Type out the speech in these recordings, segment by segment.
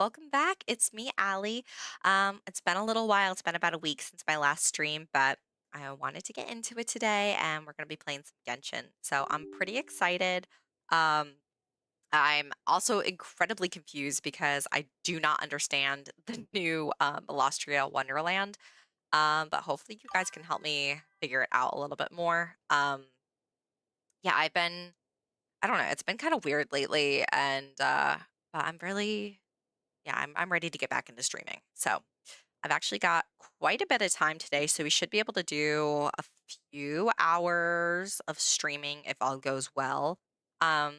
Welcome back. It's me, Allie. It's been a little while. It's been about a week since my last stream, but I wanted to get into it today, and we're going to be playing some Genshin. So I'm pretty excited. Um, I'm also incredibly confused because I do not understand the new Illustria Wonderland. But hopefully you guys can help me figure it out a little bit more. Yeah, I don't know, it's been kind of weird lately, and but I'm ready to get back into streaming. So I've actually got quite a bit of time today, so we should be able to do a few hours of streaming if all goes well. Um,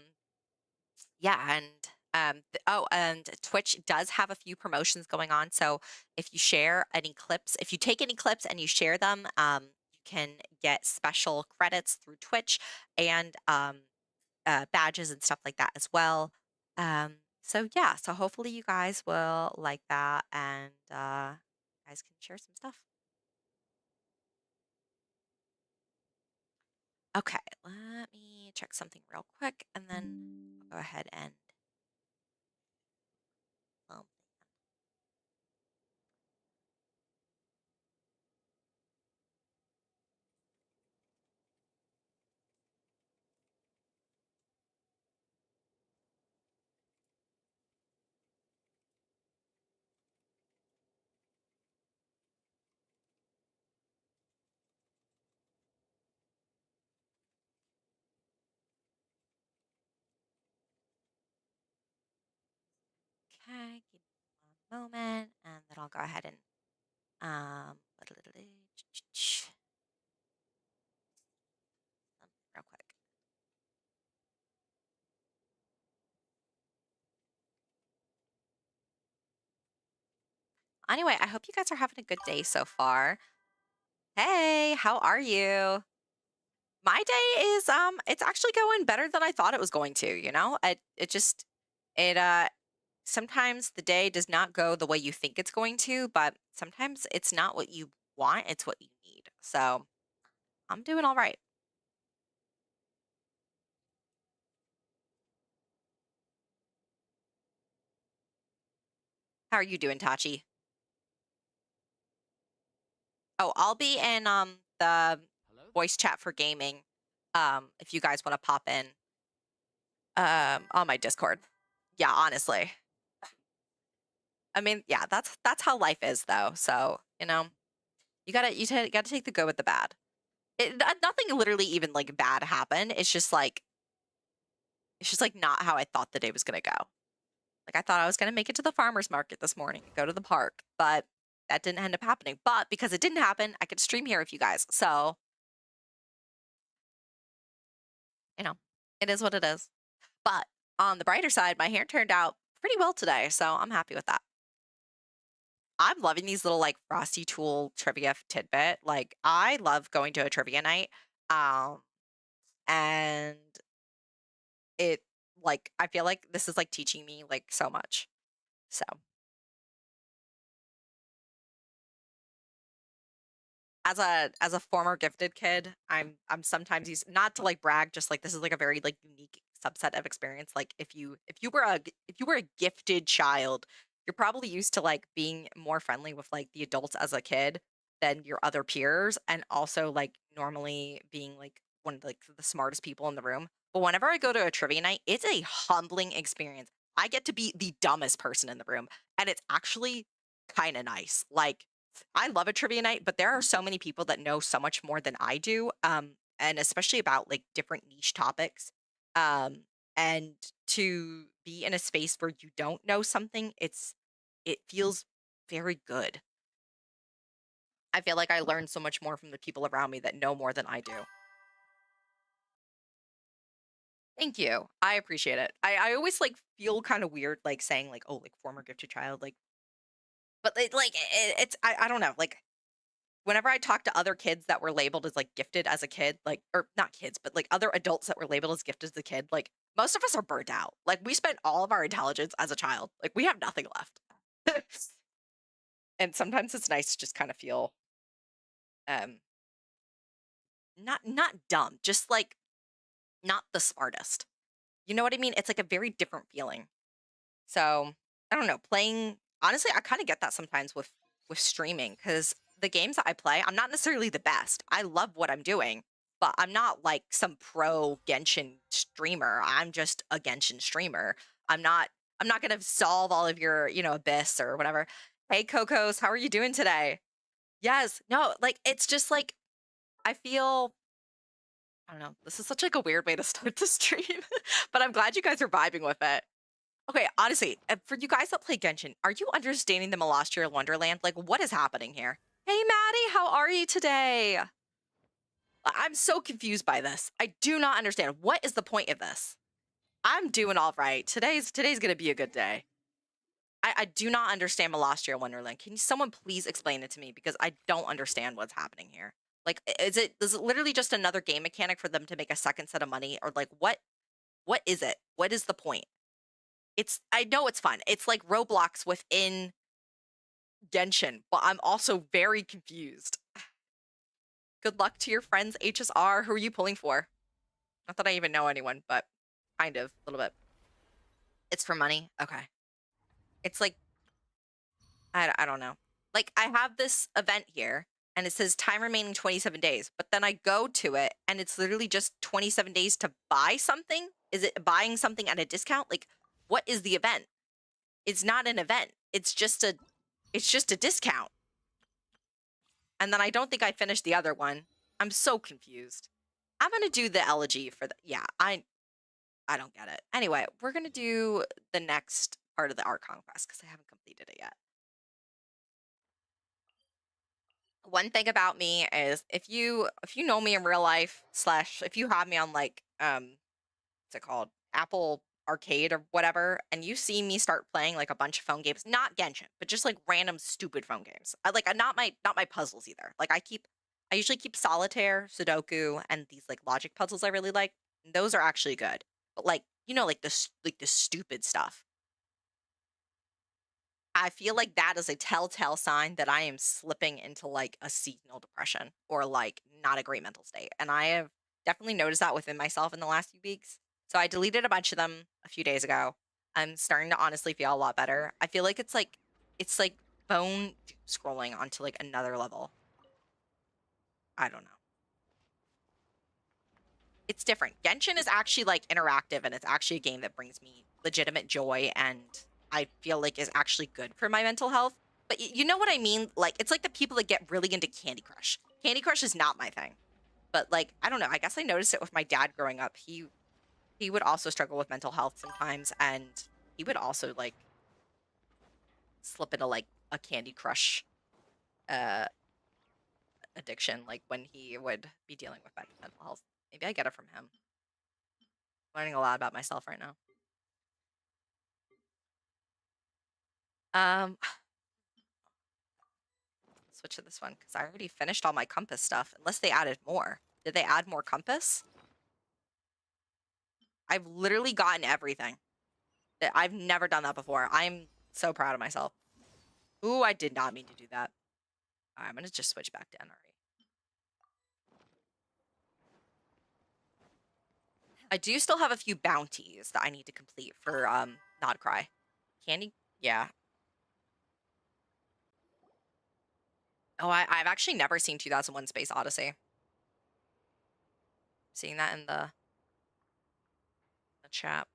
yeah, and Twitch does have a few promotions going on. So if you share any clips, if you take any clips and you share them, you can get special credits through Twitch and badges and stuff like that as well. So yeah, so hopefully you guys will like that and you guys can share some stuff. Okay, let me check something real quick and then I'll go ahead and um, okay, give me one moment and then I'll go ahead and real quick. Anyway, I hope you guys are having a good day so far. Hey, how are you? My day is it's actually going better than I thought it was going to, you know? It just it sometimes the day does not go the way you think it's going to, but sometimes it's not what you want, it's what you need. So, I'm doing all right. How are you doing, Tachi? Oh, I'll be in the Hello there. voice chat for gaming if you guys want to pop in on my Discord. Yeah, honestly. I mean, yeah, that's how life is though. So, you gotta take the good with the bad. Nothing literally even like bad happened. It's just like not how I thought the day was gonna go. Like I thought I was gonna make it to the farmer's market this morning and go to the park, but that didn't end up happening. But because it didn't happen, I could stream here with you guys. So, you know, it is what it is. But on the brighter side, my hair turned out pretty well today, so I'm happy with that. I'm loving these little like Frosty Tool trivia tidbit. Like I love going to a trivia night. Um, and it like I feel like this is like teaching me like so much. So as a former gifted kid, I'm sometimes used not to like brag, just like this is like a very like unique subset of experience. Like if you were a gifted child, you're probably used to like being more friendly with like the adults as a kid than your other peers, and also like normally being like one of like the smartest people in the room. But whenever I go to a trivia night, it's a humbling experience. I get to be the dumbest person in the room, and it's actually kind of nice. Like I love a trivia night, but there are so many people that know so much more than I do, and especially about like different niche topics. And to be in a space where you don't know something, it feels very good. I feel like I learn so much more from the people around me that know more than I do. Thank you. I appreciate it. I always like feel kind of weird like saying like, oh, like former gifted child, like, but it's I don't know, like whenever I talk to other kids that were labeled as like gifted as a kid, like, or not kids, but like other adults that were labeled as gifted as a kid, like most of us are burnt out. Like we spent all of our intelligence as a child. Like we have nothing left. And sometimes it's nice to just kind of feel um not dumb, just like not the smartest. You know what I mean? It's like a very different feeling. So I don't know, playing honestly, I kinda get that sometimes with streaming because the games that I play, I'm not necessarily the best. I love what I'm doing, but I'm not like some pro Genshin streamer. I'm just a Genshin streamer. I'm not I'm not gonna solve all of your, abyss or whatever. Hey, Cocos, how are you doing today? Yes. No, like, it's just like, I feel I don't know, this is such like a weird way to start the stream, but I'm glad you guys are vibing with it. Okay, honestly, for you guys that play Genshin, are you understanding the Molostria Wonderland? Like, what is happening here? Hey, Maddie, how are you today? I'm so confused by this. I do not understand. What is the point of this? I'm doing all right. Today's gonna be a good day. I do not understand Molostria Wonderland. Can someone please explain it to me because I don't understand what's happening here. Like, is it literally just another game mechanic for them to make a second set of money, or like what is it? What is the point? I know it's fun. It's like Roblox within Genshin, but I'm also very confused. Good luck to your friends, HSR. Who are you pulling for? Not that I even know anyone, but kind of, a little bit. It's for money? Okay. It's like, I don't know. Like, I have this event here, and it says time remaining 27 days, but then I go to it, and it's literally just 27 days to buy something? Is it buying something at a discount? Like, what is the event? It's not an event. It's just a discount. And then I don't think I finished the other one. I'm so confused. I'm gonna do the elegy for the yeah, I don't get it. Anyway, we're gonna do the next part of the art conquest because I haven't completed it yet. One thing about me is if you know me in real life, slash if you have me on like what's it called? Apple Arcade or whatever, and you see me start playing like a bunch of phone games, not Genshin, but just like random stupid phone games. Not my puzzles either. Like I usually keep solitaire, Sudoku, and these like logic puzzles I really like. And those are actually good. But like, like the stupid stuff. I feel like that is a telltale sign that I am slipping into like a seasonal depression or like not a great mental state. And I have definitely noticed that within myself in the last few weeks. So I deleted a bunch of them a few days ago. I'm starting to honestly feel a lot better. I feel like it's like phone scrolling onto like another level. I don't know. It's different. Genshin is actually like interactive and it's actually a game that brings me legitimate joy and I feel like is actually good for my mental health. But you know what I mean? Like it's like the people that get really into Candy Crush. Candy Crush is not my thing. But like I don't know, I guess I noticed it with my dad growing up. He would also struggle with mental health sometimes and he would also like slip into like a Candy Crush uh addiction like when he would be dealing with mental health. Maybe I get it from him. Learning a lot about myself right now. Um, switch to this one because I already finished all my compass stuff, unless they added more. Did they add more compass? I've literally gotten everything. I've never done that before. I'm so proud of myself. Ooh, I did not mean to do that. All right, I'm gonna just switch back to NRE. I do still have a few bounties that I need to complete for Not Cry. Candy, yeah. Oh, I've actually never seen 2001 Space Odyssey. Seeing that in the chat.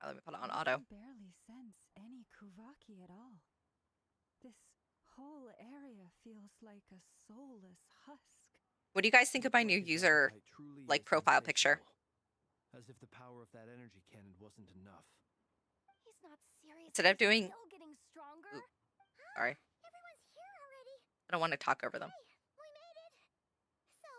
Oh, let me put it on auto. I can barely sense any Kuvaki at all. This whole area feels like a soulless husk. What do you guys think of my new user, like, profile picture? As if the power of that energy cannon wasn't enough. He's not serious. Instead of doing... Still getting stronger. Ooh, sorry. Everyone's here already. I don't want to talk over them. Hey, we made it. So,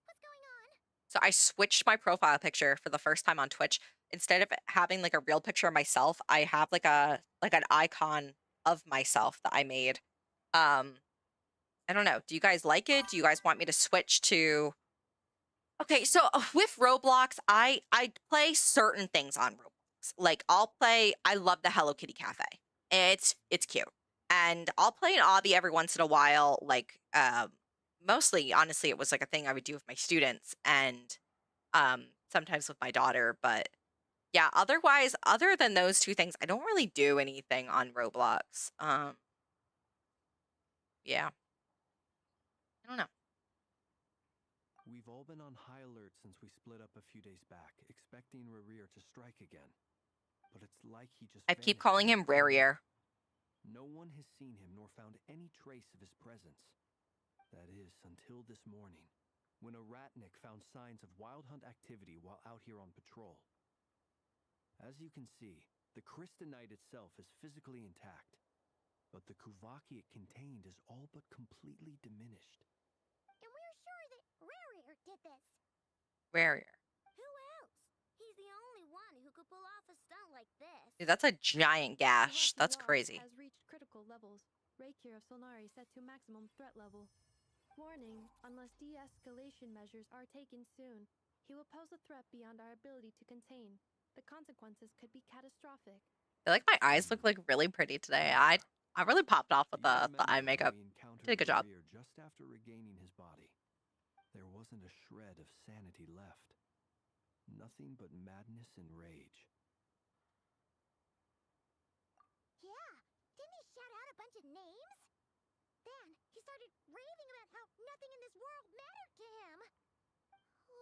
what's going on? So I switched my profile picture for the first time on Twitch. Instead of having like a real picture of myself, I have like an icon of myself that I made. I don't know. Do you guys like it? Do you guys want me to switch to... Okay, so with Roblox, I play certain things on Roblox. Like I love the Hello Kitty Cafe. It's cute. And I'll play an obby every once in a while, like mostly honestly it was like a thing I would do with my students and sometimes with my daughter, but Yeah, otherwise, other than those 2 things, I don't really do anything on Roblox. Yeah, I don't know. We've all been on high alert since we split up a few days back, expecting Rerir to strike again. But it's like he just I keep vanished calling out of him thin air. Rarier. No one has seen him nor found any trace of his presence. That is, until this morning, when a ratnik found signs of wild hunt activity while out here on patrol. As you can see, the crystalline itself is physically intact, but the Kuvaki it contained is all but completely diminished. And we're sure that Rarier did this. Rarier. Who else? He's the only one who could pull off a stunt like this. Dude, that's a giant gash. Kawaki That's loss crazy. has reached critical levels. Reiki of Solnari set to maximum threat level. Warning, unless de-escalation measures are taken soon, he will pose a threat beyond our ability to contain. The consequences could be catastrophic. I feel like my eyes look like really pretty today. I really popped off with Do you the eye remember when makeup. we encountered Did a good job. Rerir just after regaining his body? There wasn't a shred of sanity left. Nothing but madness and rage. Yeah, didn't he shout out a bunch of names? Then he started raving about how nothing in this world mattered to him.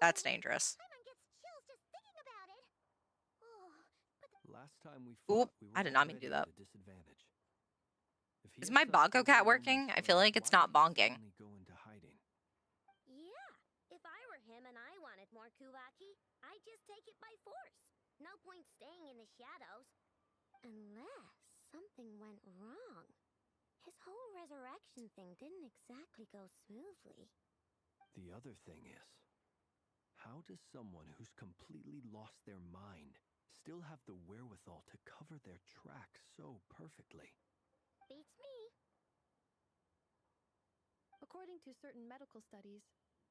That's Oh, dangerous. Paimon gets chills just thinking about it. Oh, but Last time we Oop, fought, we I were did not mean to do already that. at a disadvantage. If he Is has my such bongo cat overwhelming working? I feel strength, like it's why not did he bonging. suddenly go into hiding? yeah, if I were him and I wanted more Kuvaki, I'd just take it by force. No point staying in the shadows. Unless something went wrong. His whole resurrection thing didn't exactly go smoothly. The other thing is, how does someone who's completely lost their mind still have the wherewithal to cover their tracks so perfectly? Beats me. According to certain medical studies,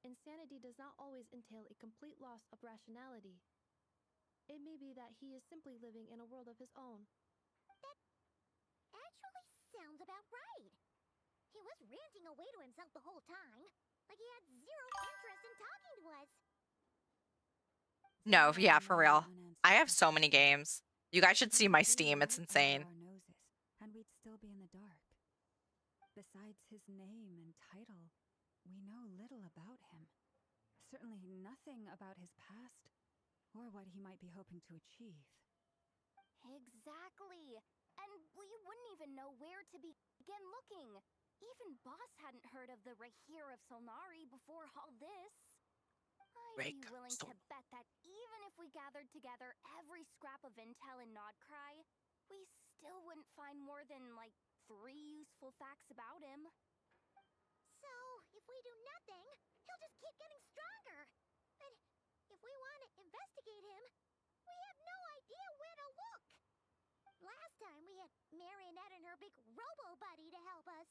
insanity does not always entail a complete loss of rationality. It may be that he is simply living in a world of his own. Actually sounds about right. He was ranting away to himself the whole time, like he had zero interest in talking to us. No, There yeah, are for many real. I unanswered have so many questions. games. You guys should He see could my be Steam. It's right under insane. our noses, and we'd still be in the dark. Besides his name and title, we know little about him. Certainly nothing about his past, or what he might be hoping to achieve. Exactly. And we wouldn't even know where to begin looking. Even Boss hadn't heard of the Rahir of Solnari before all this. I'd be Rake, willing so to bet that even if we gathered together every scrap of intel in Nodcry, we still wouldn't find more than, like, 3 useful facts about him. So, if we do nothing, he'll just keep getting stronger. And if we want to investigate him, we have no idea where to look. Last time we had Marionette and her big robo-buddy to help us,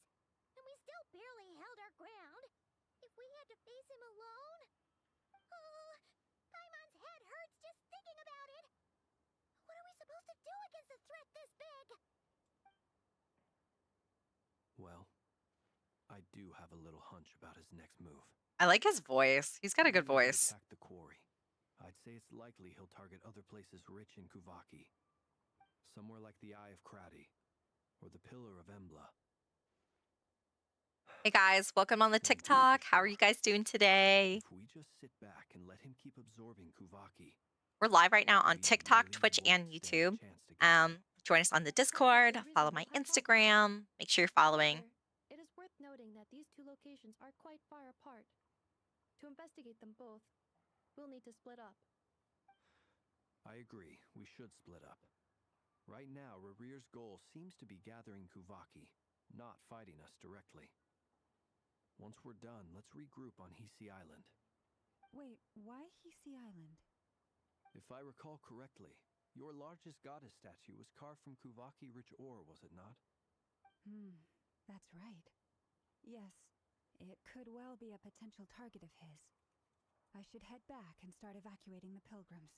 and we still barely held our ground. If we had to face him alone... Oh, Paimon's head hurts just thinking about it. What are we supposed to do against a threat this big? Well, I do have a little hunch about his next move. I like his voice. He's got a good Even if he voice. attacked the quarry, I'd say it's likely he'll target other places rich in Kuvaki. Somewhere like the Eye of Krati, or the Pillar of Embla. Hey guys, welcome on the One thing's TikTok. for How are sure. you guys doing today? If we just sit back and let him keep absorbing Kuvaki, We're live right now on we TikTok, really Twitch, won't and stand a YouTube. chance against him. Join us on the That is Discord. a Follow my reasonable hypothesis. Instagram. Make sure you're following. However, it is worth noting that these two locations are quite far apart. To investigate them both, we'll need to split up. I agree, we should split up. Right now, Rerir's goal seems to be gathering Kuvaki, not fighting us directly. Once we're done, let's regroup on Hisi Island. Wait, why Hisi Island? If I recall correctly, your largest goddess statue was carved from Kuvaki-rich ore, was it not? That's right. Yes, it could well be a potential target of his. I should head back and start evacuating the pilgrims.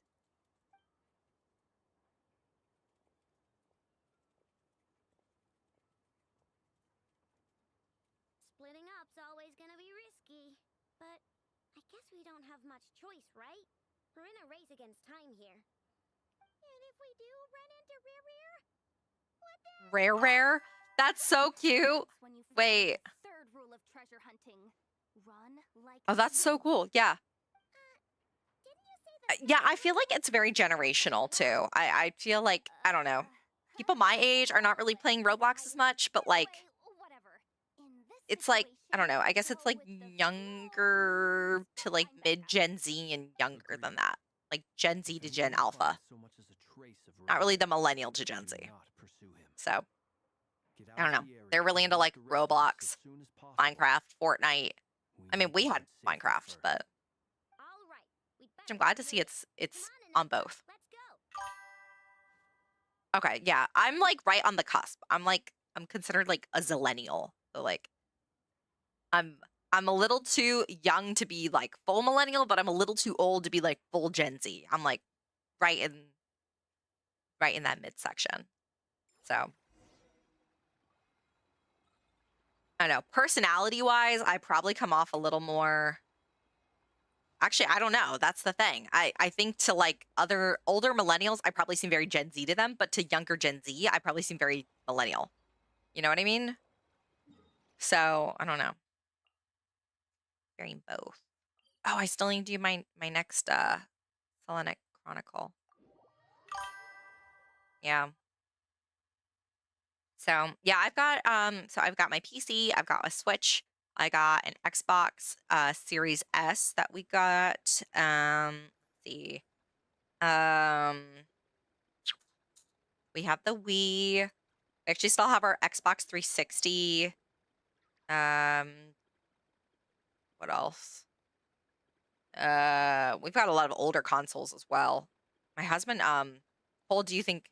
Splitting up's always gonna be risky. But I guess we don't have much choice, right? We're in a race against time here. we do run into Rare? What the hell Rare, rare. That's so cute. That's when you find Wait. the third rule of treasure hunting. Run like Oh, that's so cool. Yeah. Didn't you say the Yeah, I third feel one like was it's very generational too. I feel like, I don't know. People my age are not really playing Roblox as much, but like Anyway, whatever. In this it's like, I don't situation, know. I guess it's go like with the younger to like Fine mid backup. Gen Z and younger than Agreed. that. Like Gen Z If to Gen anyone Alpha. finds so much as a trace of Not really the Ratnik, millennial to Gen do Z. not pursue him. So Get I out don't of know. the area They're really and into alert like the rest of us as Roblox, soon as possible. Minecraft, Fortnite. I mean, need we to had head safely Minecraft, first. but All right. We'd I'm better glad get to see moving. it's Come on, on Anessa. both. Let's go. Okay, yeah. I'm like right on the cusp. I'm considered like a zillennial. So like I'm I'm a little too young to be like full millennial, but I'm a little too old to be like full Gen Z. I'm like right in right in that midsection. So I don't know. Personality wise, I probably come off a little more. Actually, I don't know. That's the thing. I think to like other older millennials, I probably seem very Gen Z to them, but to younger Gen Z, I probably seem very millennial. You know what I mean? So I don't know. Very both. Oh, I still need to do my next Selenic Chronicle. Yeah. So yeah, I've got my PC, I've got a Switch, I got an Xbox Series S that we got. Let's see. Um we have the Wii. We actually still have our Xbox 360. Um what else? We've got a lot of older consoles as well. My husband, how old do you think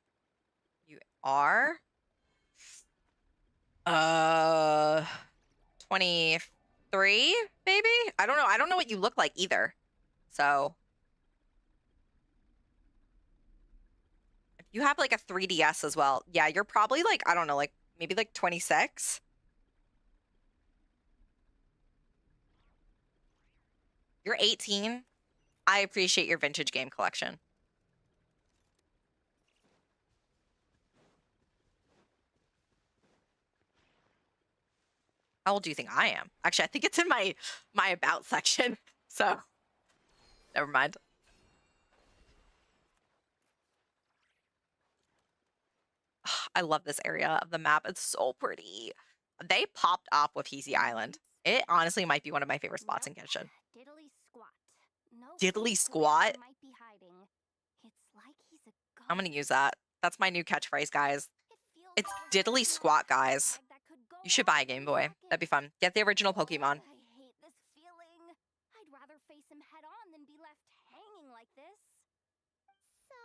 you are? Uh 23, maybe? I don't know. I don't know what you look like either. So, if you have like a 3DS as well, yeah, you're probably like, I don't know, like maybe like 26. You're 18. I appreciate your vintage game collection. How old do you think I am? Actually, I think it's in my about section. So, never mind. I love this area of the map. It's so pretty. They popped off with Heezy Island. It honestly might be one of my favorite spots in Nope. Genshin. Diddly squat. No Diddly clue where squat? he might be hiding. It's like he's a ghost. I'm gonna use that. That's my new catchphrase, guys. It feels It's like we're diddly stepping on a squat, price guys. tag that could go You should up buy a in Game Boy. That'd be seconds. fun. Get the original Pokemon. I hate this feeling. I'd rather face him head on than be left hanging like this. So,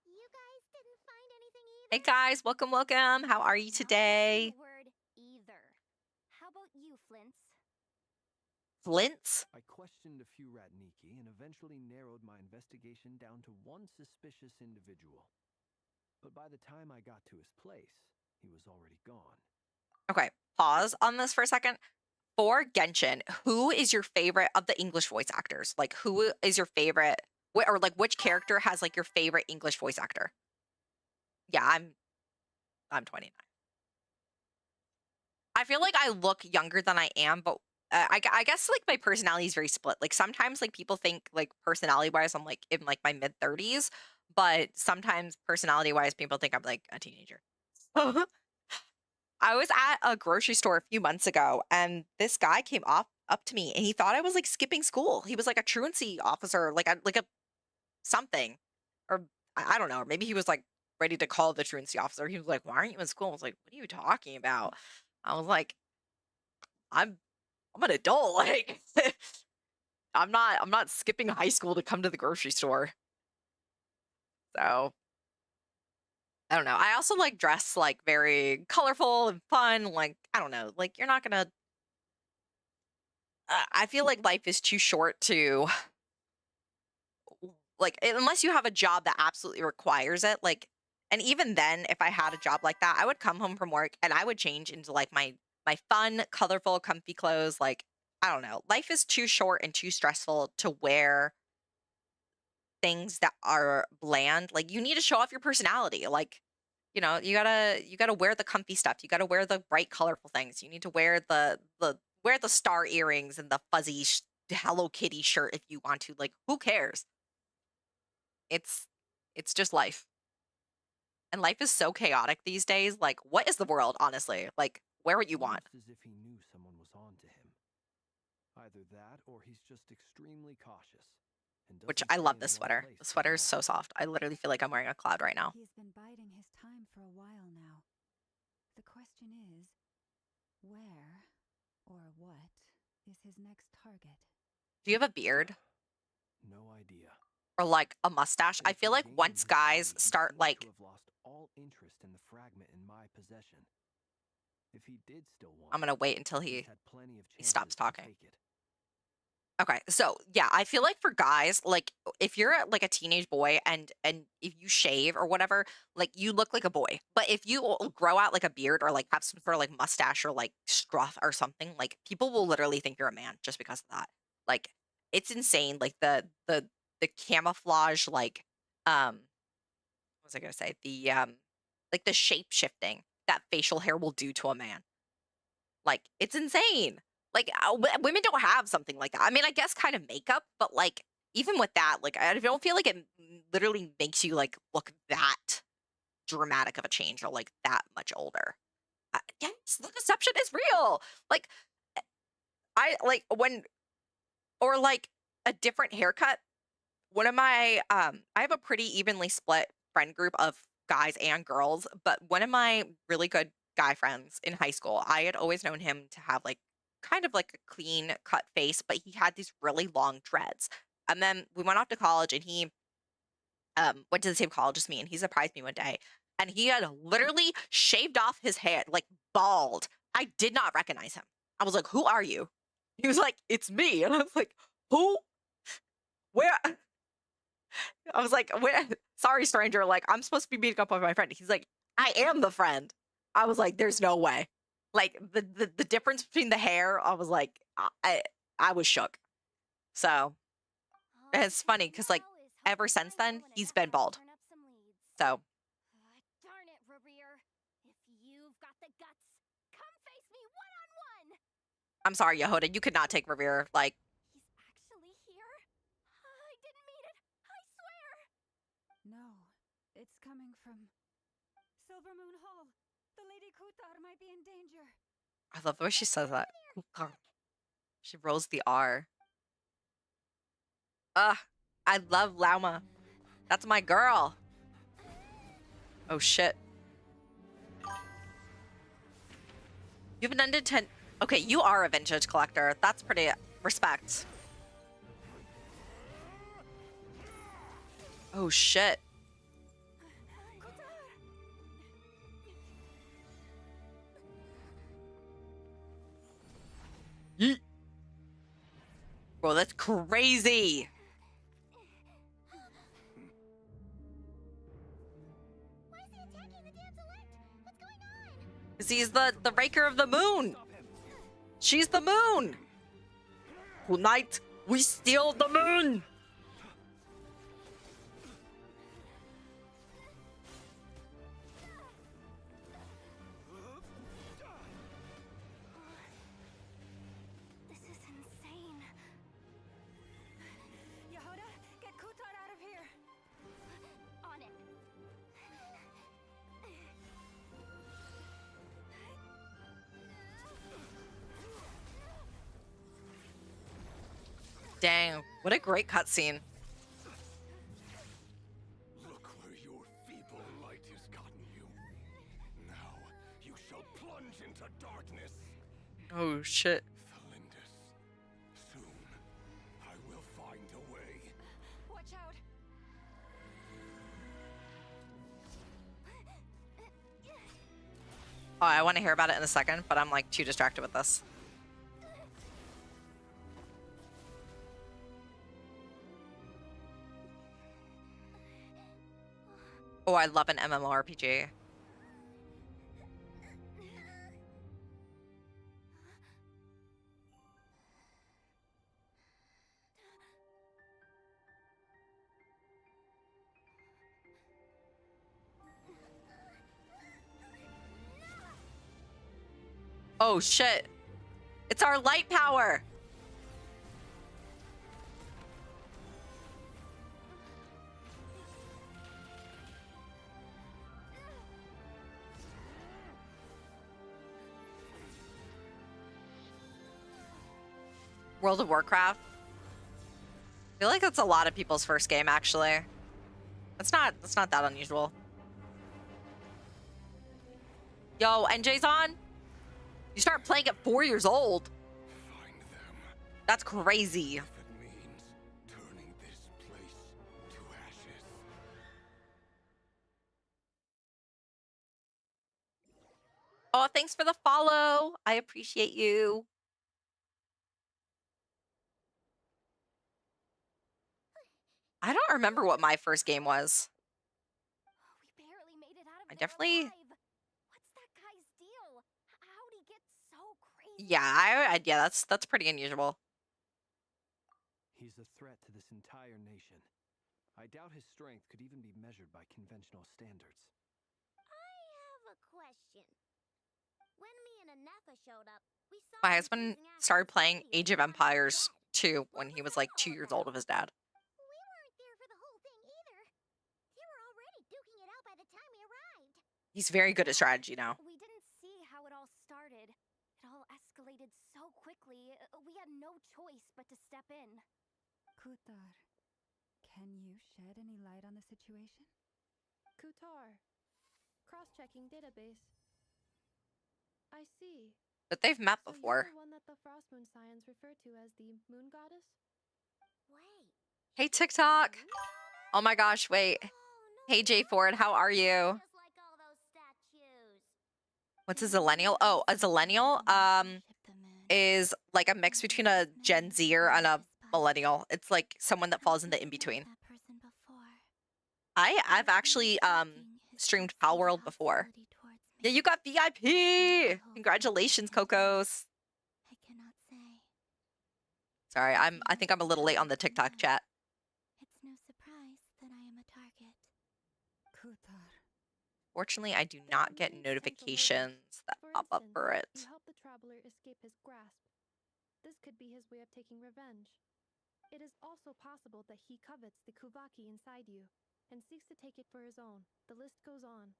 you guys didn't find anything either? Hey guys, welcome, welcome. How are you Not today? using the word either. How about you, Flints? Flints? I questioned a few Ratniki and eventually narrowed my investigation down to one suspicious individual. But by the time I got to his place, he was already gone. Okay, pause on this for a second. For Genshin, who is your favorite of the English voice actors? Like, who is your favorite, or like which character has like your favorite English voice actor? Yeah, I'm 29. I feel like I look younger than I am, but I guess like my personality is very split. Like sometimes like people think like personality wise I'm like in like my mid 30s, but sometimes personality wise people think I'm like a teenager. I was at a grocery store a few months ago and this guy came up to me and he thought I was like skipping school. He was like a truancy officer, like a something. Or I don't know, or maybe he was like ready to call the truancy officer. He was like, "Why aren't you in school?" I was like, "What are you talking about?" I was like, "I'm I'm an adult. Like I'm not skipping high school to come to the grocery store." So I don't know. I also like dress like very colorful and fun. Like I don't know. Like you're not gonna. I feel like life is too short to like unless you have a job that absolutely requires it. Like, and even then, if I had a job like that, I would come home from work and I would change into like my fun, colorful, comfy clothes. Like I don't know. Life is too short and too stressful to wear things that are bland. Like you need to show off your personality. Like, you gotta wear the comfy stuff. You gotta wear the bright, colorful things. You need to wear the star earrings and the fuzzy Hello Kitty shirt if you want to. Like, who cares? It's it's just life. And life is so chaotic these days. Like, what is the world, honestly? Like, wear what you want. Almost as if he knew someone was on to him. Either that, or he's just extremely cautious and Which doesn't I stay love in this one sweater. place The for sweater is long. so soft. I literally feel like I'm wearing a cloud right now. He's been biding his time for a while now. The question is, where or what is his next target? Do you have a beard No idea. or like a mustache? I Since feel like regaining once his guys body, he start seems like to have lost all interest in the fragment in my possession. If he did still want I'm gonna it, wait until he's he had plenty of he chances stops to talking. take it. Okay, so yeah, I feel like for guys, like if you're like a teenage boy and if you shave or whatever, like you look like a boy. But if you grow out like a beard or like have some sort of like mustache or like scruff or something, like people will literally think you're a man just because of that. Like it's insane. Like the camouflage, what was I gonna say? The like the shape shifting that facial hair will do to a man. Like, it's insane. Like, women don't have something like that. I mean, I guess kind of makeup, but like, even with that, like, I don't feel like it literally makes you like look that dramatic of a change or like that much older. Yes, the deception is real. Like, I like when, or like a different haircut. One of my, I have a pretty evenly split friend group of guys and girls, but one of my really good guy friends in high school, I had always known him to have like kind of like a clean cut face, but he had these really long dreads. And then we went off to college and he went to the same college as me and he surprised me one day and he had literally shaved off his hair, like bald. I did not recognize him. I was like, "Who are you?" He was like, "It's me." And I was like, "Who? Where?" I was like, "Where?" Sorry, stranger. Like, I'm supposed to be meeting up with my friend. He's like, "I am the friend." I was like, "There's no way." Like the difference between the hair, I was like, I was shook. So All and we it's can funny do because like now is hope ever we since find then Will and he's been Annabelle bald. turn up some leads. So Darn it, Rereer. If you've got the guts, come face me one-on-one. I'm sorry, Yehoda, you could not take Revere. Like He's actually here? I didn't mean it. I swear. No, it's coming from Silver Moon Hall. The Lady Kutar might be in danger. I love the way she says that. She rolls the R. Ugh, I love Lauma. That's my girl. Oh shit. You have an ended 10. Okay, you are a vintage collector. That's pretty respect. Oh shit. Yeet. Bro, that's crazy. Why is he attacking the damsel elect? What's going on? Cause he's the raker of the moon. She's the moon. Tonight we steal the moon. This is insane. Yehoda, get Kutar out of here. On it. Dang, what a great cutscene. Look where your feeble light has gotten you. Now you shall plunge into darkness. Oh shit. Felindus, soon I will find a way. Watch out. Oh, I want to hear about it in a second, but I'm like too distracted with this. Oh, I love an MMORPG. Oh shit. It's our light power. World of Warcraft. I feel like that's a lot of people's first game, actually. That's not that unusual. Yo, NJ's on? You start playing at 4 years old. Find them. That's crazy. If it means turning this place to ashes. Oh, thanks for the follow. I appreciate you. I don't remember what my first game was. We barely made it out of I there definitely... alive. What's that guy's deal? How'd he get so crazy? Yeah, yeah, that's pretty unusual. He's a threat to this entire nation. I doubt his strength could even be measured by conventional standards. I have a question. When me and Anefa showed up, we saw My him husband chasing after started his playing buddy Age like of he wanted him Empires dead. 2 What when he was was that like all 2 years about? old of his dad. We weren't there for the whole thing either. They were already duking it out by the time we arrived. He's very good at strategy now. We didn't see how it all started. It all escalated so quickly. We had no choice but to step in. Kutar, can you shed any light on the situation? Kutar, cross-checking database. I see. But they've met So before. you're the one that the Frost Moon Scions refer to as the Moon Goddess? Wait. Hey, TikTok. Oh my gosh, wait. Oh, Hey, no J Ford, how are you? Just like all those statues. What's a zillennial? Oh, a zillennial is like a mix between a Gen Zer and a millennial. It's like someone that falls in the in-between. I've actually streamed Pal World before. Yeah, you got VIP. Congratulations, Cocos. I cannot say. Sorry, I think I'm a little late on the TikTok chat. It's no surprise that I am a target. Kutar. Fortunately, I do There not are get many potential notifications that For pop up instance, for it. you help the traveler escape his grasp. This could be his way of taking revenge. It is also possible that he covets the Kuvaki inside you and seeks to take it for his own. The list goes on.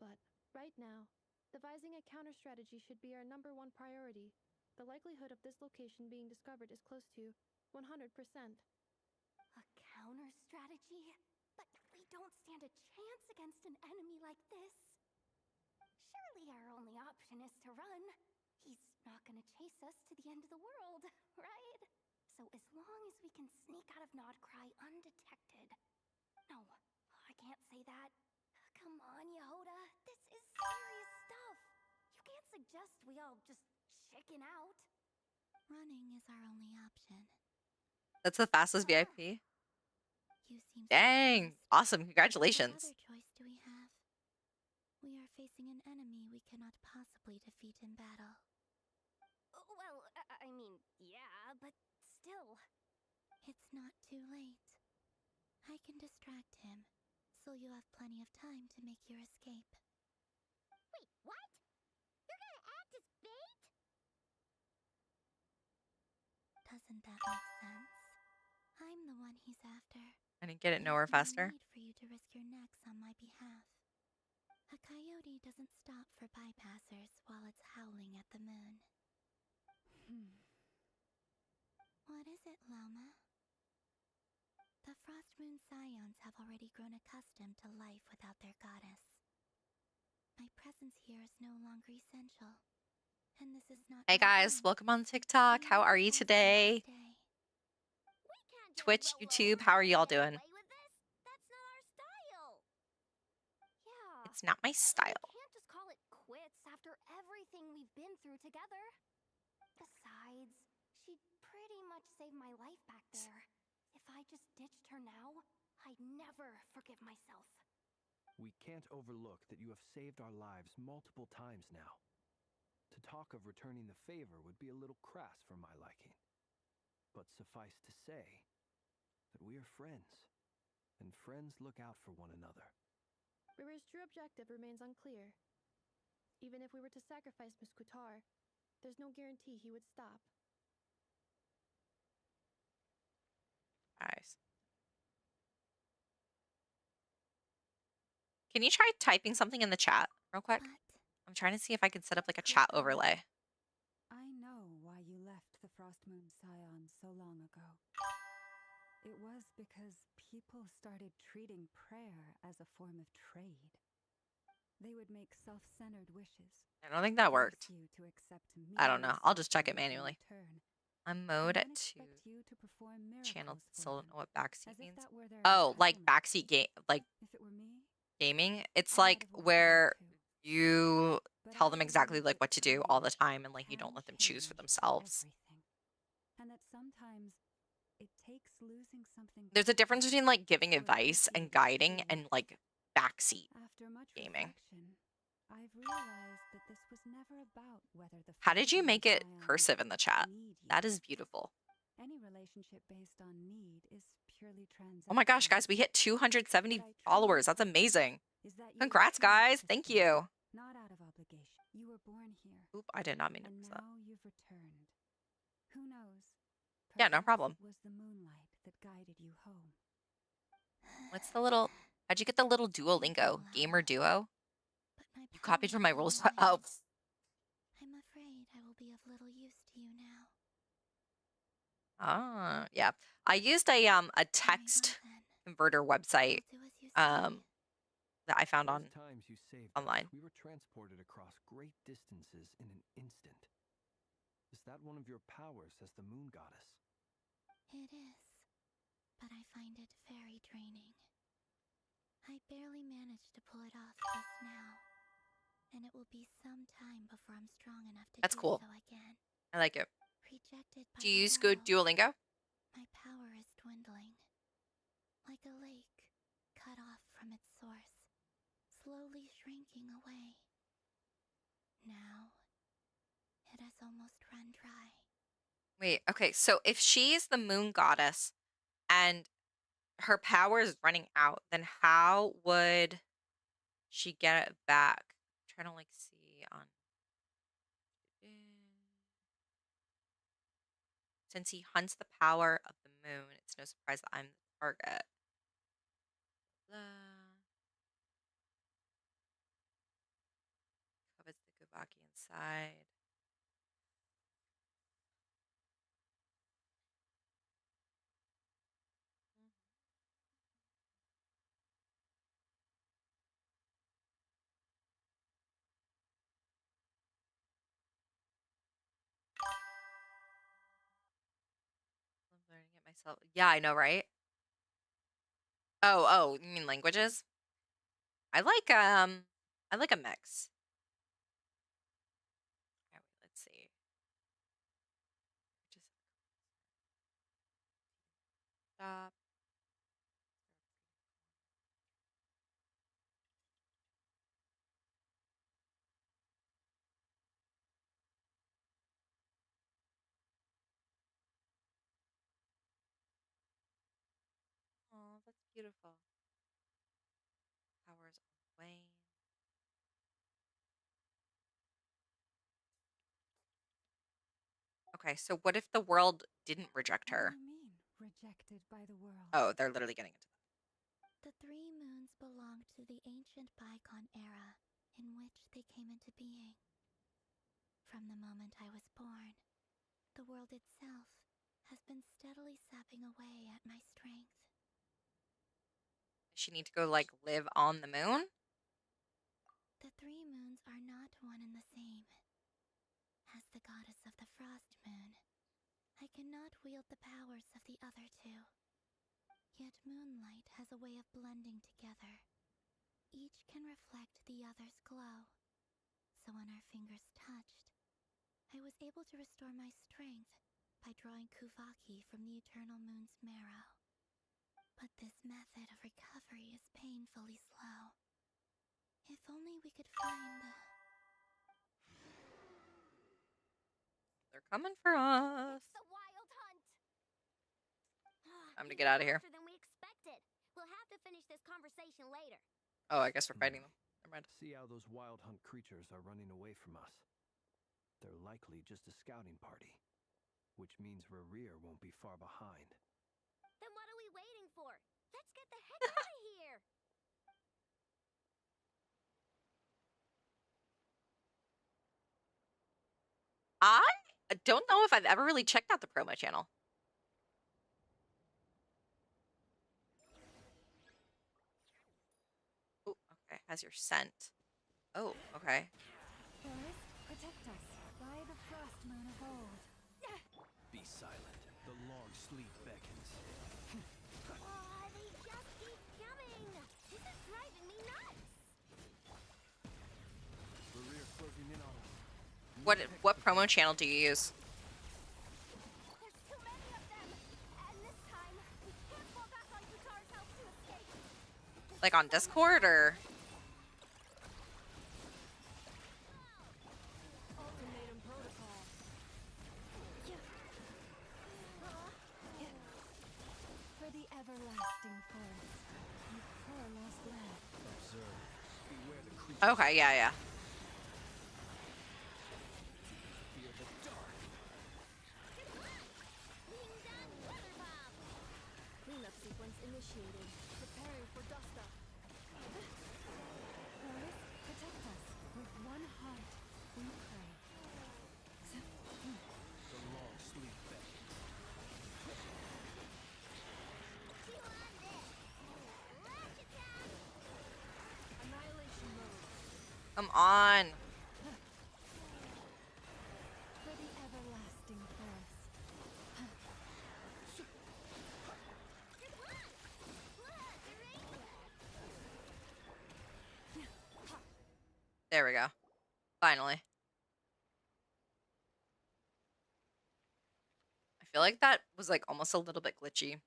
But right now, devising a counter strategy should be our #1 priority. The likelihood of this location being discovered is close to 100%. A counter strategy? But we don't stand a chance against an enemy like this. Surely our only option is to run. He's not gonna chase us to the end of the world, right? So as long as we can sneak out of Nodcry undetected. No, I can't say that. Come on, Yehoda. This is serious stuff. You can't suggest we all just chicken out. Running is our only option. That's the fastest VIP. You seem Dang, surprised. awesome! What Congratulations. other choice do we have? We are facing an enemy we cannot possibly defeat in battle. Well, I mean, yeah, but still. It's not too late. I can distract him, so you have plenty of time to make your escape. Wait, what? You're gonna act as bait? Doesn't that make sense? I'm the one he's after. I didn't get it There's nowhere no faster. need for you to risk your necks on my behalf. A coyote doesn't stop for bypassers while it's howling at the moon. What is it, Loma? The Frost Moon Scions have already grown accustomed to life without their goddess. My presence here is no longer essential, and this is not Hey my guys, home. welcome on TikTok. How are you today? We can't just Twitch, roll YouTube, over how are and y'all get doing? away with this. That's not our style. Yeah. It's not my style. We can't just call it quits after everything we've been through together. Besides, she pretty much saved my life back there. If I just ditched her now, I'd never forgive myself. We can't overlook that you have saved our lives multiple times now. To talk of returning the favor would be a little crass for my liking. But suffice to say that we are friends, and friends look out for one another. River's true objective remains unclear. Even if we were to sacrifice Muskutar, there's no guarantee he would stop. Nice. Can you try typing something in the chat real quick? But I'm trying to see if I can set up like a chat overlay. I know why you left the Frost Moon Scion so long ago. It was because people started treating prayer as a form of trade. They would make self-centered wishes. I don't think that worked. You to accept I don't know. I'll just check it offerings in manually. return, I'm and mode then to expect you to perform channel miracles still for don't them, know what backseat as if means. that were their Oh, like entitlement. backseat game, like If it were me, gaming. It's I might like have walked away where too. you But tell I them exactly believe like that what to do all the prayer time and like you don't can let them choose for change themselves. everything. And that sometimes it takes losing something There's a difference between like giving for advice you and to guiding feel. and like backseat After much gaming. reflection, I've realized that this was never about whether the How did you Frostmourne make it Scions cursive in the chat? need you. That is beautiful. Any relationship based on need is purely transactional. Oh my gosh, guys, we hit 270 What I followers. truly That's amazing. is that you Congrats, choose guys. to Thank stay, you. not out of obligation. You were born here, Oop, I did not mean to and miss that. now you've returned. Who knows? Yeah, no Perhaps problem. it was the moonlight that guided you home. What's the little... How'd you get the little Duolingo? Gamer Duo? but my You copied from power my is rules. unlimited. Oh, I'm afraid I will be of little use to you now. yeah. I used a Very text well then. converter website I'll do as you say. that I found Those on times you saved online. us, we were transported across great distances in an instant. Is that one of your powers as the moon goddess? It is, but I find it very draining. I barely managed to pull it off just now, and it will be some time before I'm strong enough to That's do cool. so again. I like it. Rejected by Do you the use good world, Duolingo? my power is dwindling. Like a lake cut off from its source, slowly shrinking away. Now, it has almost run dry. Wait, okay. So if she's the moon goddess and her power is running out, then how would she get it back? I'm trying to like see on... Since he hunts the power of the moon, it's no surprise that I'm the target. Covets the Gubaki inside. I'm learning it myself. Yeah, I know, right? Oh, you mean languages? I like a mix. All right, let's see. Just stop. Oh, that's beautiful. Powers on Wayne. Okay, so what if the world didn't reject What do her? you mean, rejected by the world? Oh, they're literally getting into that. The three moons belonged to the ancient bygone era in which they came into being. From the moment I was born, the world itself has been steadily sapping away at my strength. Does she need to go like live on the moon? The three moons are not one and the same. As the goddess of the Frost Moon, I cannot wield the powers of the other two. Yet moonlight has a way of blending together. Each can reflect the other's glow. So when our fingers touched, I was able to restore my strength by drawing Kuvaki from the eternal moon's marrow. But this method of recovery is painfully slow. If only we could find the... They're coming for us. It's the wild hunt! Time to Even get out of here. faster than we expected. We'll have to finish this conversation later. Oh, I guess we're fighting them. Never mind. See how those wild hunt creatures are running away from us. They're likely just a scouting party, which means Rear won't be far behind. Then what are we waiting for? Let's get the heck out of here! I don't know if I've ever really checked out the promo channel. Oh, okay. Has your scent. Oh, okay. Forest, protect us by the frost moon of old. Be silent. The long sleep beckons. Oh, they just keep coming! This is driving me nuts! Rear closing in on us. What promo channel do you use? There's too many of them! And this time, we can't fall back on Guitar's house to escape! Like on Discord or? Ultimatum protocol. For the everlasting forest, you poor lost lad. Observe. Beware the creatures. Okay, yeah. Fear the dark. Being done, weather bomb! Cleanup sequence initiated. Preparing for dust up. Forest, protect us. With one heart, we pray. The long sleep beckons. Chew on this! Ratchet down! Annihilation mode. Come on. For the everlasting forest. Just one! Look, There we go. Finally. I feel like that was like almost a little bit glitchy.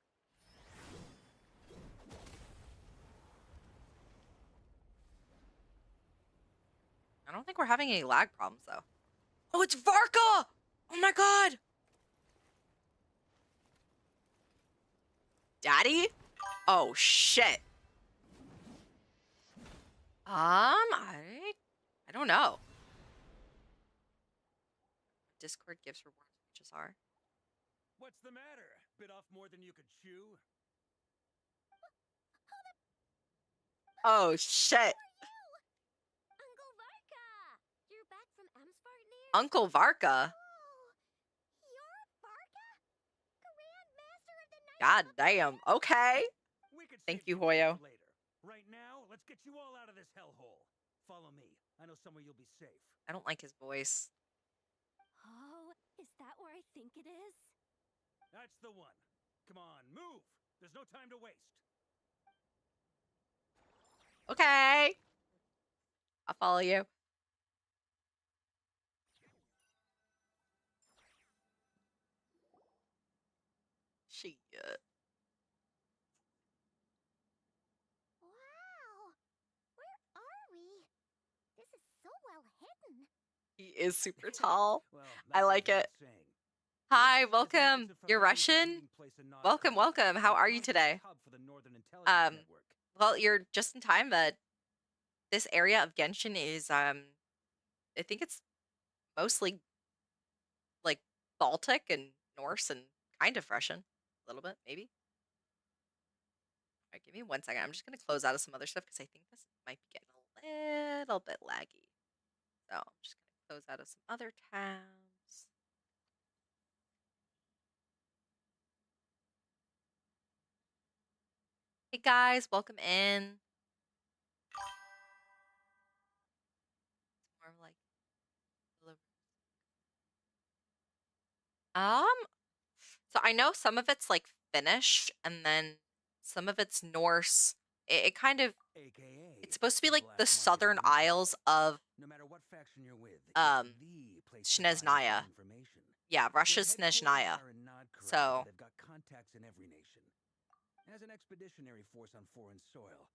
I don't think we're having any lag problems though. Oh, it's Varka! Oh my god! Daddy? Oh shit. I don't know. Discord gives rewards, which is our. What's the matter? Bit off more than you could chew? Oh shit. Uncle Varka! You're back from Amsfartnir? Uncle Varka. Oh, you're Varka? Grandmaster of the Knights God of the damn. Okay. We could Thank save you, details Hoyo. for later. Right now, let's get you all out of this hellhole. Follow me. I know somewhere you'll be safe. I don't like his voice. Oh, is that where I think it is? That's the one. Come on, move. There's no time to waste. Okay. I'll follow you. Shit. Wow! Where are we? This is so well hidden. He is super tall. Well, I that like goes without it. saying. Hi, This is the welcome. Knights of You're Favoni's Russian? meeting place in Welcome, Nodcroft, welcome. How a are you constant today? hub for the Northern Intelligence Network. Well, you're just in time. This area of Genshin is I think it's mostly like Baltic and Norse and kind of Russian. A little bit, maybe. All right, give me 1 second. I'm just gonna close out of some other stuff because I think this might be getting a little bit laggy. So I'm just gonna close out of some other tabs. Hey guys, welcome in. It's more of like so I know some of it's like Finnish and then some of it's Norse. It kind of AKA, it's supposed to be the like Black the Market of southern Intel. isles of No matter what faction you're with, um it's the place to find Snezhnaya. good information. Yeah, Their Russia's headquarters Snezhnaya. are in Nodcroft, So but they've got contacts in every nation. As an expeditionary force on foreign soil,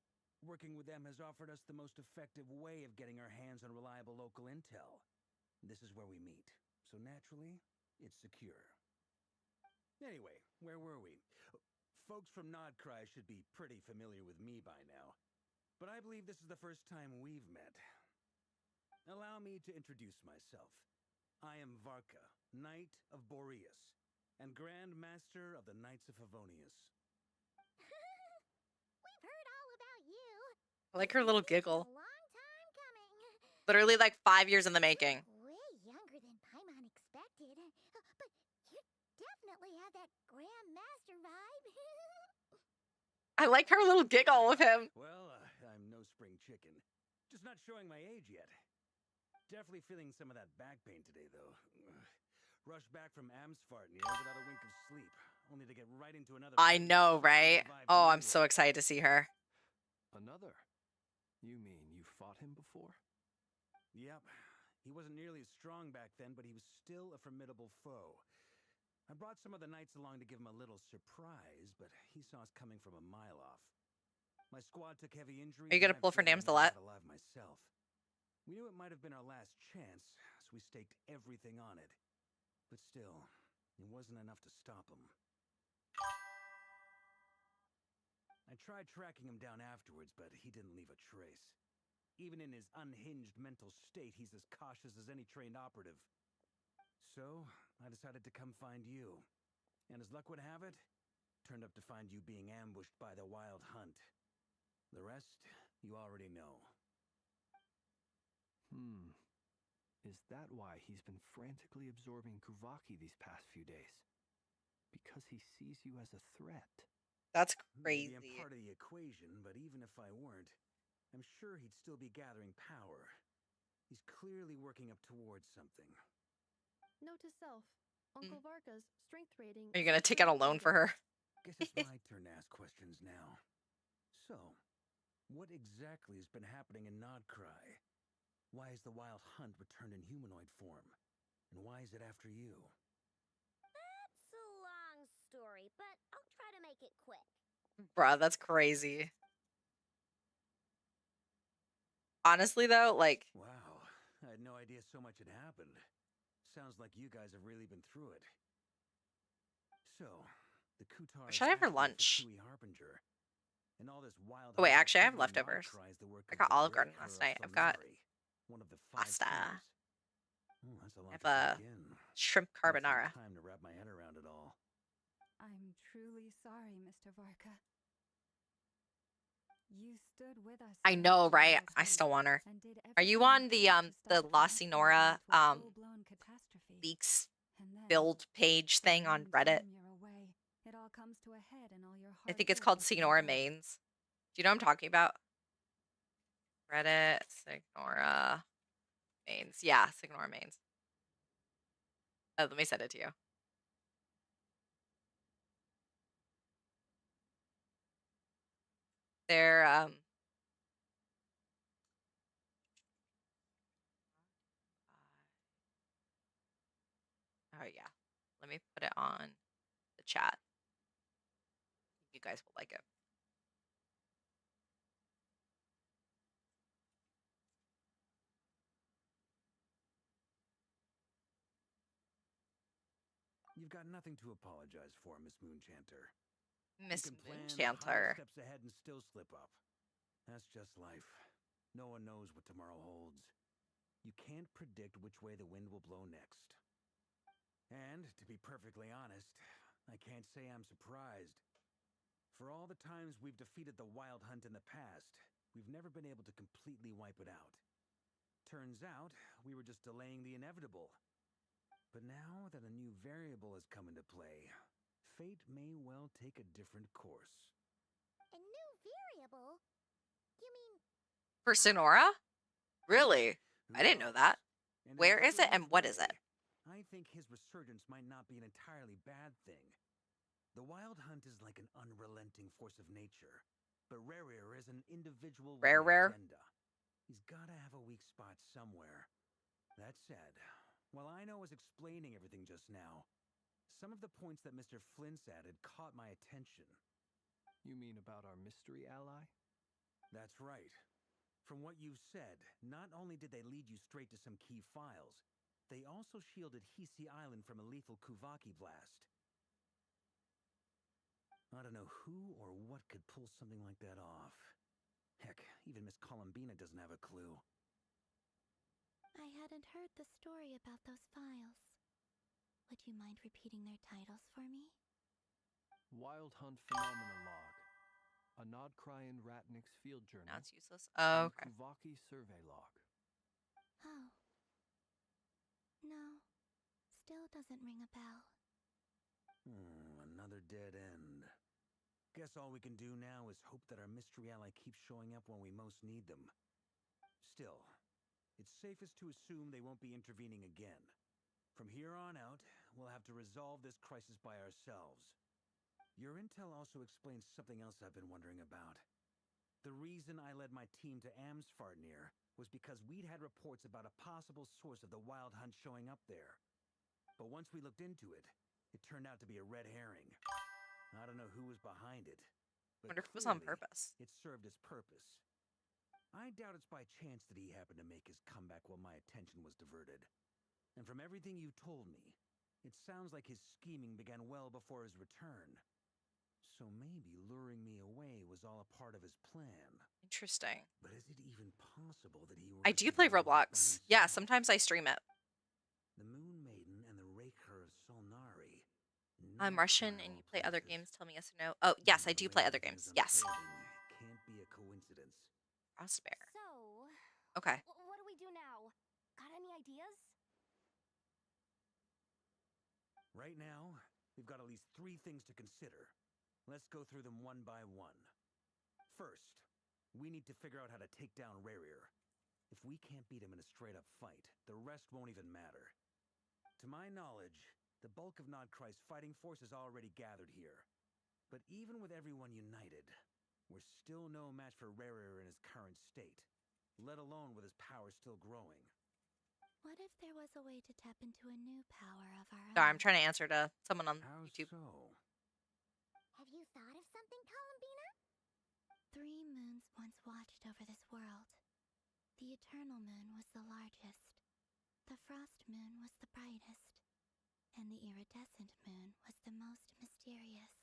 working with them has offered us the most effective way of getting our hands on reliable local intel. This is where we meet, so naturally, it's secure. Anyway, where were we? Folks from Nodcry should be pretty familiar with me by now. but I believe this is the first time we've met. Allow me to introduce myself. I am Varka, Knight of Boreas, and Grand Master of the Knights of Favonius. We've heard all about you. I like her little It's been giggle. a long time coming. Literally like 5 years in the making. Way younger than Paimon expected. But you definitely have that Grand Master vibe. I like her little giggle of him. Well, I'm no spring chicken. Just not showing my age yet. Definitely feeling some of that back pain today, though. Rushed back from Amsfart without a wink of sleep, only to get right into another. I know, right? Oh, I'm so excited to see her. Another? You mean you fought him before? Yep. He wasn't nearly as strong back then, but he was still a formidable foe. I brought some of the knights along to give him a little surprise, but he saw us coming from a mile off. My squad took heavy injuries. Are you gonna pull for Damselette? Alive myself. We knew it might have been our last chance, so we staked everything on it. But still, it wasn't enough to stop him. I tried tracking him down afterwards, but he didn't leave a trace. Even in his unhinged mental state, he's as cautious as any trained operative. So, I decided to come find you. And as luck would have it, turned up to find you being ambushed by the Wild Hunt. The rest, you already know. Is that why he's been frantically absorbing Kuvaki these past few days? Because he sees you as a threat? That's Maybe crazy. I'm part of the equation, but even if I weren't, I'm sure he'd still be gathering power. He's clearly working up towards something. Note to self: Uncle Varka's strength rating. Are you gonna take out a loan for her? Guess it's my turn to ask questions now. So, what exactly has been happening in Nodcry? Why has the Wild Hunt returned in humanoid form? And why is it after you? That's a long story, but I'll try to make it quick. Bruh, that's crazy. Honestly, though, like... Wow, I had no idea so much had happened. Sounds like you guys have really been through it. So, the Kutar Should I have her lunch? Harbinger. And all this wild. Oh, wait, actually, I have leftovers. I got Olive Garden last night. I've got one of the pasta. That's a lot I have a shrimp carbonara. Time to wrap my head around it all. I'm truly sorry, Mr. Varka. You stood with us. I know, right? I still want her. Are you on the La Sinora leaks build page thing on Reddit? It all comes to a head and all your I think it's called Signora Mains. Do you know what I'm talking about? Reddit, Signora Mains. Yeah, Signora Mains. Oh, let me send it to you. They're oh yeah. Let me put it on the chat. You guys will like it. You've got nothing to apologize for, Miss Moonchanter. Miss You can plan Moonchanter. 100 steps ahead and still slip up. That's just life. No one knows what tomorrow holds. You can't predict which way the wind will blow next. And, to be perfectly honest, I can't say I'm surprised. For all the times we've defeated the Wild Hunt in the past, we've never been able to completely wipe it out. Turns out, we were just delaying the inevitable. But now that a new variable has come into play, fate may well take a different course. A new variable? You mean... For Sonora? Really? I didn't know that. Where is it and what is it? I think his resurgence might not be an entirely bad thing. The Wild Hunt is like an unrelenting force of nature, but Rare is an individual with an agenda. He's gotta have a weak spot somewhere. That said, while I know I was explaining everything just now, some of the points that Mr. Flint's added caught my attention. You mean about our mystery ally? That's right. From what you've said, not only did they lead you straight to some key files, they also shielded Hisi Island from a lethal Kuvaki blast. I don't know who or what could pull something like that off. Heck, Even Miss Columbina doesn't have a clue. I hadn't heard the story about those files. Would you mind repeating their titles for me? Wild Hunt Phenomena Log, a Nodcrian Ratnik's Field Now Journal, it's useless. Oh, and okay. Kuvaki Survey Log. Oh. No. Still doesn't ring a bell. Another dead end. Guess all we can do now is hope that our mystery ally keeps showing up when we most need them. Still, it's safest to assume they won't be intervening again. From here on out, we'll have to resolve this crisis by ourselves. Your intel also explains something else I've been wondering about. The reason I led my team to Amsfartnir was because we'd had reports about a possible source of the Wild Hunt showing up there. But once we looked into it, it turned out to be a red herring. I don't know who was behind it, but Wonder if it was on clearly, purpose. it served its purpose. I doubt it's by chance that he happened to make his comeback while my attention was diverted. And from everything you told me, it sounds like his scheming began well before his return. So maybe luring me away was all a part of his plan. Interesting. But is it even possible that he I do orchestrated play all this by Roblox. Yeah, himself? sometimes I stream it. The Moon Maiden and the Raker of Solnari. I'm Not Russian and you primal play other places. games. Tell me yes or no. Oh, yes, I The do way play other everything games. is Yes. unfolding can't be a coincidence. Frostbear. So, Okay. what do we do now? Got any ideas? Right now, we've got at least 3 things to consider. Let's go through them one by one. First, we need to figure out how to take down Rarier. If we can't beat him in a straight-up fight, the rest won't even matter. To my knowledge, the bulk of Nodcry's fighting force is already gathered here. But even with everyone united, we're still no match for Rarier in his current state, let alone with his power still growing. What if there was a way to tap into a new power of our Sorry, I'm own? trying to answer to someone on How YouTube. so? Have you thought of something, Columbina? 3 moons once watched over this world. The Eternal Moon was the largest. The Frost Moon was the brightest. And the Iridescent Moon was the most mysterious.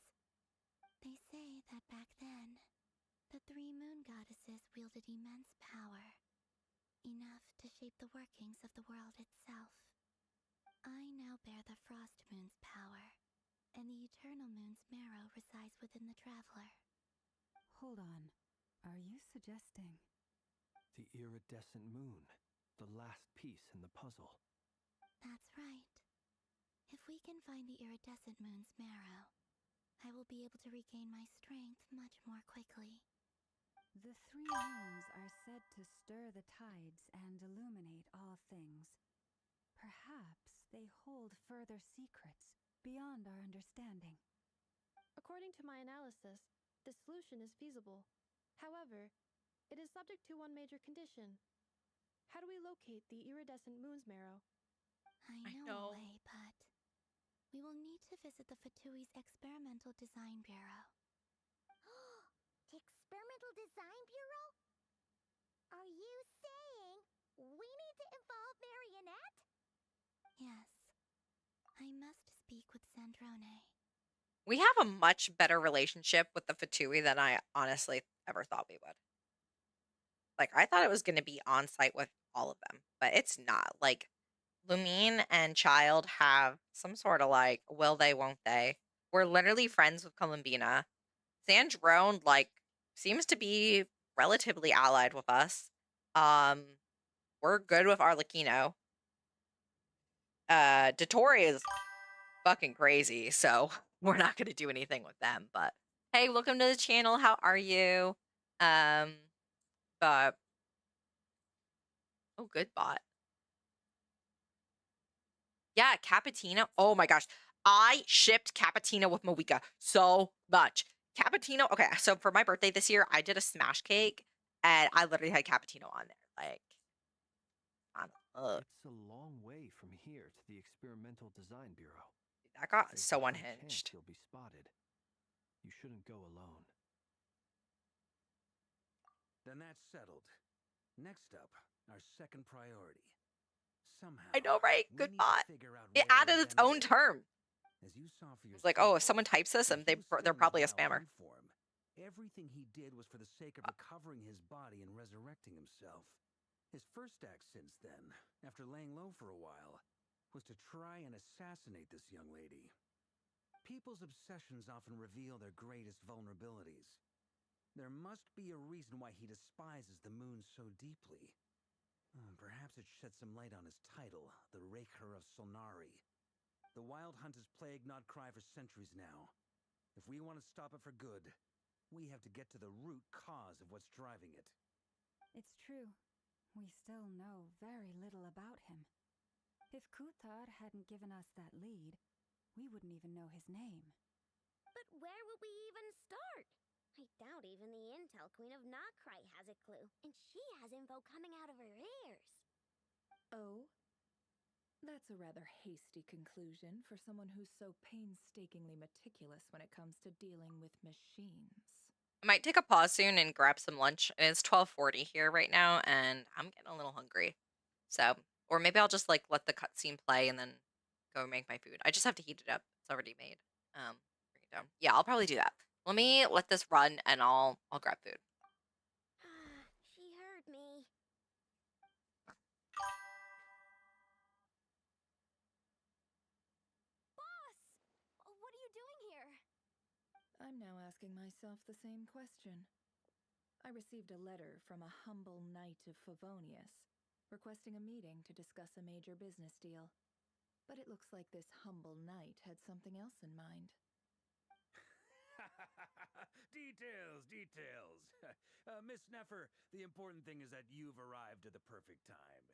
They say that back then, the 3 moon goddesses wielded immense power, enough to shape the workings of the world itself. I now bear the Frost Moon's power, and the Eternal Moon's marrow resides within the Traveler. Hold on. Are you suggesting? The iridescent moon, the last piece in the puzzle. That's right. If we can find the Iridescent Moon's marrow, I will be able to regain my strength much more quickly. The 3 moons are said to stir the tides and illuminate all things. Perhaps they hold further secrets beyond our understanding. According to my analysis, this solution is feasible. However, it is subject to one major condition. How do we locate the iridescent moon's marrow? I I know know. a way, but we will need to visit the Fatui's Experimental Design Bureau. The Experimental Design Bureau? Are you saying we need to involve Marionette? Yes. I must speak with Sandrone. We have a much better relationship with the Fatui than I honestly ever thought we would. Like, I thought it was going to be on site with all of them, but it's not. Like, Lumine and Child have some sort of like, will they, won't they? We're literally friends with Columbina. Sandrone, like, seems to be relatively allied with us. We're good with Arlecchino. Dottore is fucking crazy, so we're not gonna do anything with them. But hey, welcome to the channel. How are you? Um, but oh, good bot. Yeah, Cappuccino. Oh my gosh, I shipped Cappuccino with Moeka so much. Cappuccino. Okay, so for my birthday this year, I did a smash cake, and I literally had Cappuccino on there. Like, It's a long way from here to the Experimental Design Bureau. that got There's so a high chance unhinged. you'll be spotted. You shouldn't go alone. Then that's settled. Next up, our second priority. Somehow, I know, right? we Good need bot. to figure out It Rarier's added its end own game. term. As you saw for It's like, oh, if yourself, someone types this, if and he was they're still in his probably a wild spammer. hunt form, Everything he did was for the sake of recovering his body and resurrecting himself. His first act since then, after laying low for a while, was to try and assassinate this young lady. People's obsessions often reveal their greatest vulnerabilities. There must be a reason why he despises the moon so deeply. Perhaps it sheds some light on his title, the Raker of Solnari. The Wild Hunt has plagued Notcry for centuries now. If we want to stop it for good, we have to get to the root cause of what's driving it. It's true. We still know very little about him. If Kuthar hadn't given us that lead, we wouldn't even know his name. But where would we even start? I doubt even the Intel Queen of Notcry has a clue, and she has info coming out of her ears. Oh? That's a rather hasty conclusion for someone who's so painstakingly meticulous when it comes to dealing with machines. I might take a pause soon and grab some lunch. It's 12:40 here right now, and I'm getting a little hungry. So, or maybe I'll just like let the cutscene play and then go make my food. I just have to heat it up. It's already made. Bring it down. Yeah, I'll probably do that. Let me let this run, and I'll grab food. She heard me. Boss! What are you doing here? I'm now asking myself the same question. I received a letter from a humble knight of Favonius, requesting a meeting to discuss a major business deal. But it looks like this humble knight had something else in mind. Details, details. Miss Neffer, the important thing is that you've arrived at the perfect time.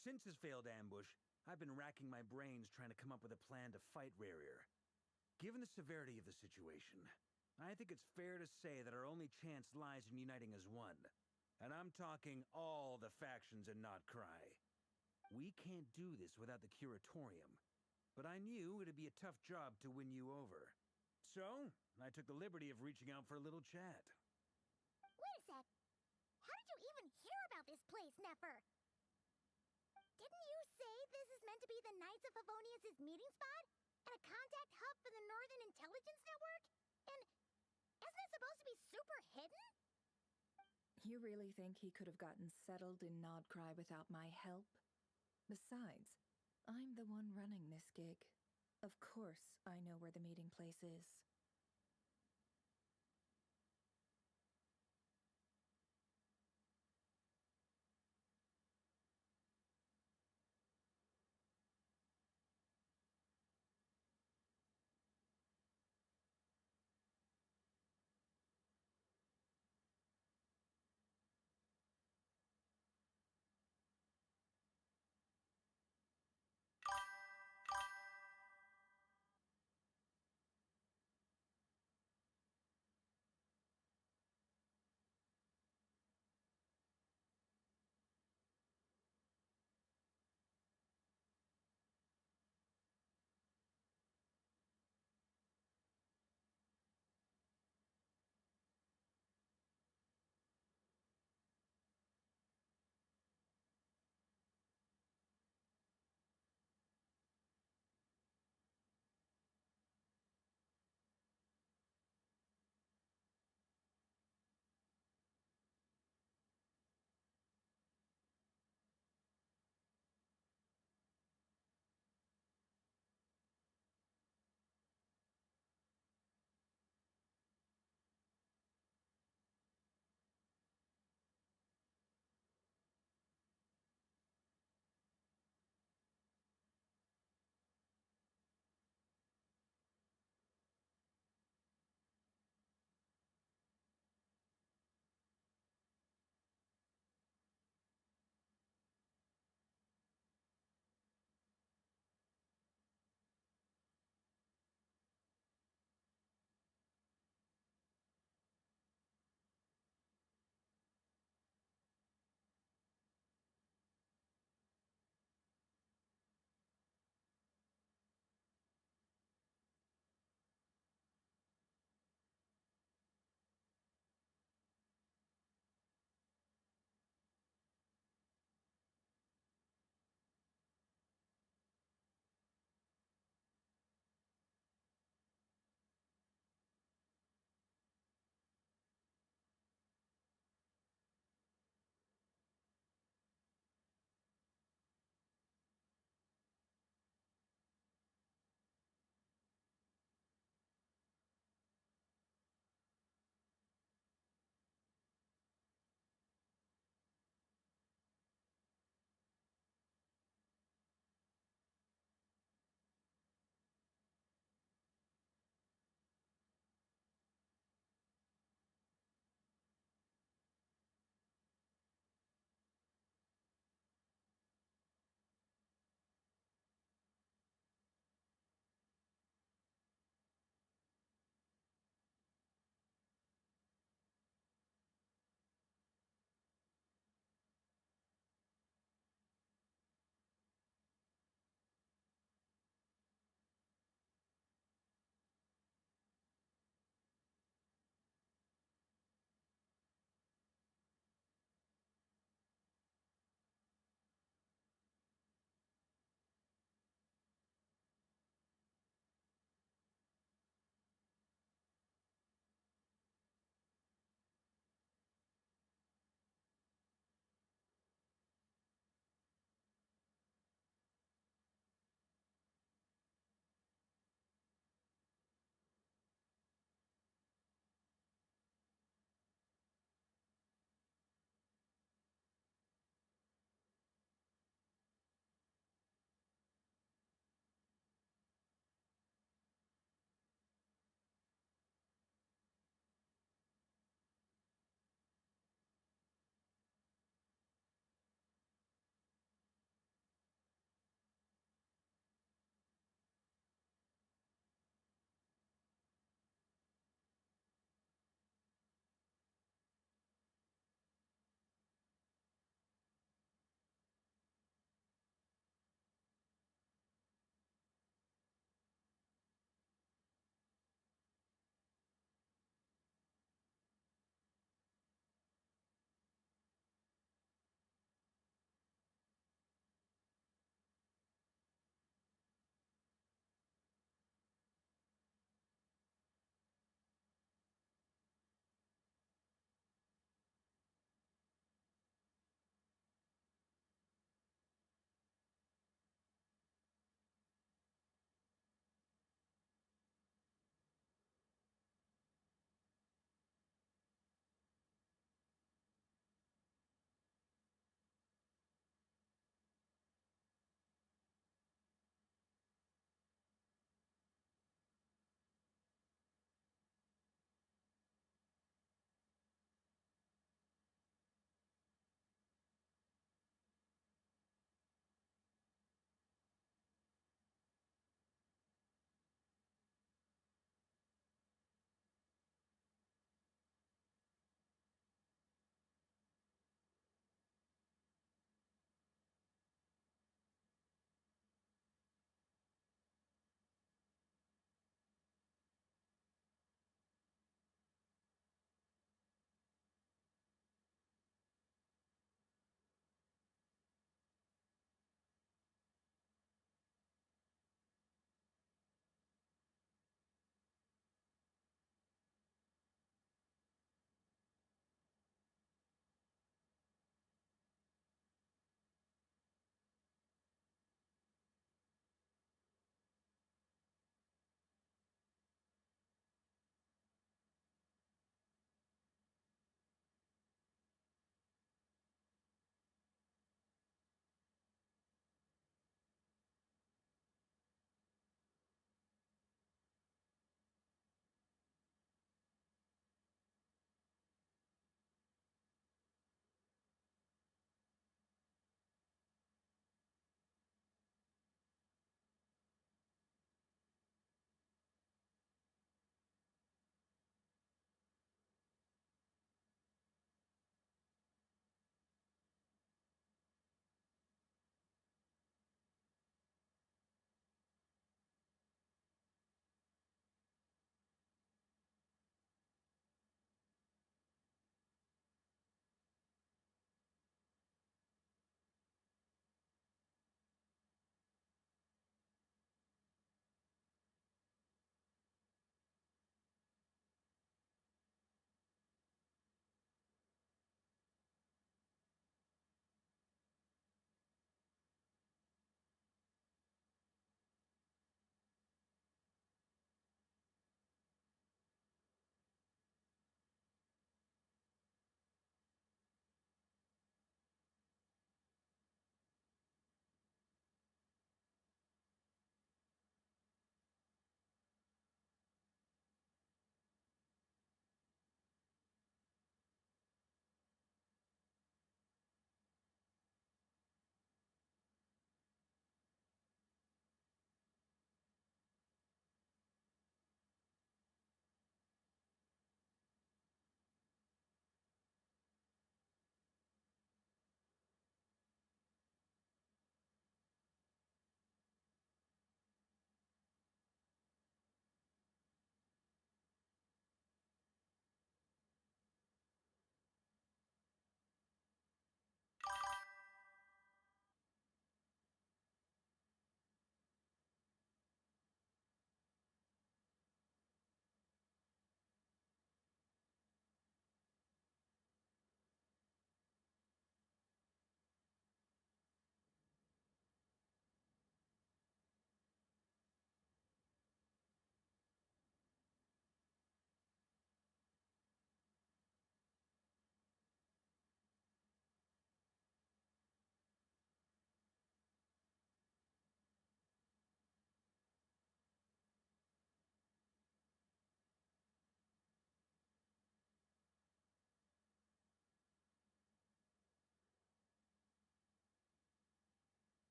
Since his failed ambush, I've been racking my brains trying to come up with a plan to fight Rarier. Given the severity of the situation, I think it's fair to say that our only chance lies in uniting as one. And I'm talking all the factions in Notcry. We can't do this without the Curatorium, but I knew it'd be a tough job to win you over. So, I took the liberty of reaching out for a little chat. Wait a sec. How did you even hear about this place, Neffer? Didn't you say this is meant to be the Knights of Favonius' meeting spot? And a contact hub for the Northern Intelligence Network? And isn't it supposed to be super hidden? You really think he could have gotten settled in Nodcry without my help? Besides, I'm the one running this gig. Of course I know where the meeting place is.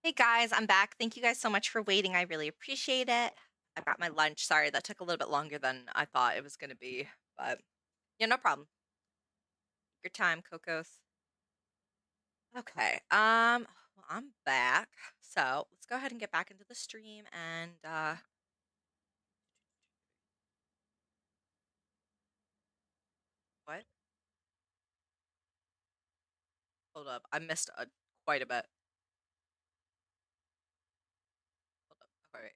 Hey guys, I'm back. Thank you guys so much for waiting. I really appreciate it. I got my lunch. Sorry, that took a little bit longer than I thought it was going to be, but yeah, no problem. Your time, Cocos. Okay. Well, I'm back. So let's go ahead and get back into the stream and what? Hold up. I missed quite a bit. Hold up. Okay, wait.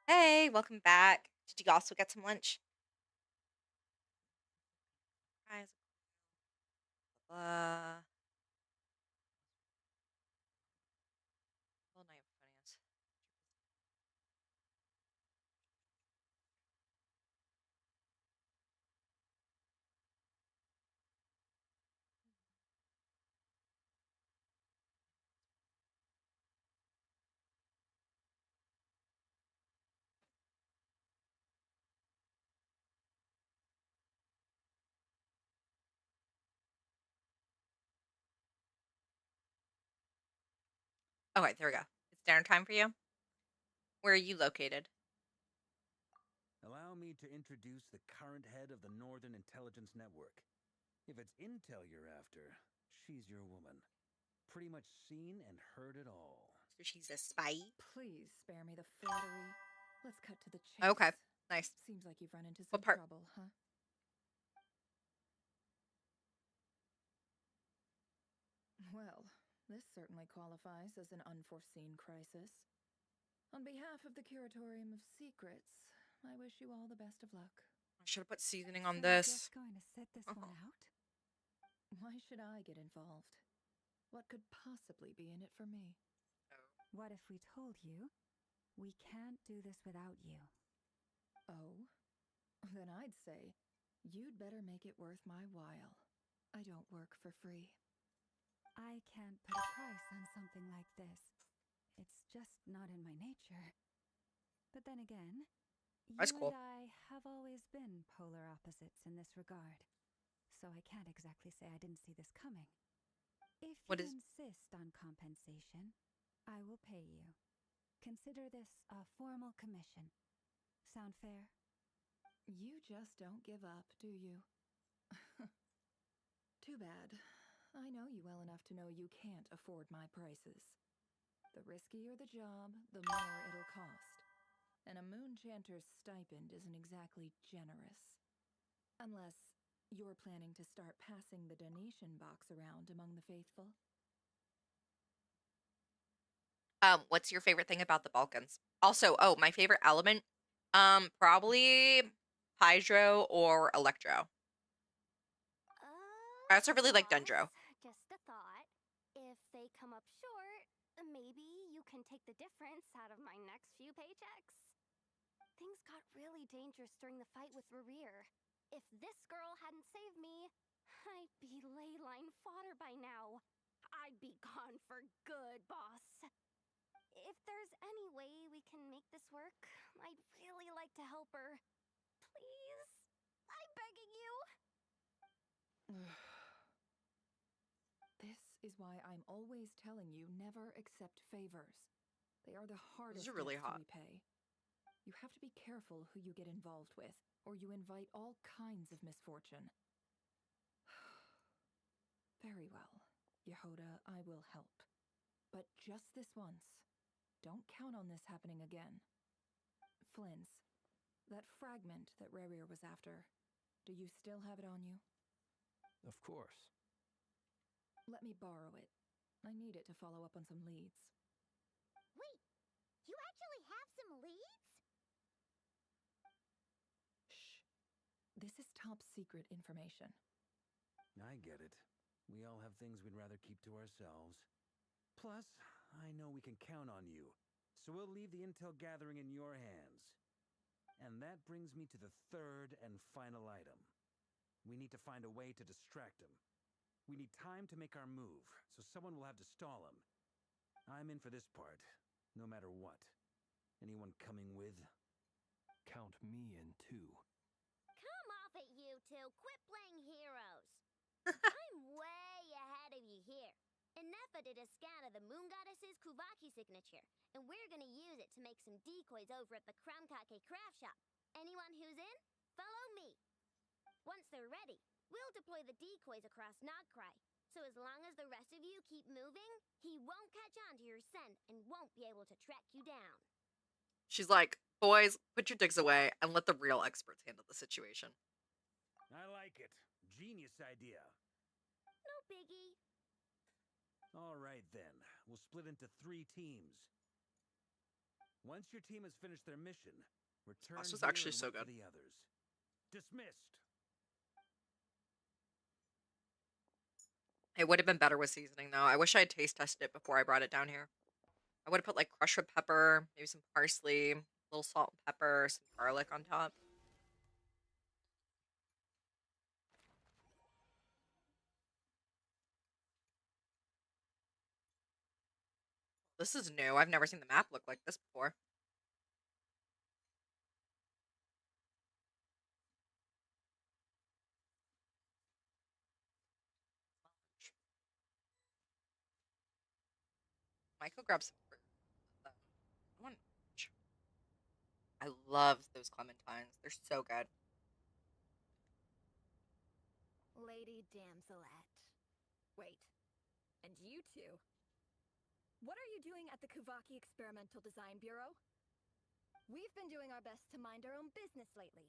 Hey, welcome back. Did you also get some lunch? Guys, well, night finance. Okay, there we go. It's dinner time for you. Where are you located? Allow me to introduce the current head of the Northern Intelligence Network. If it's intel you're after, she's your woman. Pretty much seen and heard it all. So she's a spy. Please spare me the flattery. Let's cut to the chase. Okay, nice. Seems like you've run into What some part? trouble, huh? Well, this certainly qualifies as an unforeseen crisis. On behalf of the Curatorium of Secrets, I wish you all the best of luck. I should have put seasoning on So we're this. just going to sit this one out? Why should I get involved? What could possibly be in it for me? What if we told you we can't do this without you? Oh? Then I'd say you'd better make it worth my while. I don't work for free. I can't put a price on something like this. It's just not in my nature. But then again, That's you and cool. I have always been polar opposites in this regard. So I can't exactly say I didn't see this coming. If What you is? insist on compensation, I will pay you. Consider this a formal commission. Sound fair? You just don't give up, do you? Too bad. I know you well enough to know you can't afford my prices. The riskier the job, the more it'll cost. And a moonchanter's stipend isn't exactly generous. Unless you're planning to start passing the donation box around among the faithful. What's your favorite thing about the Balkans? Also, oh, my favorite element, probably hydro or electro. I also really like Dendro. Just a thought. If they come up short, maybe you can take the difference out of my next few paychecks. Things got really dangerous during the fight with Rerir. If this girl hadn't saved me, I'd be ley line fodder by now. I'd be gone for good, boss. If there's any way we can make this work, I'd really like to help her. Please? I'm begging you. This is why I'm always telling you never accept favors. They are the hardest Those are really debts hot. to repay. You have to be careful who you get involved with, or you invite all kinds of misfortune. Very well, Yehoda, I will help. But just this once. Don't count on this happening again. Flins, that fragment that Rerir was after, do you still have it on you? Of course. Let me borrow it. I need it to follow up on some leads. Wait, you actually have some leads? Shh. This is top secret information. I get it. We all have things we'd rather keep to ourselves. Plus, I know we can count on you. So we'll leave the intel gathering in your hands. And that brings me to the third and final item. We need to find a way to distract him. We need time to make our move, so someone will have to stall him. I'm in for this part, no matter what. Anyone coming with? Count me in too. Come off it, you two. Quit playing heroes. I'm way ahead of you here. Nefa did a scan of the Moon Goddess's Kuvaki signature, and we're gonna use it to make some decoys over at the Krumkake craft shop. Anyone who's in, follow me. Once they're ready, we'll deploy the decoys across Nogcry. So as long as the rest of you keep moving, he won't catch on to your scent and won't be able to track you down. She's like, boys, put your dicks away and let the real experts handle the situation. I like it. Genius idea. No biggie. All right, then. We'll split into 3 teams. Once your team has finished their mission, return This was here actually and so wait for good. the others. Dismissed. It would have been better with seasoning, though. I wish I had taste tested it before I brought it down here. I would have put like crushed red pepper, maybe some parsley, a little salt and pepper, some garlic on top. This is new. I've never seen the map look like this before. Might go grab some fruit. I want orange. I love those clementines. They're so good. Lady Damselette. Wait, and you two? What are you doing at the Kuvaki Experimental Design Bureau? We've been doing our best to mind our own business lately.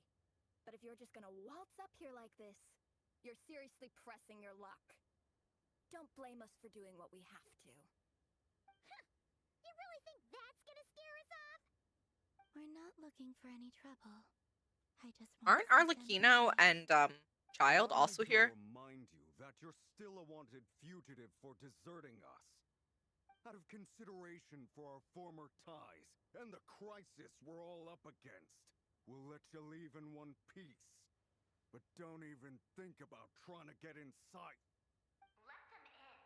But if you're just gonna waltz up here like this, you're seriously pressing your luck. Don't blame us for doing what we have to. You really think that's gonna scare us off? We're not looking for any trouble. I just want Aren't to see Arlecchino Senpai. and Child also I here? remind you that you're still a wanted fugitive for deserting us. Out of consideration for our former ties and the crisis we're all up against, we'll let you leave in one piece. But don't even think about trying to get inside. Let them in.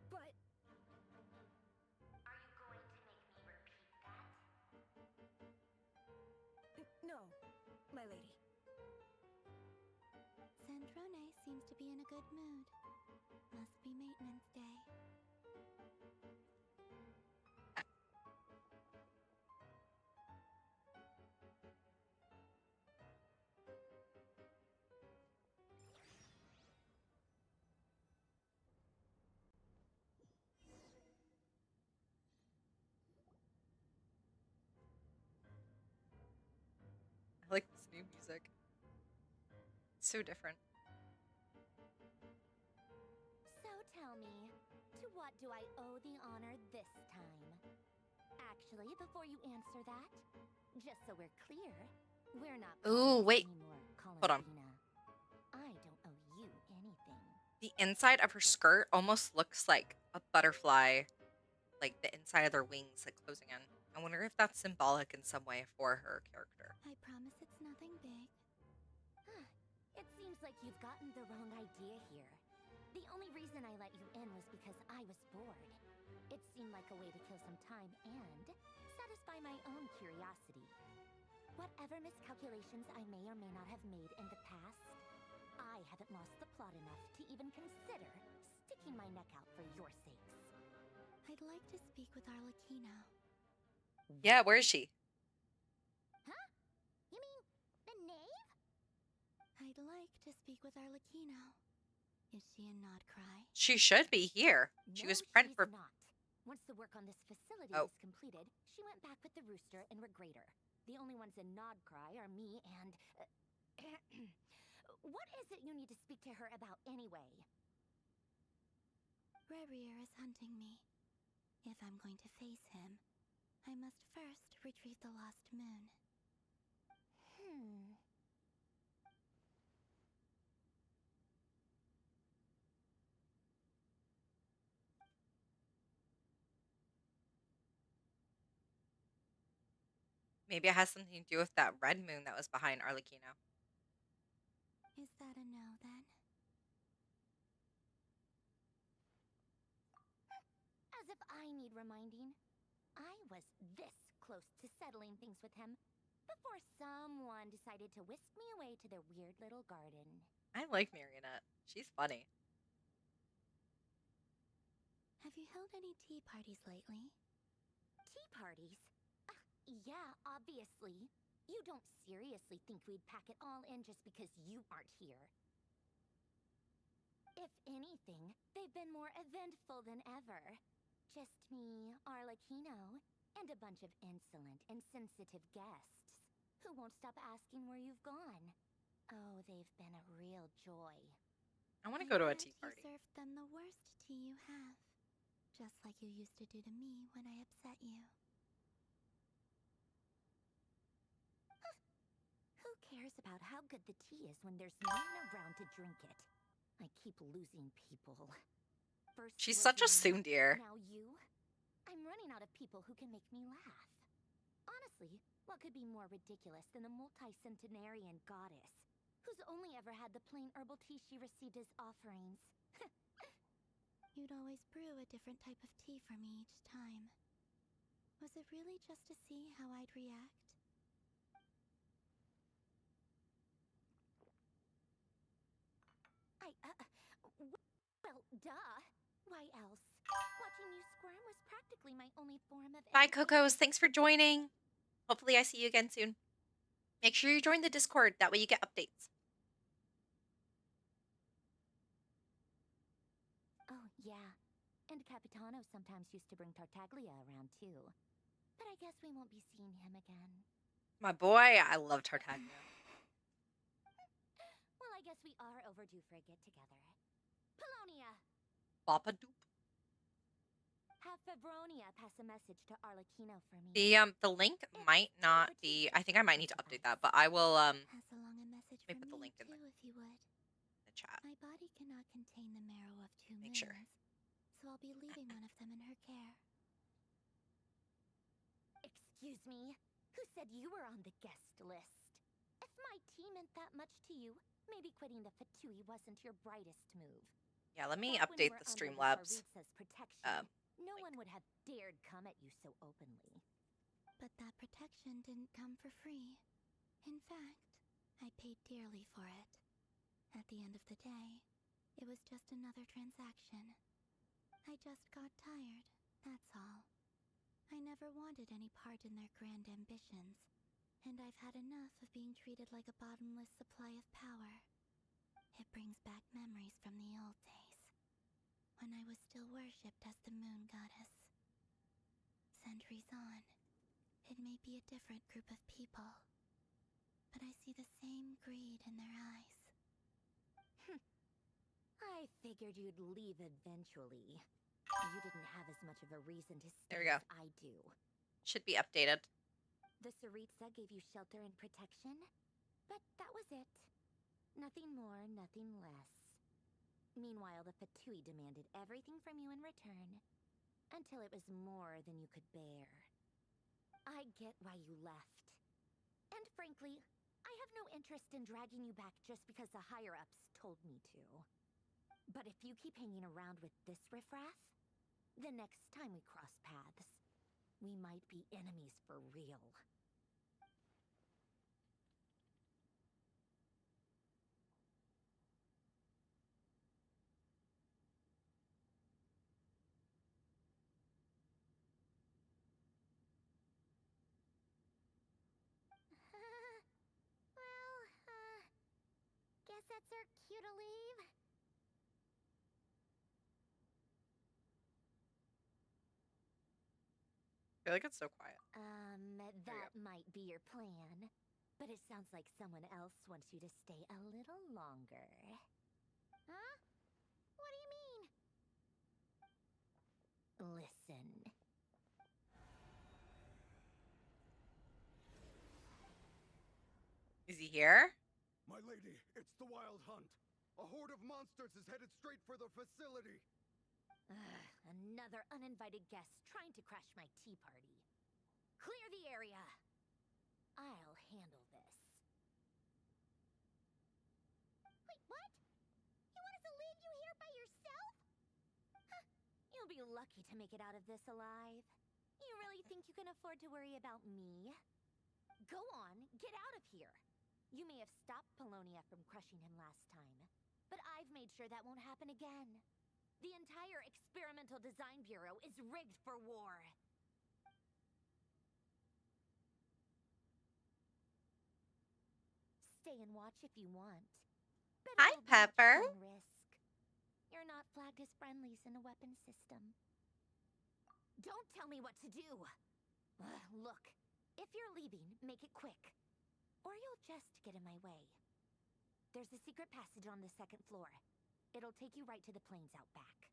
But Are you going to make me repeat that? no, my lady. Sandrone seems to be in a good mood. Must be maintenance day. I like this new music. It's so different. So tell me, to what do I owe the honor this time? Actually, before you answer that, just so we're clear, we're not Ooh, colonists wait. anymore, Hold on. Colonelina. I don't owe you anything. The inside of her skirt almost looks like a butterfly, like the inside of their wings, like closing in. I wonder if that's symbolic in some way for her character. I promise it's nothing big. It seems like you've gotten the wrong idea here. The only reason I let you in was because I was bored. It seemed like a way to kill some time and satisfy my own curiosity. Whatever miscalculations I may or may not have made in the past, I haven't lost the plot enough to even consider sticking my neck out for your sakes. I'd like to speak with Arlecchino. Yeah, where is she? Huh? You mean the knave? I'd like to speak with Arlecchino. Is she in Nodcry? She should be here. She No, was print she's for. not. Once the work on this facility Oh. was completed, she went back with the rooster and Regrator. The only ones in Nodcry are me and... what is it you need to speak to her about anyway? Rerir is hunting me. If I'm going to face him, I must first retrieve the lost moon. Maybe it has something to do with that red moon that was behind Arlecchino. Is that a no, then? As if I need reminding. I was this close to settling things with him before someone decided to whisk me away to their weird little garden. I like Marionette. She's funny. Have you held any tea parties lately? Tea parties? Yeah, obviously. You don't seriously think we'd pack it all in just because you aren't here. If anything, they've been more eventful than ever. Just me, Arlecchino, and a bunch of insolent and sensitive guests who won't stop asking where you've gone. Oh, they've been a real joy. I want to go to a tea You party. served them the worst tea you have. Just like you used to do to me when I upset you. Who cares about how good the tea is when there's no one around to drink it? I keep losing people. First She's was such a you, tsundere. now you. I'm running out of people who can make me laugh. Honestly, what could be more ridiculous than the multi-centenarian goddess, who's only ever had the plain herbal tea she received as offerings? You'd always brew a different type of tea for me each time. Was it really just to see how I'd react? Well, duh. Why else? Watching you squirm was practically my only form of Bye, Cocos. Thanks for joining. Hopefully, I see you again soon. Make sure you join the Discord. That way, you get updates. Oh, yeah. And Capitano sometimes used to bring Tartaglia around, too. But I guess we won't be seeing him again. My boy, I love Tartaglia. Well, I guess we are overdue for a get-together. Polonia! Papa Doop. Have Fevronia pass a message to Arlecchino for me. The link might not be. I think I might need to update that, but I will Pass along a message let me from put the me link in too, if you would. the chat. My body cannot contain the marrow of two Make moons, sure. so I'll be leaving one of them in her care. Excuse me? Who said you were on the guest list? If my tea meant that much to you, maybe quitting the Fatui wasn't your brightest move. Yeah, let me Back when we update were the under Streamlabs. Saritsa's protection, no link. one would have dared come at you so openly. But that protection didn't come for free. In fact, I paid dearly for it. At the end of the day, it was just another transaction. I just got tired, that's all. I never wanted any part in their grand ambitions, and I've had enough of being treated like a bottomless supply of power. It brings back memories from the old days, when I was still worshipped as the moon goddess. Centuries on, it may be a different group of people, but I see the same greed in their eyes. I figured you'd leave eventually. You didn't have as much of a reason to stay There we go. as I do. Should be updated. The Saritsa gave you shelter and protection, but that was it. Nothing more, nothing less. Meanwhile, the Fatui demanded everything from you in return, until it was more than you could bear. I get why you left. And frankly, I have no interest in dragging you back just because the higher-ups told me to. But if you keep hanging around with this riffraff, the next time we cross paths, we might be enemies for real. Guess that's our cue to leave. I feel like it's so quiet. That might be your plan. But it sounds like someone else wants you to stay a little longer. Huh? What do you mean? Listen. Is he here? My lady, it's the Wild Hunt. A horde of monsters is headed straight for the facility. Another uninvited guest trying to crash my tea party. Clear the area! I'll handle this. Wait, what? You want us to leave you here by yourself? Huh, you'll be lucky to make it out of this alive. You really think you can afford to worry about me? Go on, get out of here. You may have stopped Polonia from crushing him last time, but I've made sure that won't happen again. The entire Experimental Design Bureau is rigged for war. Stay and watch if you want. But Hi, it won't be much Pepper. fun risk. You're not flagged as friendlies in the weapons system. Don't tell me what to do! Look, if you're leaving, make it quick. Or you'll just get in my way. There's a secret passage on the second floor. It'll take you right to the plains out back.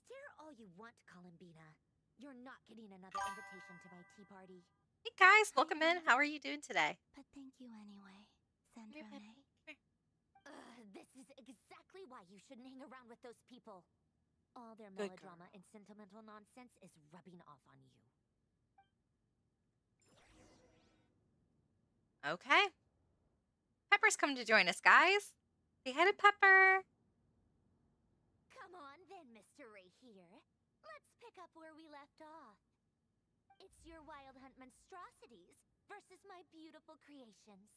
Stare all you want, Columbina. You're not getting another invitation to my tea party. Hey guys, welcome in. How are you doing today? But thank you anyway, Sandrone. This is exactly why you shouldn't hang around with those people. All their Good melodrama and sentimental nonsense is rubbing off on you. Okay. Pepper's come to join us, guys. Say hi to Pepper. Come on then, Mr. Ray here. Let's pick up where we left off. It's your Wild Hunt monstrosities versus my beautiful creations.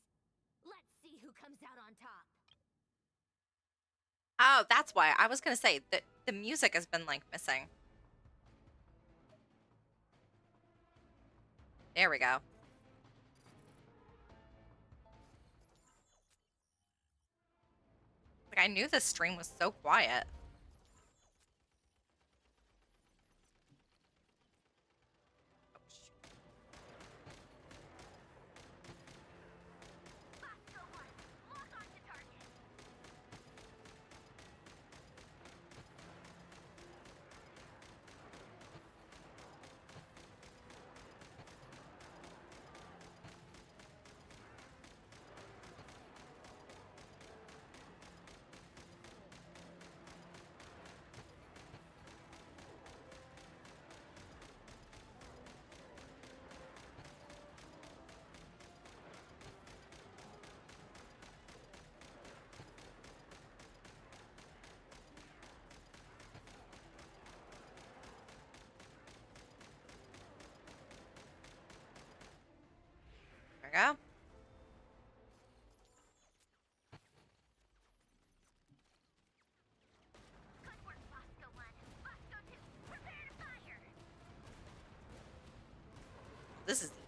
Let's see who comes out on top. Oh, that's why. I was going to say that the music has been, like, missing. There we go. Like, I knew this stream was so quiet. Oh, shoot. There we go. Good work, Bosco 1. Bosco 2, prepare to fire! This is easy.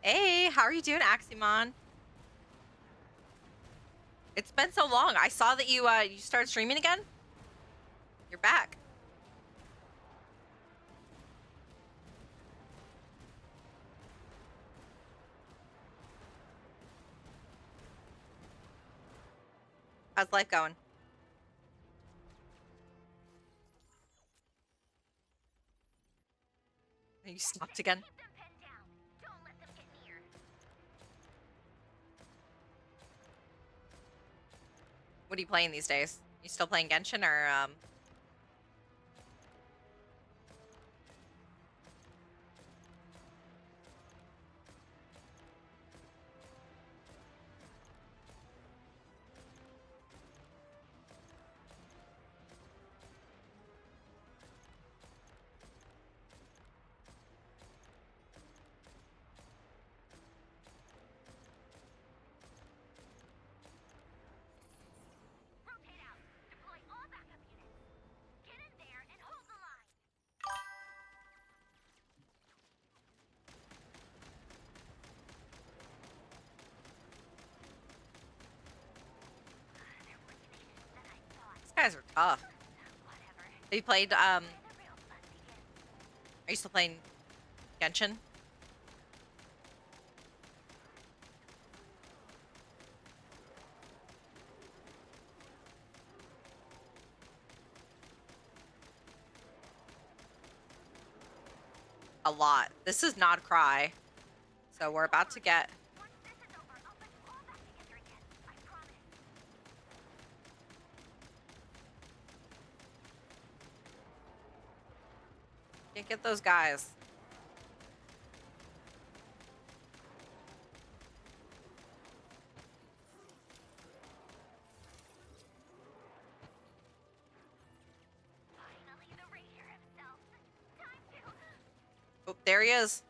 Hey, how are you doing, Aximon? It's been so long. I saw that you started streaming again. You're back. How's life going? You stopped again? Keep them pinned down. Don't let them get near. What are you playing these days? You still playing Genshin or Rotate out. Deploy all backup units. Get in there and hold the line. They're more tenacious than I thought. these guys are tough. Whatever. Have you played Where the real fun begins. are you still playing Genshin? a lot. This is not cry. So we're about to get... Once this is over, I'll put you all back together again. I promise. Can't get those guys. Finally, the Ranger himself. Time to... Oh, there he is.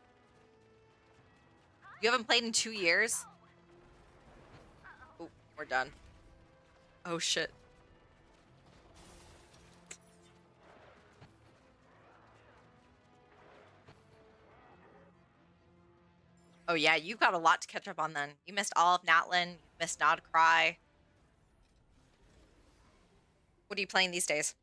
You haven't played in 2 years? Oh, we're done. Oh, shit. Oh, yeah, you've got a lot to catch up on then. You missed all of Natlin. You missed Nod Cry. What are you playing these days?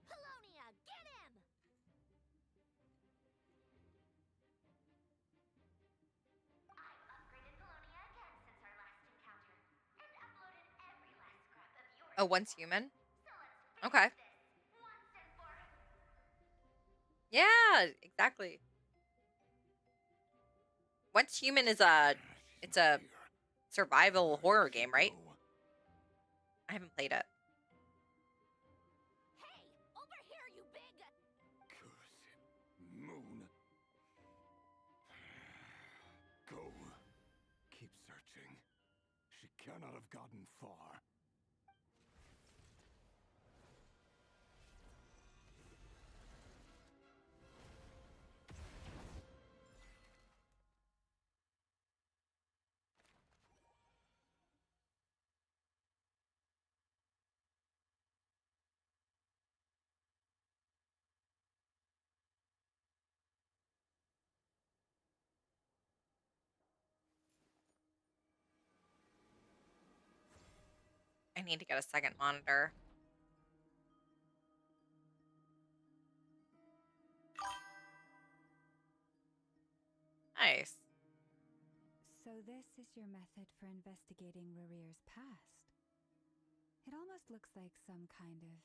Polonia, get him! I've upgraded Polonia again since our last encounter, and uploaded every last scrap of your Oh, once human? So let's Okay. finish this once and for... Yeah, exactly. Once human is it's a survival horror game, right? I haven't played it. Hey, over here, you big... Cursed moon. Go. Keep searching. She cannot have gotten far. I need to get a second monitor. Nice. So this is your method for investigating Rarir's past. It almost looks like some kind of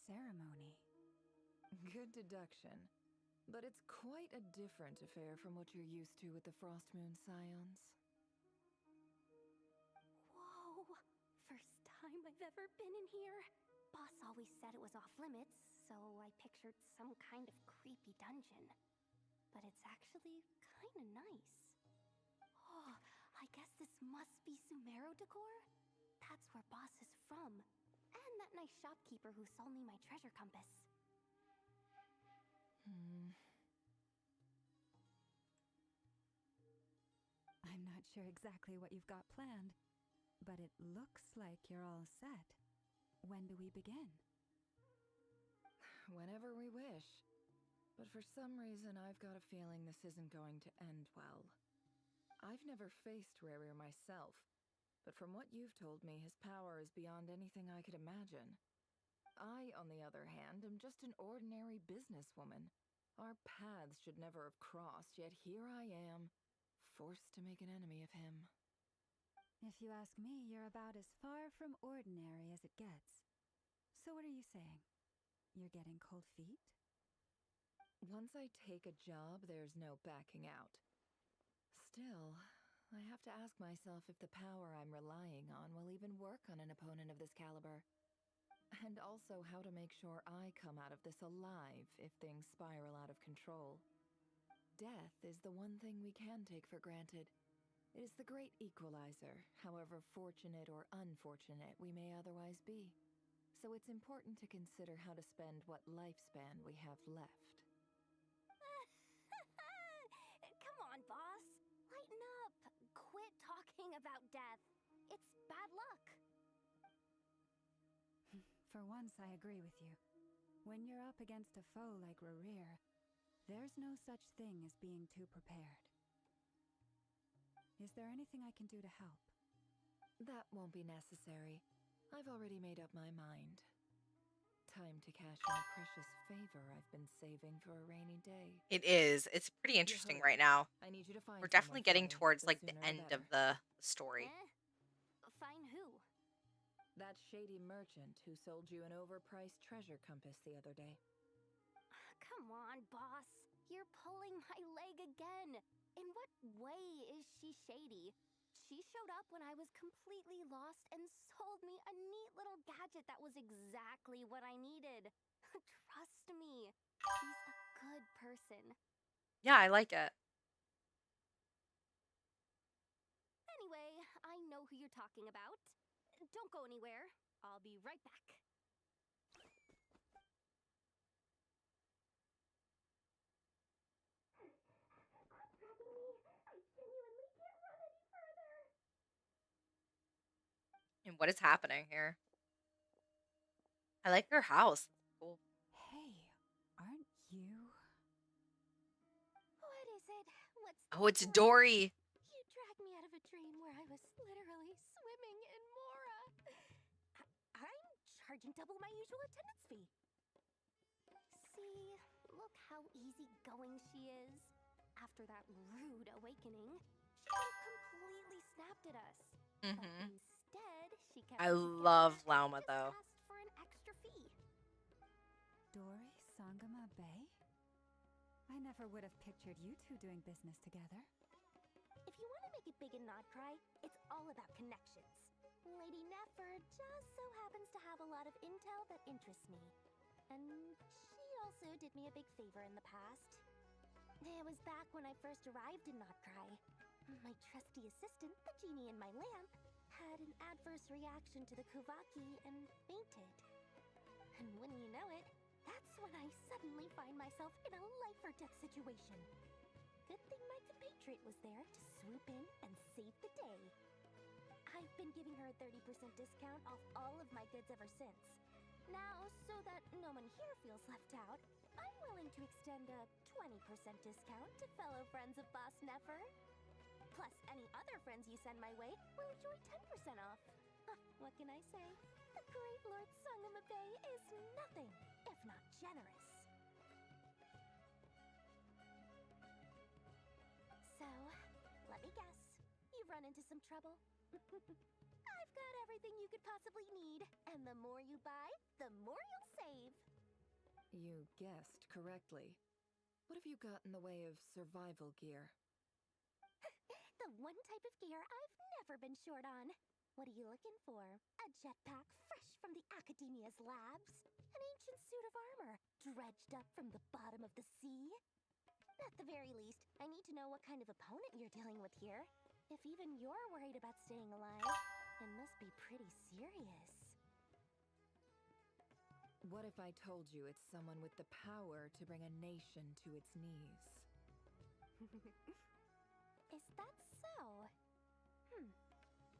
ceremony. Good deduction. But it's quite a different affair from what you're used to with the Frostmoon Scions. Whoa! First time I've ever been in here. Boss always said it was off limits, so I pictured some kind of creepy dungeon. But it's actually kinda nice. Oh, I guess this must be Sumero decor? That's where Boss is from. And that nice shopkeeper who sold me my treasure compass. I'm not sure exactly what you've got planned, but it looks like you're all set. When do we begin? Whenever we wish. But for some reason, I've got a feeling this isn't going to end well. I've never faced Rarir myself, but from what you've told me, his power is beyond anything I could imagine. I, on the other hand, am just an ordinary businesswoman. Our paths should never have crossed, yet here I am, forced to make an enemy of him. If you ask me, you're about as far from ordinary as it gets. So what are you saying? You're getting cold feet? Once I take a job, there's no backing out. Still, I have to ask myself if the power I'm relying on will even work on an opponent of this caliber. And also how to make sure I come out of this alive if things spiral out of control. Death is the one thing we can take for granted. It is the great equalizer, however fortunate or unfortunate we may otherwise be. So it's important to consider how to spend what lifespan we have left. Come on, boss. Lighten up. Quit talking about death. It's bad luck. For once, I agree with you. When you're up against a foe like Rarir, there's no such thing as being too prepared. Is there anything I can do to help? That won't be necessary. I've already made up my mind. time to cash in a precious favor I've been saving for a rainy day. It is. It's pretty interesting right Yehuda, now. I need you to We're find definitely someone for getting me. towards The like the sooner the end of better. the story. Find who? That shady merchant who sold you an overpriced treasure compass the other day. Come on, boss. You're pulling my leg again. In what way is she shady? She showed up when I was completely lost and sold me a neat little gadget that was exactly what I needed. Trust me, she's a good person. Yeah, I like it. Anyway, I know who you're talking about. Don't go anywhere. I'll be right back. And what is happening here? I like her house. Cool. Hey, aren't you? What is it? What's the Oh, it's story? Dory. You dragged me out of a dream where I was literally swimming in Mora. I'm charging double my usual attendance fee. See, look how easygoing she is. After that rude awakening, she could have completely snapped at us. But Hmm. instead, she kept I it love together and Lauma just though. asked for an extra fee. Dory Sangama Bay? I never would have pictured you two doing business together. If you want to make it big in Nodcry, it's all about connections. Lady Nefer just so happens to have a lot of intel that interests me. And she also did me a big favor in the past. It was back when I first arrived in Notcry. My trusty assistant, the genie in my lamp, had an adverse reaction to the Kuvaki and fainted. And when you know it, that's when I suddenly find myself in a life-or-death situation. Good thing my compatriot was there to swoop in and save the day. I've been giving her a 30% discount off all of my goods ever since. Now, so that no one here feels left out, I'm willing to extend a 20% discount to fellow friends of Boss Nefer. Plus, any other friends you send my way will enjoy 10% off. What can I say? The great Lord Sangama Bay is nothing if not generous. So, let me guess. You've run into some trouble? I've got everything you could possibly need, and the more you buy, the more you'll save. You guessed correctly. What have you got in the way of survival gear? The one type of gear I've never been short on. What are you looking for? A jetpack fresh from the Academia's labs? An ancient suit of armor dredged up from the bottom of the sea? At the very least, I need to know what kind of opponent you're dealing with here. If even you're worried about staying alive, it must be pretty serious. What if I told you it's someone with the power to bring a nation to its knees? Is that so?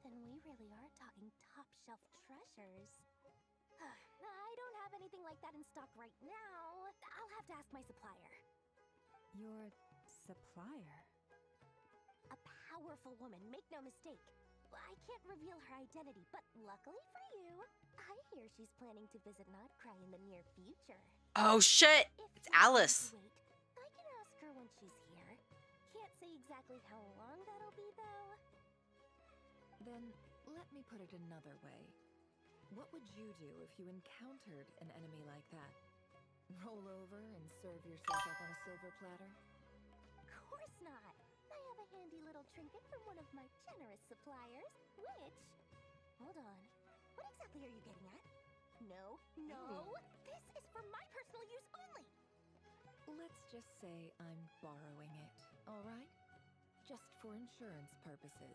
Then we really are talking top-shelf treasures. I don't have anything like that in stock right now. I'll have to ask my supplier. Your supplier? A powerful woman, make no mistake. I can't reveal her identity, but luckily for you, I hear she's planning to visit Nodcry in the near future. Oh shit! If It's you're willing to Alice. wait, I can ask her when she's here. Can't say exactly how long that'll be, though. Then, let me put it another way. What would you do if you encountered an enemy like that? Roll over and serve yourself up on a silver platter? Of course not. I have a handy little trinket from one of my generous suppliers, which... Hold on. What exactly are you getting at? No, no! This is for my personal use only! Let's just say I'm borrowing it, all right? Just for insurance purposes.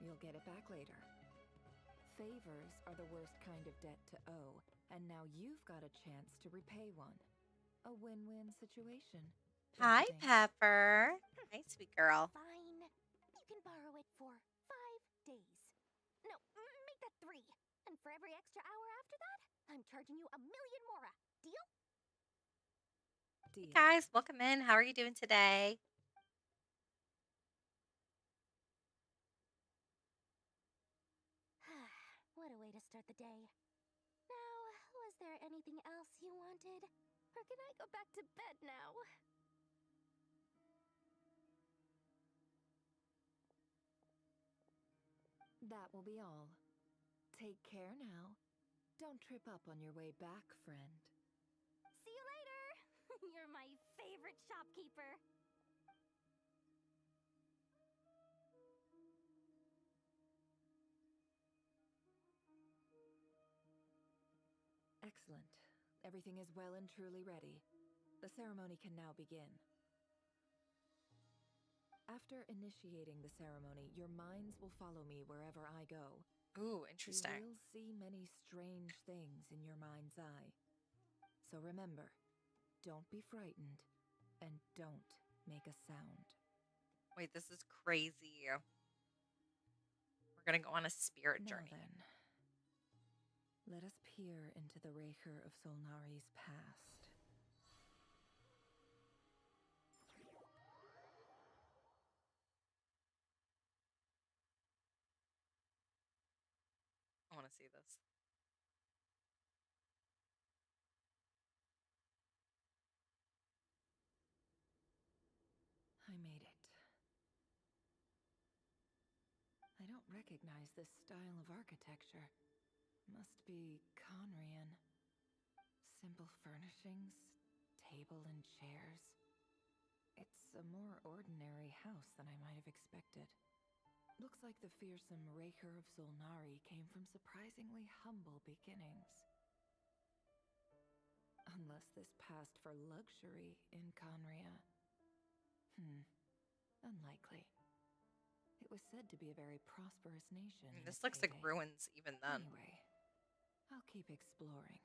You'll get it back later. Favors are the worst kind of debt to owe, and now you've got a chance to repay one. A win-win situation. don't Hi, you think? Pepper. Hi, sweet girl. Fine. You can borrow it for 5 days. No, make that 3. And for every extra hour after that, I'm charging you 1,000,000 mora. Deal? Hey Deal. guys, welcome in. How are you doing today? What a way to start the day. Now, was there anything else you wanted? Or can I go back to bed now? That will be all. Take care now. Don't trip up on your way back, friend. See you later! You're my favorite shopkeeper. Excellent. Everything is well and truly ready. The ceremony can now begin. After initiating the ceremony, your minds will follow me wherever I go. Ooh, You interesting. will see many strange things in your mind's eye. So remember, don't be frightened, and don't make a sound. Wait, this is crazy. We're gonna go on a spirit Now journey. then, let us peer into the Raker of Solnari's past. I want to see this. I made it. I don't recognize this style of architecture. Must be Conrian. Simple furnishings, table and chairs. It's a more ordinary house than I might have expected. Looks like the fearsome Raker of Solnari came from surprisingly humble beginnings. Unless this passed for luxury in Conria. Unlikely. It was said to be a very prosperous nation in This its looks like heyday. ruins even then. Anyway, I'll keep exploring.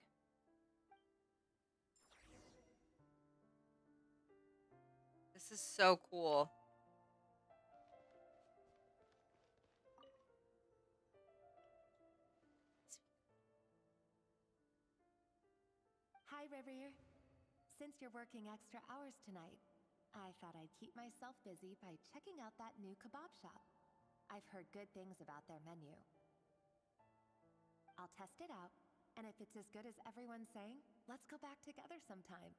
This is so cool. Hi, River. Since you're working extra hours tonight, I thought I'd keep myself busy by checking out that new kebab shop. I've heard good things about their menu. I'll test it out, and if it's as good as everyone's saying, let's go back together sometime.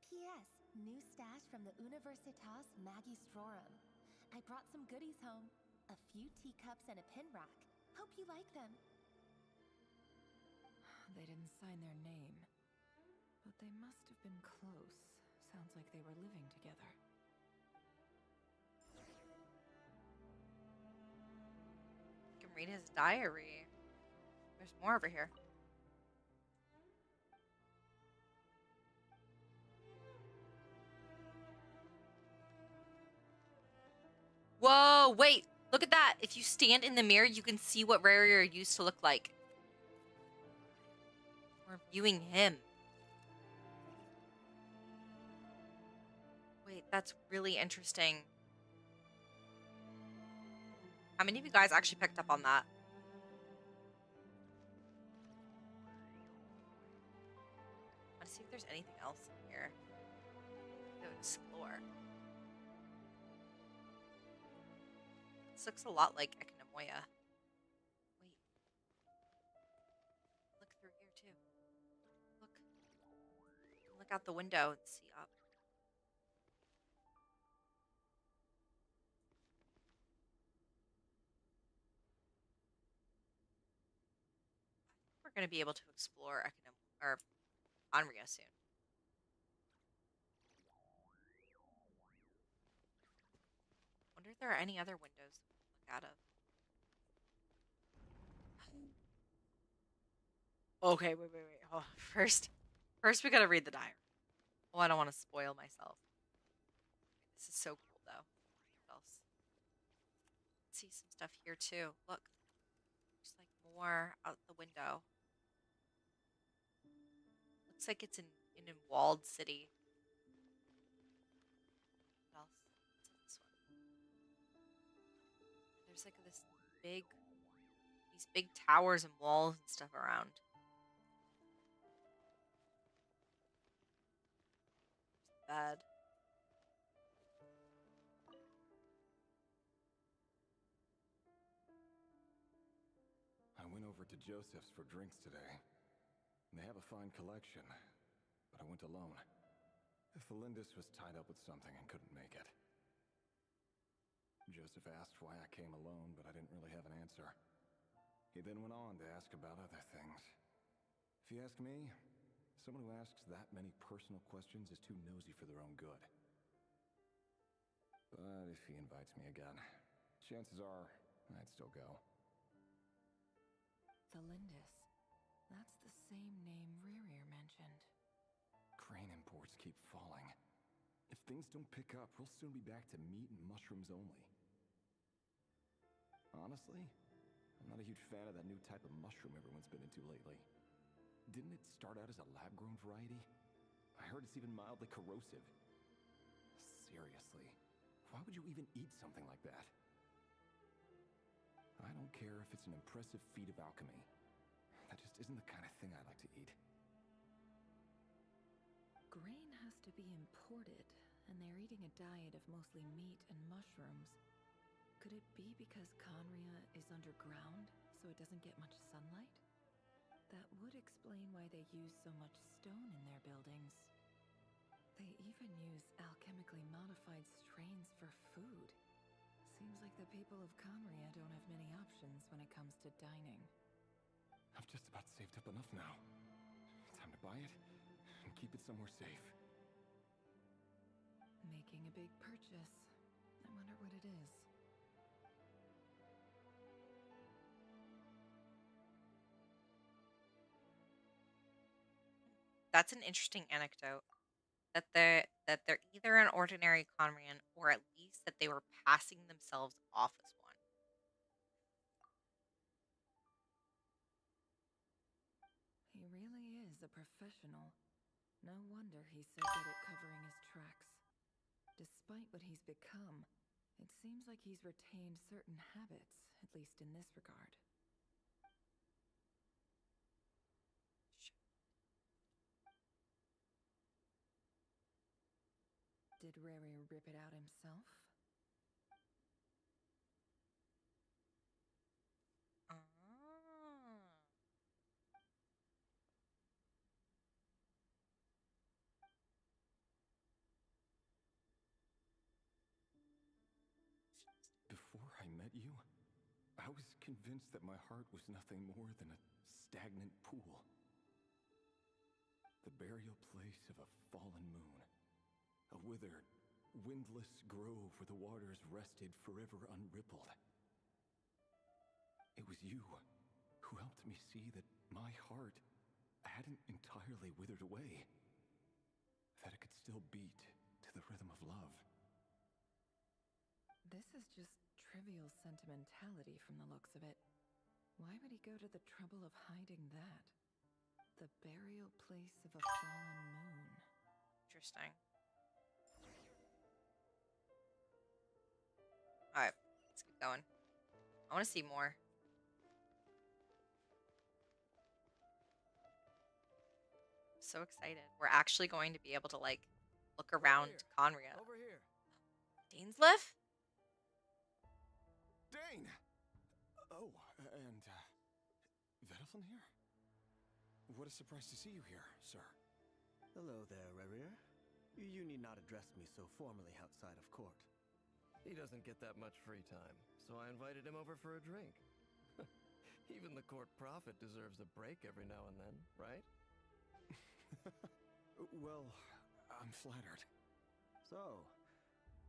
P.S. New stash from the Universitas Magistrorum. I brought some goodies home. A few teacups and a pin rack. Hope you like them. They didn't sign their name, but they must have been close. Sounds like they were living together. You can read his diary. There's more over here. Whoa, wait. Look at that. If you stand in the mirror, you can see what Rarier used to look like. We're viewing him. Wait, that's really interesting. How many of you guys actually picked up on that? I want to see if there's anything else in here to explore. This looks a lot like Ekinamoya. Wait. Look through here too. Look. Look out the window and see up. We're going to be able to explore Anria soon. Wonder if there are any other windows we can look out of. Okay, wait. Oh, first we gotta read the diary. Oh, I don't want to spoil myself. This is so cool, though. What else? Let's see some stuff here too. Look, there's like more out the window. Looks like it's in a walled city. What else? What's in this one? There's like these big towers and walls and stuff around. Bed. I went over to Joseph's for drinks today. They have a fine collection, but I went alone. Felindus was tied up with something and couldn't make it. Joseph asked why I came alone, but I didn't really have an answer. He then went on to ask about other things. If you ask me, someone who asks that many personal questions is too nosy for their own good. But if he invites me again, chances are I'd still go. Felindus. That's the same name Rerir mentioned. Crane imports keep falling. If things don't pick up, we'll soon be back to meat and mushrooms only. Honestly, I'm not a huge fan of that new type of mushroom everyone's been into lately. Didn't it start out as a lab-grown variety? I heard it's even mildly corrosive. Seriously, why would you even eat something like that? I don't care if it's an impressive feat of alchemy. That just isn't the kind of thing I like to eat. Grain has to be imported, and they're eating a diet of mostly meat and mushrooms. Could it be because Conria is underground, so it doesn't get much sunlight? That would explain why they use so much stone in their buildings. They even use alchemically modified strains for food. Seems like the people of Conria don't have many options when it comes to dining. I've just about saved up enough now. Time to buy it and keep it somewhere safe. Making a big purchase. I wonder what it is. That's an interesting anecdote. That they're either an ordinary Conrian or at least that they were passing themselves off as one. He really is a professional. No wonder he's so good at covering his tracks. Despite what he's become, it seems like he's retained certain habits, at least in this regard. Did Rary rip it out himself? Ah. Before I met you, I was convinced that my heart was nothing more than a stagnant pool. The burial place of a fallen moon. A withered, windless grove where the waters rested forever unrippled. It was you who helped me see that my heart hadn't entirely withered away. That it could still beat to the rhythm of love. This is just trivial sentimentality from the looks of it. Why would he go to the trouble of hiding that? The burial place of a fallen moon. Interesting. All right, let's keep going. I want to see more. So excited. We're actually going to be able to like look around Conria. Over here. Dainsliff? Dane! Oh, and, Vedalfin here? What a surprise to see you here, sir. Hello there, Rerir. You need not address me so formally outside of court. He doesn't get that much free time, so I invited him over for a drink. Even the court prophet deserves a break every now and then, right? Well, I'm flattered. So,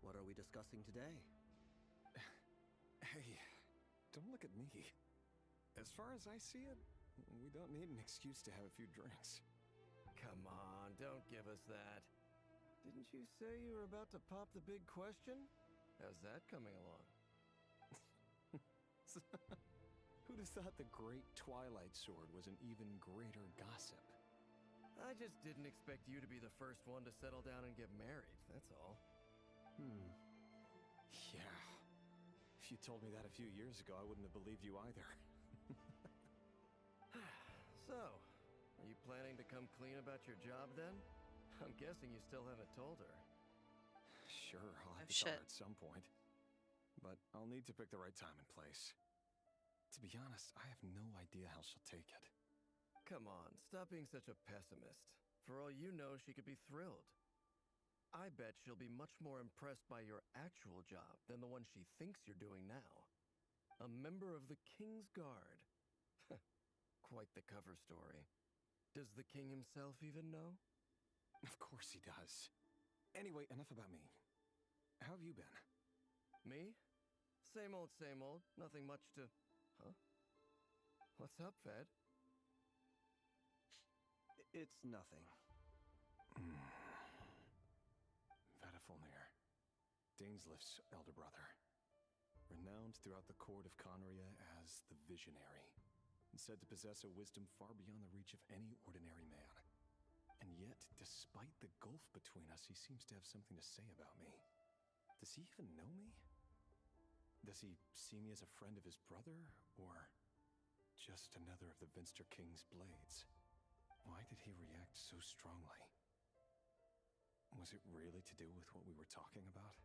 what are we discussing today? Hey, don't look at me. As far as I see it, we don't need an excuse to have a few drinks. Come on, don't give us that. Didn't you say you were about to pop the big question? How's that coming along? Who'd have thought the great Twilight Sword was an even greater gossip? I just didn't expect you to be the first one to settle down and get married, that's all. Yeah. If you told me that a few years ago, I wouldn't have believed you either. So, are you planning to come clean about your job then? I'm guessing you still haven't told her. Sure, I'll have Oh, to tell shit. her at some point. But I'll need to pick the right time and place. To be honest, I have no idea how she'll take it. Come on, stop being such a pessimist. For all you know, she could be thrilled. I bet she'll be much more impressed by your actual job than the one she thinks you're doing now. A member of the King's Guard. Quite the cover story. Does the king himself even know? Of course he does. Anyway, enough about me. How have you been? Me? Same old, same old. Nothing much to... Huh? What's up, Fed? It's nothing. Vedifulnir, Dainslift's elder brother. Renowned throughout the court of Conria as the Visionary, and said to possess a wisdom far beyond the reach of any ordinary man. And yet, despite the gulf between us, he seems to have something to say about me. Does he even know me? Does he see me as a friend of his brother, or just another of the Vinster King's blades? Why did he react so strongly? Was it really to do with what we were talking about?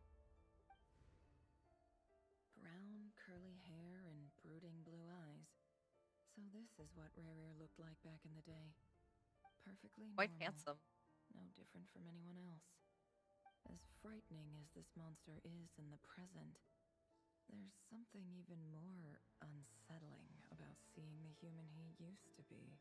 Brown, curly hair and brooding blue eyes. So this is what Rerir looked like back in the day. Perfectly Quite normal. handsome. No different from anyone else. As frightening as this monster is in the present, there's something even more unsettling about seeing the human he used to be.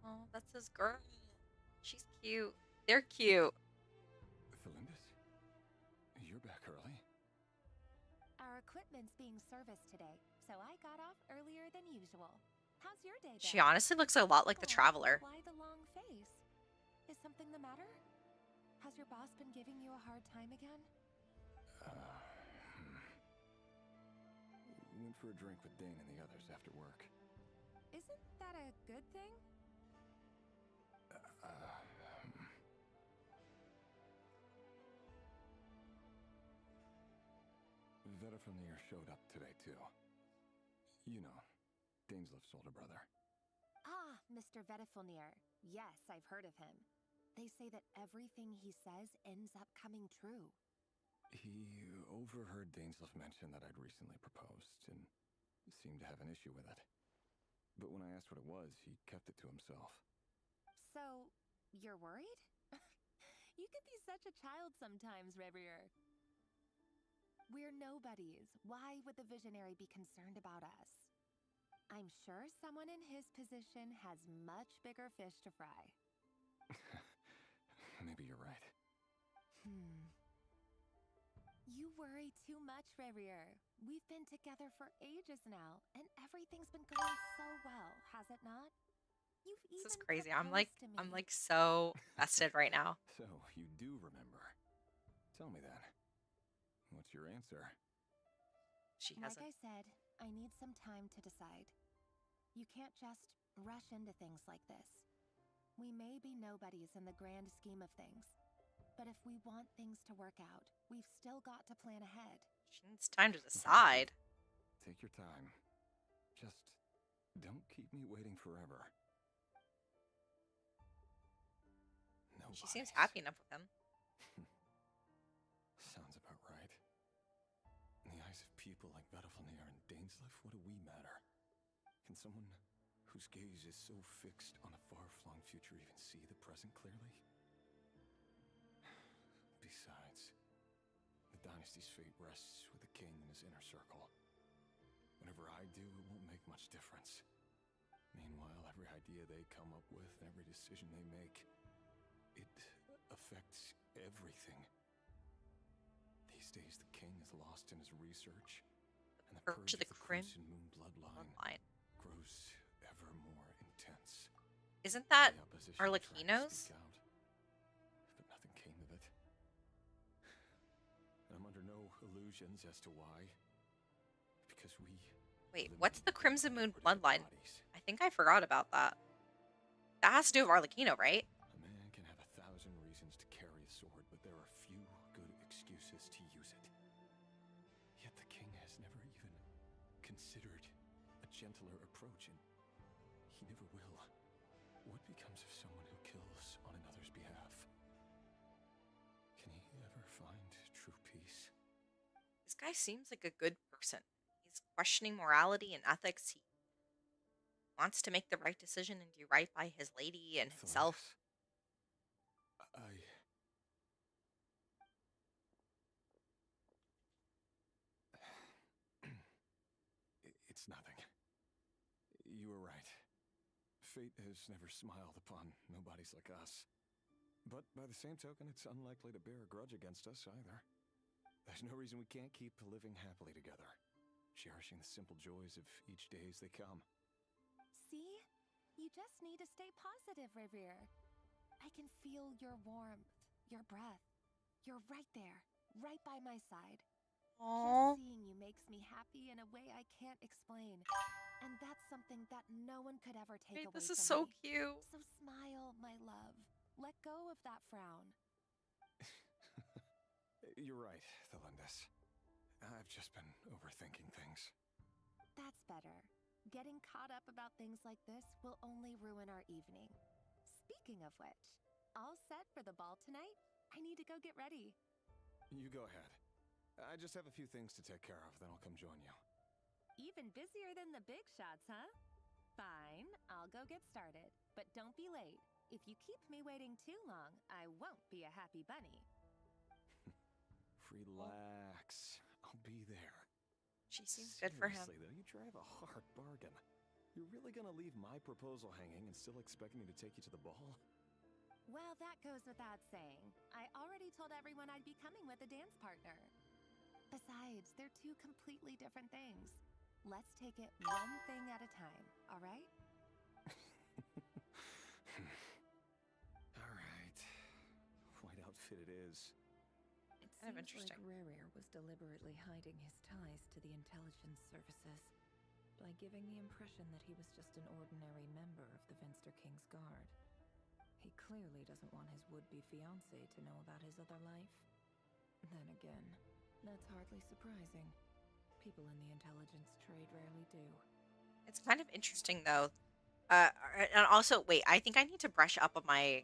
Oh, that's his girl. She's cute. They're cute. Felindis? You're back early? Our equipment's being serviced today, so I got off earlier than usual. How's your day been? She honestly looks a lot like the Traveler. Why the long face? Is something the matter? Has your boss been giving you a hard time again? Went for a drink with Dane and the others after work. Isn't that a good thing? Vedifulnir showed up today, too. You know, Dainslift's older brother. Ah, Mr. Vedifulnir. Yes, I've heard of him. They say that everything he says ends up coming true. He overheard Dainslift mention that I'd recently proposed, and seemed to have an issue with it. But when I asked what it was, he kept it to himself. So, you're worried? You could be such a child sometimes, Revier. We're nobodies. Why would the Visionary be concerned about us? I'm sure someone in his position has much bigger fish to fry. Maybe you're right. You worry too much, Revier. We've been together for ages now, and everything's been going so well, has it not? You've even This is crazy. proposed to me. I'm like so vested right now. So, you do remember. Tell me then. What's your answer? She Like hasn't. I said, I need some time to decide. You can't just rush into things like this. We may be nobodies in the grand scheme of things, but if we want things to work out, we've still got to plan ahead. She needs time to decide. Take your time. Just don't keep me waiting forever. She seems happy enough with him. Sounds about right. In the eyes of people like Vedifulnir and Dainslift, what do we matter? Can someone whose gaze is so fixed on a far-flung future even see the present clearly? Besides, the dynasty's fate rests with the king and his inner circle. Whatever I do, it won't make much difference. Meanwhile, every idea they come up with, every decision they make, it affects everything. These days, the king is lost in his research, and the purge of the Crimson Moon bloodline grows ever more intense. Isn't that The opposition tried to Arlecchino's? speak out, but nothing came of it. And I'm under no illusions as to why. Because we... Wait, what's the Crimson Moon bloodline? I think I forgot about that. That has to do with Arlecchino, right? A man can have 1,000 reasons to carry a sword, but there are few good excuses considered a gentler approach, and he never will. What becomes of someone who kills on another's behalf? Can he ever find true peace? This guy seems like a good person. He's questioning morality and ethics. He wants to make the right decision and do right by his lady and himself. It's nothing. You were right. Fate has never smiled upon nobodies like us. But by the same token, it's unlikely to bear a grudge against us either. There's no reason we can't keep living happily together, cherishing the simple joys of each day as they come. See? You just need to stay positive, Revere. I can feel your warmth, your breath. You're right there, right by my side. Aww. Just seeing you makes me happy in a way I can't explain. And that's something that no one could ever take away This is from so me. cute. So smile, my love. Let go of that frown. You're right, Thelindis. I've just been overthinking things. That's better. Getting caught up about things like this will only ruin our evening. Speaking of which, all set for the ball tonight? I need to go get ready. You go ahead. I just have a few things to take care of, then I'll come join you. Even busier than the big shots, huh? Fine, I'll go get started. But don't be late. If you keep me waiting too long, I won't be a happy bunny. Relax. I'll be there. She seems good for him. Seriously, though, you drive a hard bargain. You're really gonna leave my proposal hanging and still expect me to take you to the ball? Well, that goes without saying. I already told everyone I'd be coming with a dance partner. Besides, they're two completely different things. Let's take it one thing at a time, all right? All right. White outfit it is. It Kind of seems interesting. like Rere was deliberately hiding his ties to the intelligence services by giving the impression that he was just an ordinary member of the Vinster King's Guard. He clearly doesn't want his would-be fiancée to know about his other life. Then again, that's hardly surprising. People in the intelligence trade rarely do. It's kind of interesting though. And also, wait, I think I need to brush up on my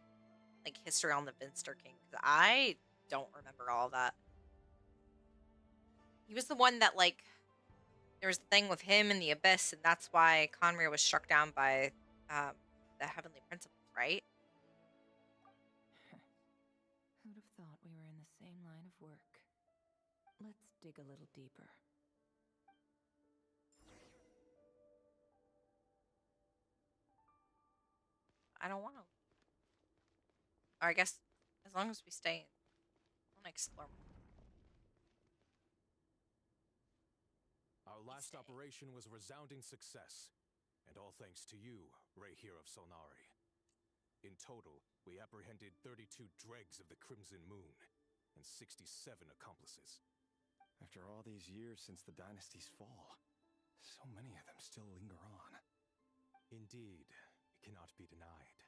history on the Vinster King because I don't remember all that. He was the one that there was the thing with him in the abyss, and that's why Conrir was struck down by the Heavenly Principles, right? Who'd have thought we were in the same line of work? Let's dig a little deeper. I don't want to. Or I guess as long as we stay, I want to explore more. Our last operation was a resounding success, and all thanks to you, Rehir of Solnari. In total, we apprehended 32 dregs of the Crimson Moon, and 67 accomplices. After all these years since the dynasty's fall, so many of them still linger on. Indeed, it cannot be denied.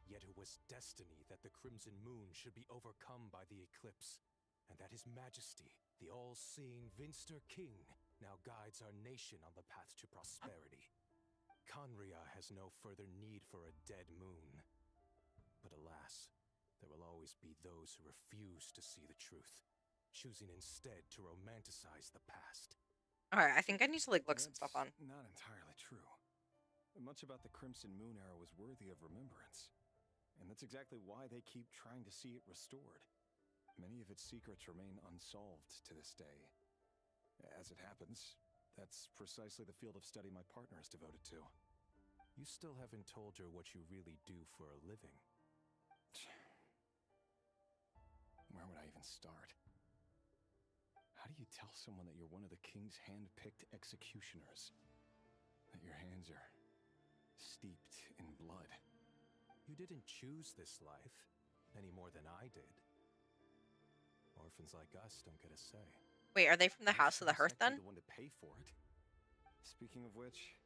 Yet it was destiny that the Crimson Moon should be overcome by the eclipse, and that His Majesty, the all-seeing Vinster King, now guides our nation on the path to prosperity. Conria has no further need for a dead moon. But alas, there will always be those who refuse to see the truth, choosing instead to romanticize the past. Alright, I think I need to look some stuff on. Not entirely true. Much about the Crimson Moon era was worthy of remembrance. And that's exactly why they keep trying to see it restored. Many of its secrets remain unsolved to this day. As it happens, that's precisely the field of study my partner is devoted to. You still haven't told her what you really do for a living. Where would I even start? How do you tell someone that you're one of the king's hand-picked executioners? That your hands are steeped in blood? You didn't choose this life, any more than I did. Orphans like us don't get a say. Wait, are they from the House of the Hearth then? The one to pay for it. Speaking of which,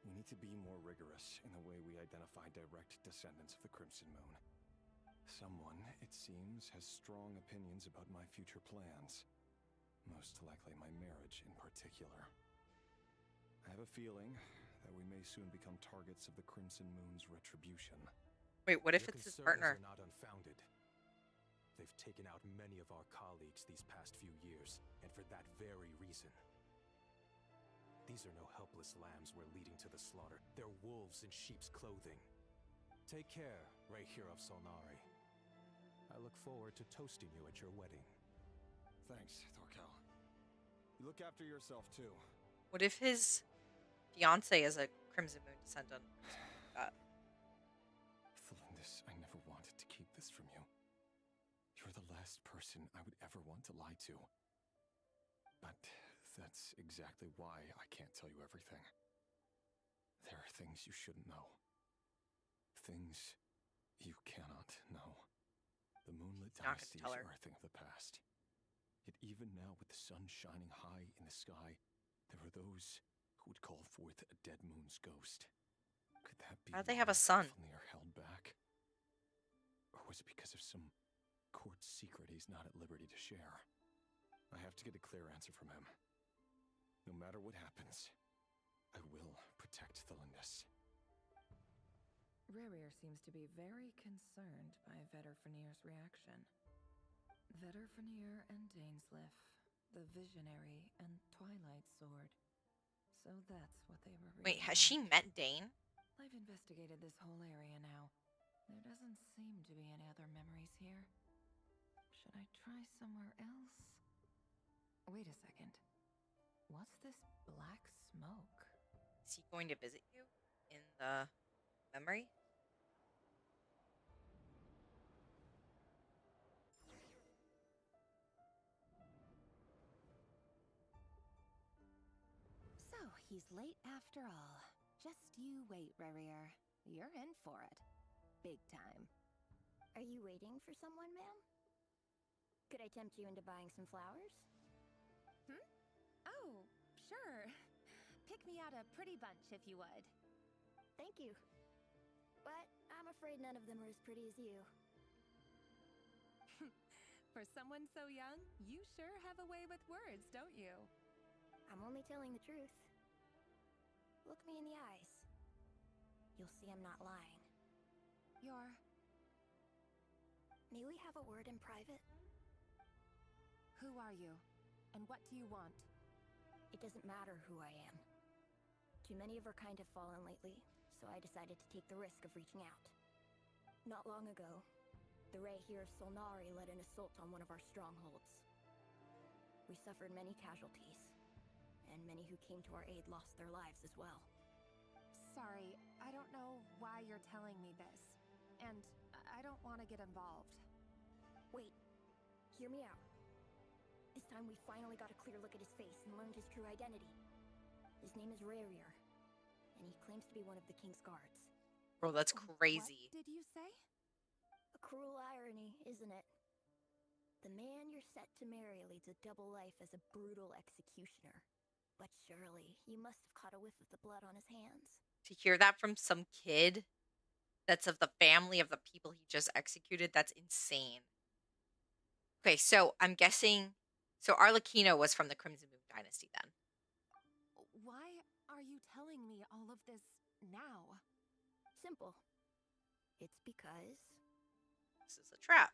we need to be more rigorous in the way we identify direct descendants of the Crimson Moon. Someone, it seems, has strong opinions about my future plans. Most likely my marriage in particular. have a feeling that we may soon become targets of the Crimson Moon's retribution. Wait, what if Your it's his concerns partner? are not unfounded. They've taken out many of our colleagues these past few years, and for that very reason. These are no helpless lambs we're leading to the slaughter. They're wolves in sheep's clothing. Take care, Rayhir of Solnari. I look forward to toasting you at your wedding. Thanks, Thorkel. You look after yourself, too. What if his fiance is a Crimson Moon descendant? Thelindis, I never wanted to keep this from you. You're the last person I would ever want to lie to. But that's exactly why I can't tell you everything. There are things you shouldn't know. Things you cannot know. The Moonlit dynasties are a thing of the past. Yet even now, with the sun shining high in the sky, there are those who would call forth a dead moon's ghost. Could that be How'd they have a son? Fenrir held back? Or was it because of some court secret he's not at liberty to share? I have to get a clear answer from him. No matter what happens, I will protect Thelindis. Rerir seems to be very concerned by Vedderfenir's reaction. Vedderfenir and Dainsliff, the Visionary and Twilight Sword. So that's what they were reading. Wait, has she met Dane? I've investigated this whole area now. There doesn't seem to be any other memories here. Should I try somewhere else? Wait a second. What's this black smoke? Is he going to visit you in the memory? So, he's late after all. Just you wait, Rerir. You're in for it. Big time. Are you waiting for someone, ma'am? Could I tempt you into buying some flowers? Oh, sure. Pick me out a pretty bunch if you would. Thank you. But I'm afraid none of them are as pretty as you. For someone so young, you sure have a way with words, don't you? I'm only telling the truth. Look me in the eyes. You'll see I'm not lying. May we have a word in private? Who are you? And what do you want? It doesn't matter who I am. Too many of our kind have fallen lately, so I decided to take the risk of reaching out. Not long ago, the Rayhir of Solnari led an assault on one of our strongholds. We suffered many casualties, and many who came to our aid lost their lives as well. Sorry, I don't know why you're telling me this. And I don't want to get involved. Wait, hear me out. This time we finally got a clear look at his face and learned his true identity. His name is Rerir, and he claims to be one of the king's guards. Bro, that's crazy. What did you say? A cruel irony, isn't it? The man you're set to marry leads a double life as a brutal executioner. But surely, you must have caught a whiff of the blood on his hands. To hear that from some kid that's of the family of the people he just executed, that's insane. Okay, so I'm guessing... So Arlecchino was from the Crimson Moon Dynasty then. Why are you telling me all of this now? Simple. It's because... This is a trap.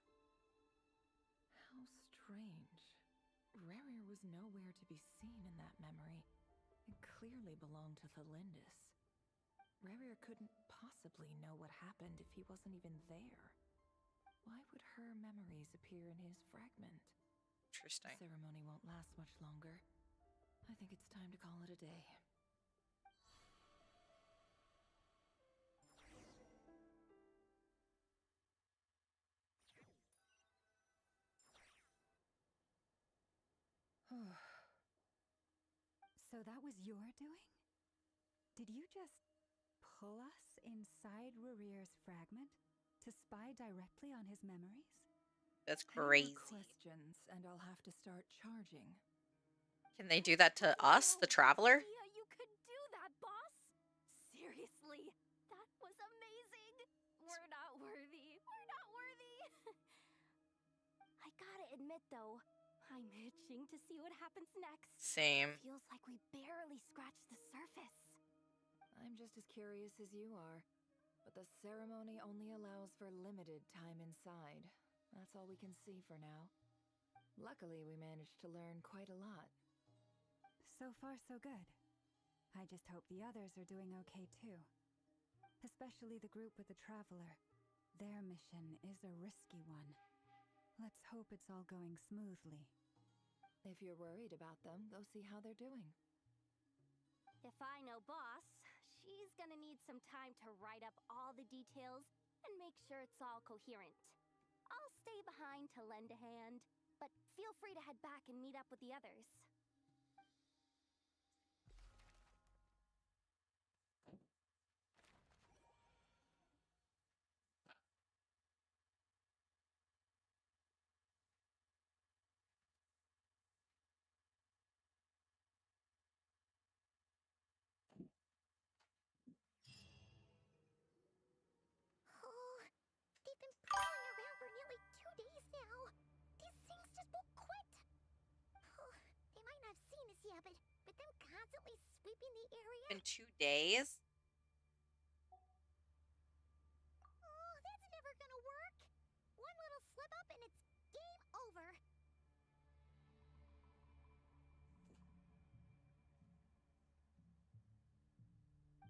How strange. Rerir was nowhere to be seen in that memory. It clearly belonged to Thelindis. Rerir couldn't possibly know what happened if he wasn't even there. Why would her memories appear in his fragment? Interesting. The ceremony won't last much longer. I think it's time to call it a day. So that was your doing? Did you just pull us inside Rerir's fragment to spy directly on his memories? That's Any more crazy. questions, and I'll have to start charging. Can they do that to us, the Traveler? Yeah, you could do that, boss! Seriously, that was amazing! We're not worthy. We're not worthy! I gotta admit, though, I'm itching to see what happens next. Same. Feels like we barely scratched the surface. I'm just as curious as you are, but the ceremony only allows for limited time inside. That's all we can see for now. Luckily, we managed to learn quite a lot. So far, so good. I just hope the others are doing okay too. Especially the group with the Traveler. Their mission is a risky one. Let's hope it's all going smoothly. If you're worried about them, go see how they're doing. If I know Boss, she's gonna need some time to write up all the details and make sure it's all coherent. I'll stay behind to lend a hand, but feel free to head back and meet up with the others. Oh, they've been prowling around for nearly 2 days now. These things just won't quit. Oh, they might not have seen us yet, but with them constantly sweeping the area. In 2 days? Oh, that's never gonna work. One little slip up and it's game over.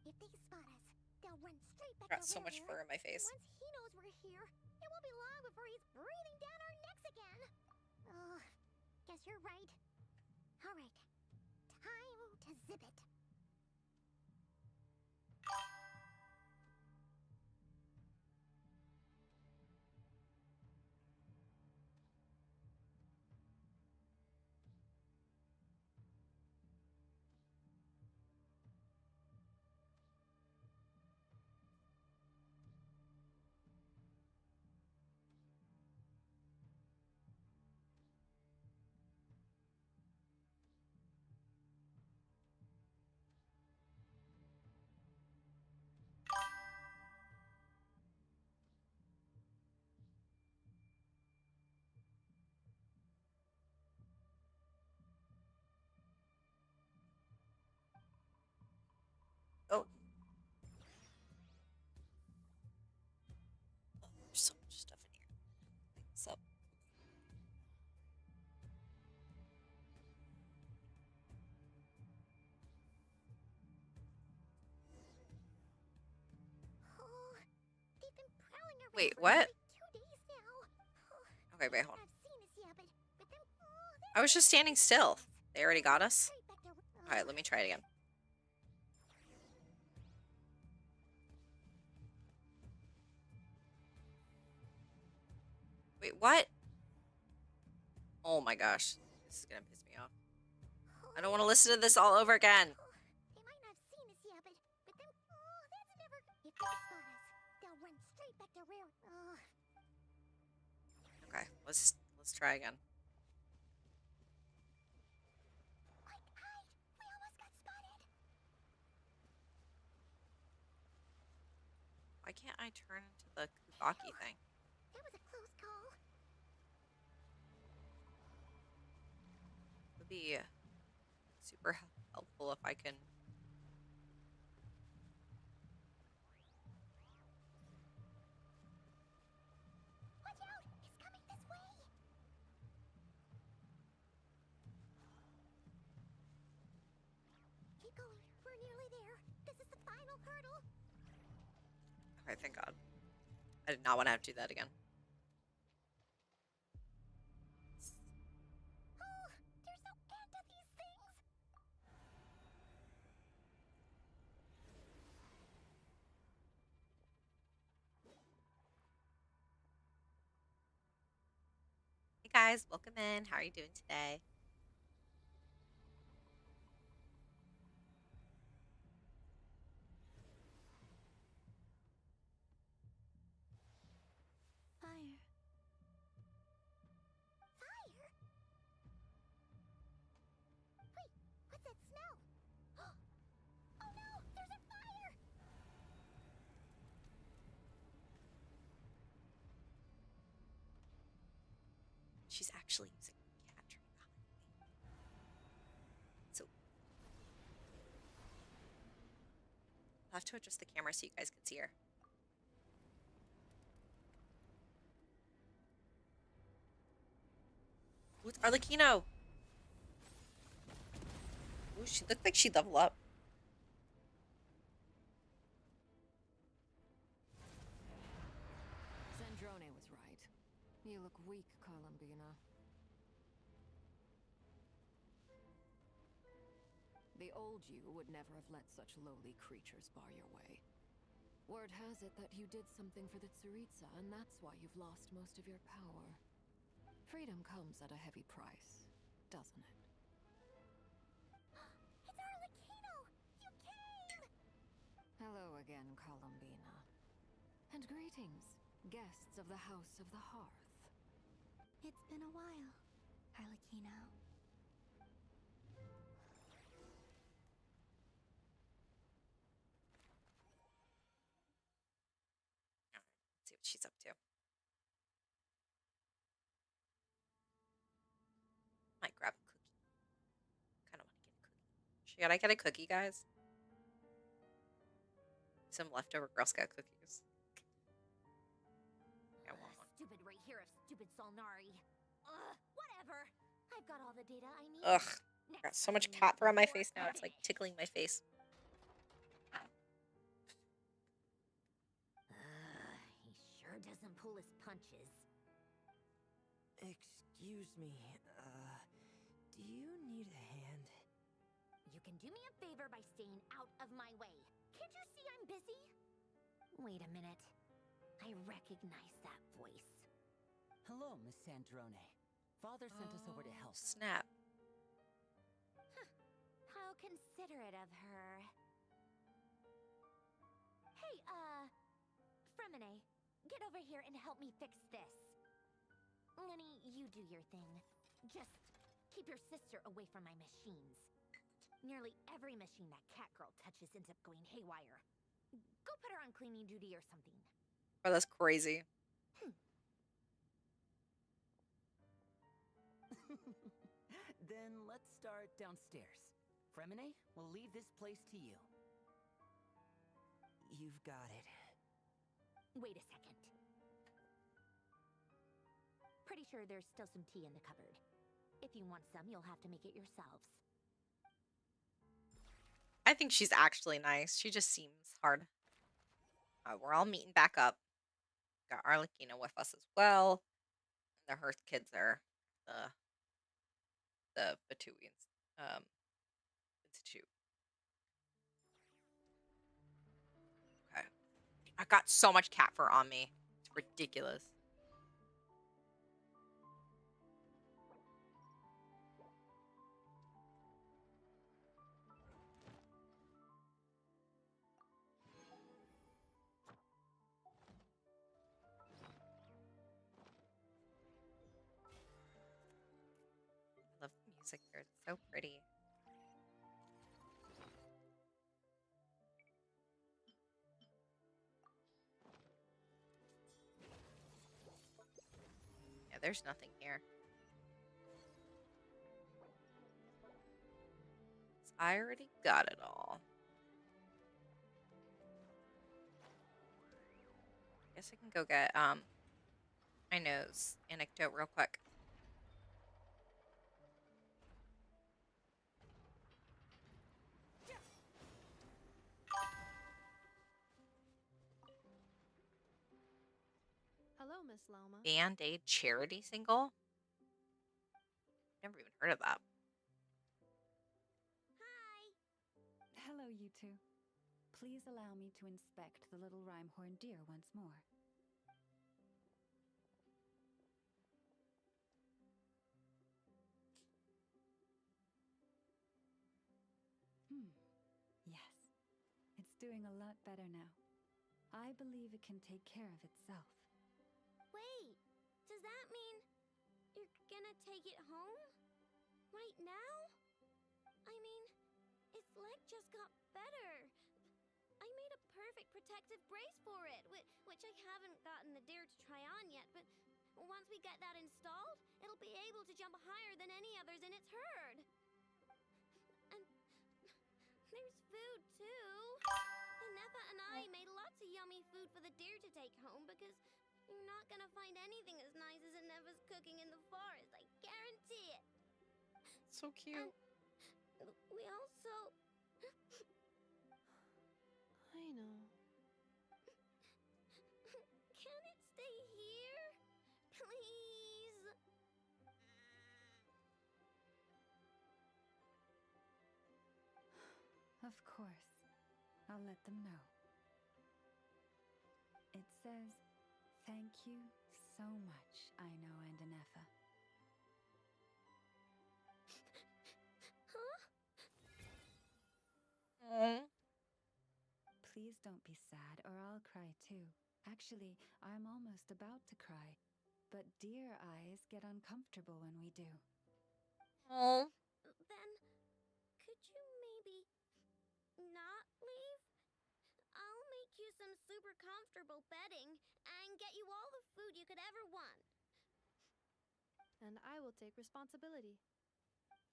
If they spot us, they'll run straight back Got to so much Rare. fur in my face. Once he knows we're here, it won't be long before he's breathing down our necks again. Oh, guess you're right. All right, time to zip it. Oh. There's so much stuff in here. What's up? Oh, they've been prowling around Wait, for what? nearly 2 days now. Oh, Okay, they wait, might hold not on. have seen us yet, but with them, I was just standing still. They already got us? straight back to. Alright, let me try it again. Wait, what? Oh my gosh. This is gonna piss me off. I don't want to listen to this all over again. They might not have seen us yet, but with them, that's never. If they spot us, they'll run straight back to Rare. Okay, let's try again. Quick, hide! We almost got spotted. Why can't I turn into the kawaii thing? That was a close call. It would be super helpful if I can. Watch out! He's coming this way. Keep going. We're nearly there. This is the final hurdle. Okay, thank God. I did not want to have to do that again. Oh, there's no end to these things. Hey guys, welcome in. How are you doing today? Fire. Fire? Wait, what's that smell? Oh no, there's a fire! She's actually using cat tree. I'll have to adjust the camera so you guys can see her. Ooh, it's Arlecchino. Ooh, she looked like she'd level up. Zandrone was right. You look weak, Columbina. The old you would never have let such lowly creatures bar your way. Word has it that you did something for the Tsaritsa, and that's why you've lost most of your power. Freedom comes at a heavy price, doesn't it? It's Arlecchino! You came! Hello again, Columbina. And greetings, guests of the House of the Hearth. It's been a while, Arlecchino. Let's see what she's up to. Might grab a cookie. Kind of want to get a cookie. Should I get a cookie, guys? Some leftover Girl Scout cookies. I want one. Stupid right here of stupid Solnari. Whatever. I've got all the data I need. Ugh. I got so much cat fur on my face now. It's like tickling my face. He sure doesn't pull his punches. Excuse me, do you need a hand? You can do me a favor by staying out of my way. Can't you see I'm busy? Wait a minute. I recognize that voice. Hello, Miss Zandrone. Father sent us over to help. Snap. Huh. How considerate of her. Hey, Fremine, get over here and help me fix this. Lenny, you do your thing. Just keep your sister away from my machines. Nearly every machine that cat girl touches ends up going haywire. Go put her on cleaning duty or something. Oh, that's crazy. Then let's start downstairs. Fremine, we'll leave this place to you. You've got it. Wait a second. Pretty sure there's still some tea in the cupboard. If you want some, you'll have to make it yourselves. I think she's actually nice. She just seems hard. We're all meeting back up. Got Arlecchino with us as well. The Hearth kids are the Batuians Institute. Okay. I got so much cat fur on me. It's ridiculous. I love the music here. It's so pretty. Yeah, there's nothing here. I already got it all. Guess I can go get my nose anecdote real quick. Hello, Miss Loma. Band-Aid charity single? Never even heard of that. Hello, you two. Please allow me to inspect the little rhyme-horned deer once more. Yes. It's doing a lot better now. I believe it can take care of itself. Wait, does that mean you're gonna take it home? Right now? I mean, its leg just got better. I made a perfect protective brace for it, which I haven't gotten the dare to try on yet, but once we get that installed, it'll be able to jump higher than any others in its herd. And there's food, too. Enough I made lots of yummy food for the deer to take home because you're not gonna find anything as nice as Ineva's cooking in the forest. I guarantee it. So cute. And we also. I know. Can it stay here? Please? Of course. I'll let them know. It says, "Thank you so much, Aino and Anefa." Huh? Aw. Please don't be sad or I'll cry too. Actually, I'm almost about to cry. But deer eyes get uncomfortable when we do. Aw. Then, could you maybe not leave? I'll make you some super comfortable bedding and get you all the food you could ever want. And I will take responsibility.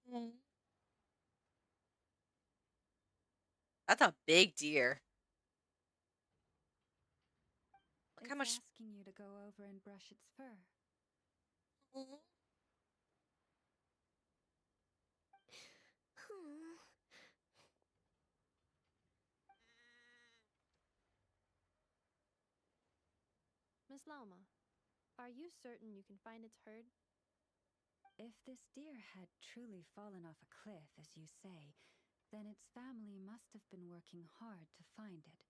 Mm. That's a big deer. Look how It's much. asking you to go over and brush its fur. Mm. Miss Lauma, are you certain you can find its herd? If this deer had truly fallen off a cliff, as you say, then its family must have been working hard to find it.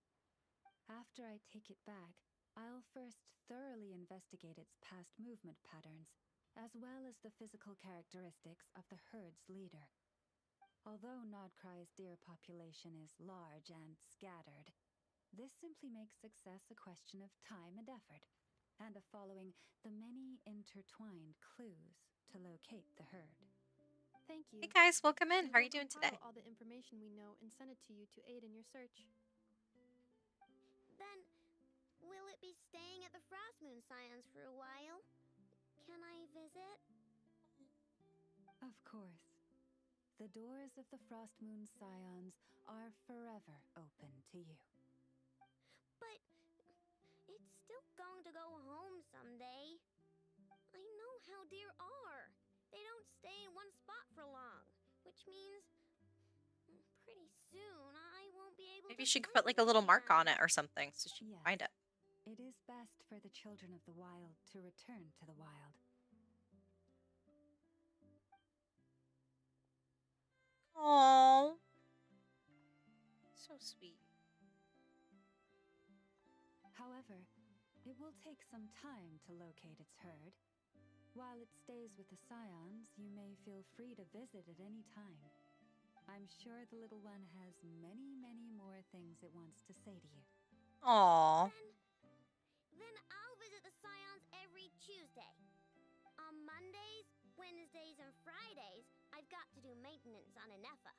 After I take it back, I'll first thoroughly investigate its past movement patterns, as well as the physical characteristics of the herd's leader. Although Nodcry's deer population is large and scattered, this simply makes success a question of time and effort, and of following the many intertwined clues to locate the herd. Thank Hey you. guys, welcome in. We How are will you doing today? compile all the information we know and send it to you to aid in your search. Then, will it be staying at the Frost Moon Scions for a while? Can I visit? Of course. The doors of the Frost Moon Scions are forever open to you. But it's still going to go home someday. I know how deer are. They don't stay in one spot for long, which means pretty soon I won't be able Maybe to she could find put like a them little mark on again. it or something so she can Yes. find it. It is best for the children of the wild to return to the wild. Aww. So sweet. However, it will take some time to locate its herd. While it stays with the Scions, you may feel free to visit at any time. I'm sure the little one has many, many more things it wants to say to you. Aww. Then I'll visit the Scions every Tuesday. On Mondays, Wednesdays, and Fridays, I've got to do maintenance on Anefa.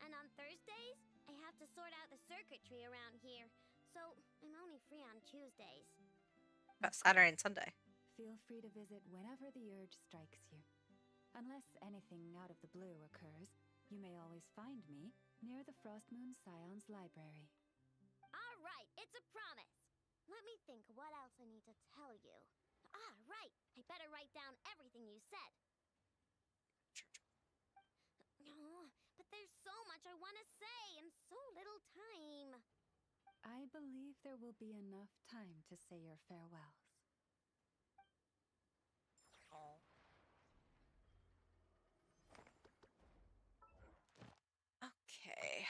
And on Thursdays, I have to sort out the circuitry around here. So I'm only free on Tuesdays. About Saturday and Sunday. Feel free to visit whenever the urge strikes you. Unless anything out of the blue occurs, you may always find me near the Frost Moon Scions Library. All right, it's a promise. Let me think what else I need to tell you. Ah, right. I better write down everything you said. Oh, but there's so much I want to say and so little time. I believe there will be enough time to say your farewells. Okay.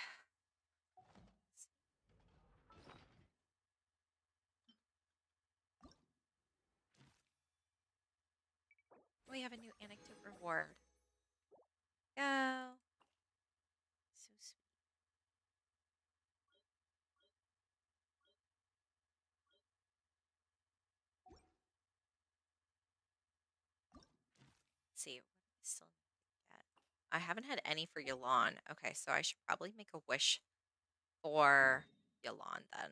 We have a new anecdote reward. Go. So sweet. Let's see. What do I still need to get? I haven't had any for Yolan. Okay, so I should probably make a wish for Yolan then.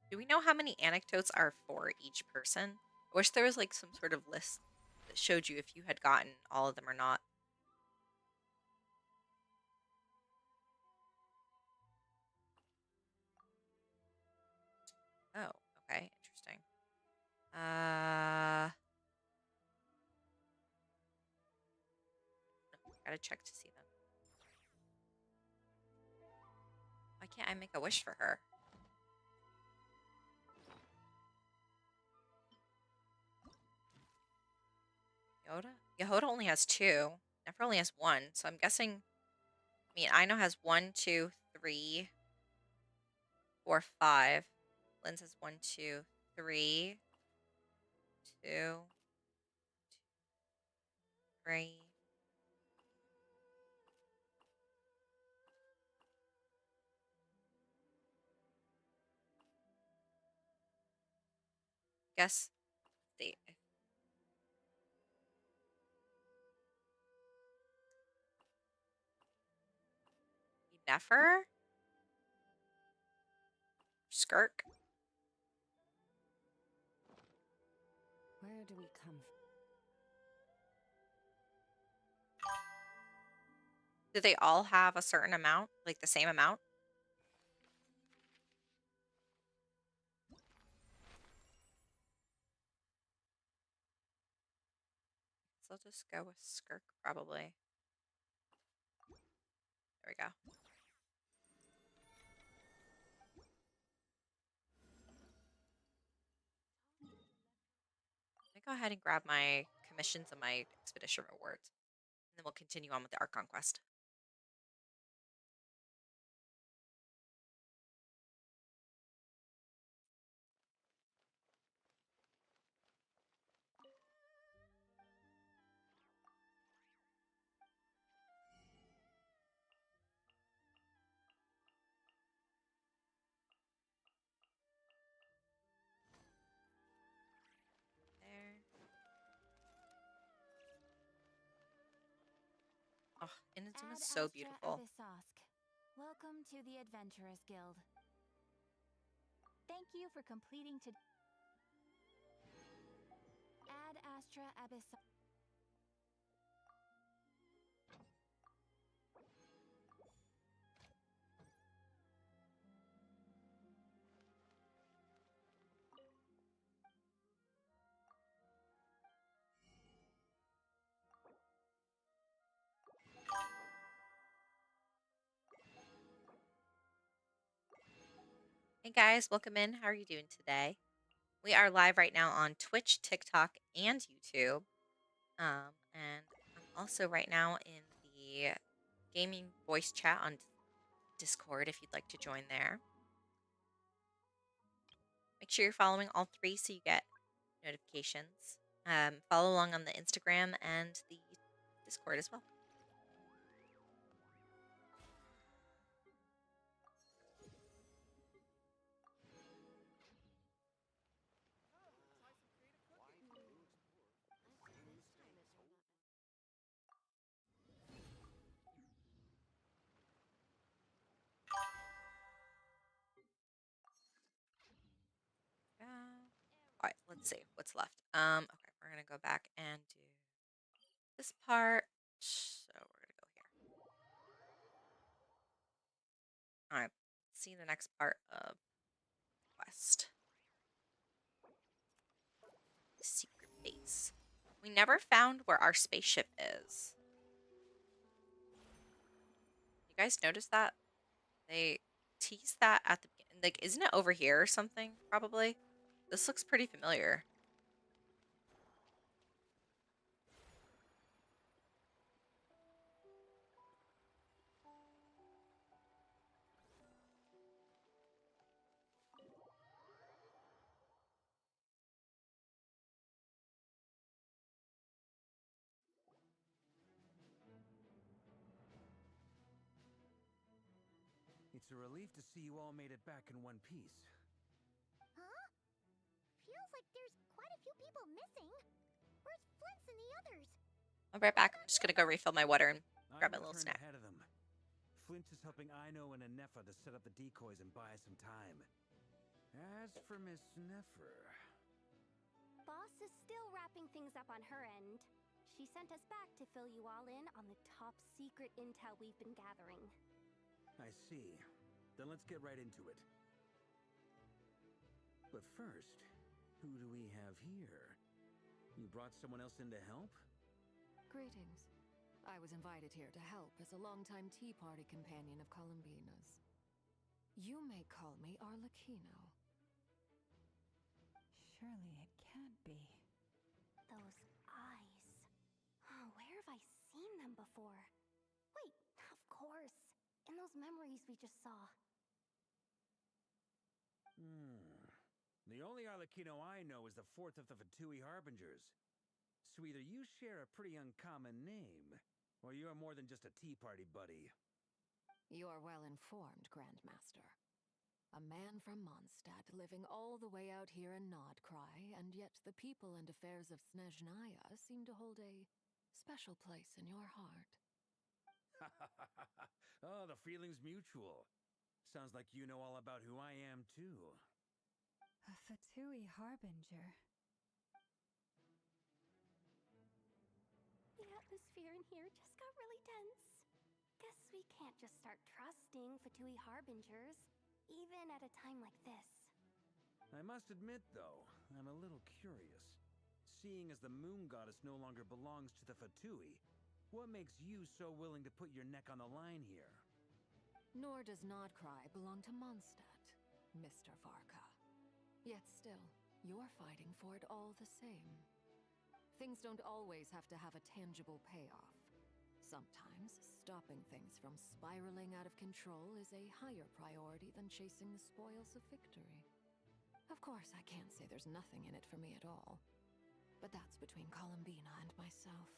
Do we know how many anecdotes are for each person? I wish there was like some sort of list that showed you if you had gotten all of them or not. Oh, okay, interesting. No, gotta check to see them. Why can't I make a wish for her? Yoda? Yehoda only has two. Nefer only has one, so I'm guessing. I mean, Aino has one, two, three, four, five. Lynn's has one, two, three, two, three. Guess the Nefer? Skirk? Where do we come from? Do they all have a certain amount? Like the same amount? So I'll just go with Skirk probably. There we go. Let me go ahead and grab my commissions and my expedition rewards. And then we'll continue on with the Archon quest. There. Oh, Inazuma is so beautiful. Welcome to the Adventurers Guild. Thank you for completing to Ad Astra Abyssal. Hey guys, welcome in. How are you doing today? We are live right now on Twitch, TikTok, and YouTube. And I'm also right now in the gaming voice chat on Discord if you'd like to join there. Make sure you're following all three so you get notifications. Follow along on the Instagram and the Discord as well. All right, let's see what's left. Okay, we're gonna go back and do this part. So we're gonna go here. All right, let's see the next part of quest. Secret base. We never found where our spaceship is. You guys notice that? They tease that at the beginning. Like, isn't it over here or something? Probably. This looks pretty familiar. It's a relief to see you all made it back in one piece. Huh? Feels like there's quite a few people missing. Where's Flint's and the others? I'll be right back. I'm just gonna go refill my water and grab a Aino little turned snack. ahead of them. Flint is helping Aino and Anefa to set up the decoys and buy us some time. As for Miss Nefer... Boss is still wrapping things up on her end. She sent us back to fill you all in on the top secret intel we've been gathering. I see. Then let's get right into it. But first, who do we have here? You brought someone else in to help? Greetings. I was invited here to help as a longtime Tea Party companion of Columbina's. You may call me Arlecchino. Surely it can't be. Those eyes. Oh, where have I seen them before? Wait, of course. In those memories we just saw. The only Arlecchino I know is the fourth of the Fatui Harbingers. So either you share a pretty uncommon name, or you're more than just a Tea Party buddy. You are well informed, Grandmaster. A man from Mondstadt living all the way out here in Nodcry, and yet the people and affairs of Snezhnaya seem to hold a special place in your heart. Oh, the feeling's mutual. Sounds like you know all about who I am, too. A Fatui Harbinger. The atmosphere in here just got really tense. Guess we can't just start trusting Fatui Harbingers, even at a time like this. I must admit, though, I'm a little curious. Seeing as the moon goddess no longer belongs to the Fatui, what makes you so willing to put your neck on the line here? Nor does Nodcry belong to Mondstadt, Mr. Varka. Yet still, you're fighting for it all the same. Things don't always have to have a tangible payoff. Sometimes, stopping things from spiraling out of control is a higher priority than chasing the spoils of victory. Of course, I can't say there's nothing in it for me at all. But that's between Columbina and myself.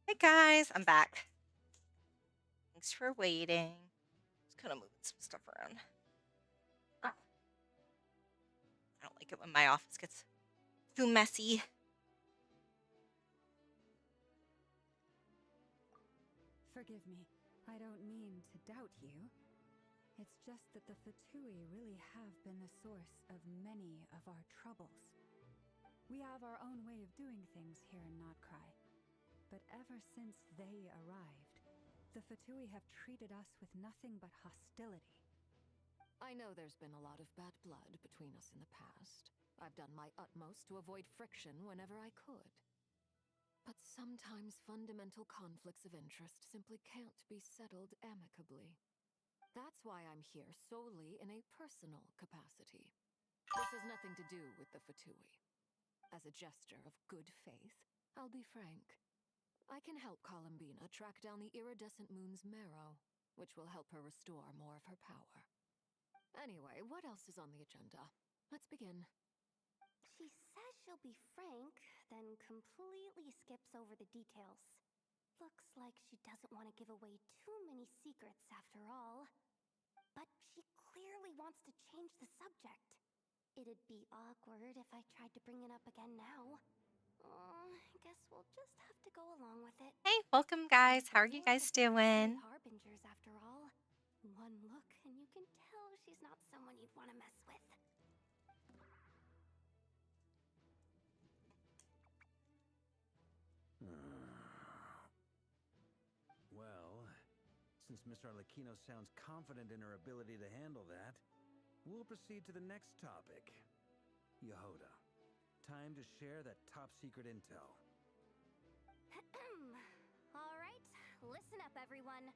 Hey guys, I'm back. Thanks for waiting. Just kind of moving some stuff around. I don't like it when my office gets too messy. Forgive me. I don't mean to doubt you. It's just that the Fatui really have been the source of many of our troubles. We have our own way of doing things here in Notcry. But ever since they arrived, the Fatui have treated us with nothing but hostility. I know there's been a lot of bad blood between us in the past. I've done my utmost to avoid friction whenever I could. But sometimes fundamental conflicts of interest simply can't be settled amicably. That's why I'm here solely in a personal capacity. This has nothing to do with the Fatui. As a gesture of good faith, I'll be frank. I can help Columbina track down the iridescent moon's marrow, which will help her restore more of her power. Anyway, what else is on the agenda? Let's begin. She says she'll be frank, then completely skips over the details. Looks like she doesn't want to give away too many secrets after all. But she clearly wants to change the subject. It'd be awkward if I tried to bring it up again now. I guess we'll just have to go along with it. Hey, welcome guys. How are you guys doing? Harbingers, after all. One look and you can tell she's not someone you'd want to mess with. Well, since Miss Arlecchino sounds confident in her ability to handle that, we'll proceed to the next topic. Yehoda, time to share that top-secret intel. Alright, listen up everyone.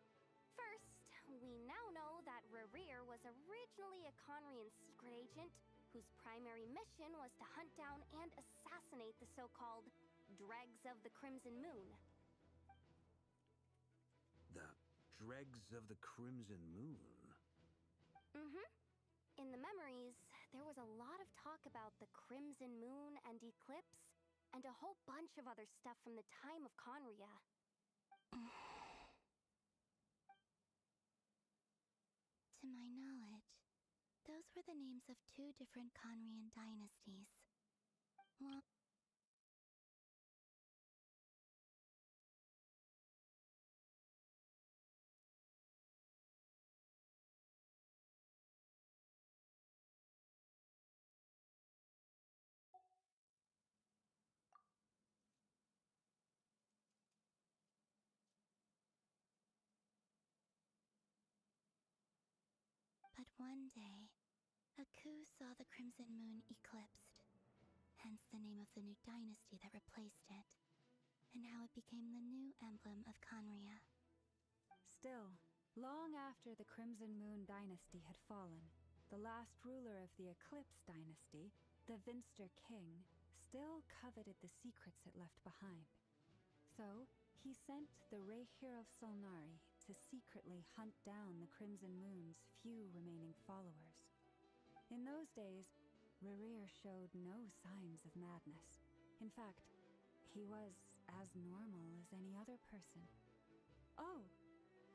First, we now know that Rerir was originally a Conrian secret agent whose primary mission was to hunt down and assassinate the so-called Dregs of the Crimson Moon. The Dregs of the Crimson Moon? Mm-hmm. In the memories, there was a lot of talk about the Crimson Moon and Eclipse, and a whole bunch of other stuff from the time of Conria. To my knowledge, those were the names of two different Conrian dynasties. Well, but one day, Aku saw the Crimson Moon eclipsed, hence the name of the new dynasty that replaced it, and how it became the new emblem of Conria. Still, long after the Crimson Moon dynasty had fallen, the last ruler of the Eclipse dynasty, the Vinster King, still coveted the secrets it left behind. So, he sent the Rehir of Solnari to secretly hunt down the Crimson Moon's few remaining followers. In those days, Rerir showed no signs of madness. In fact, he was as normal as any other person. Oh,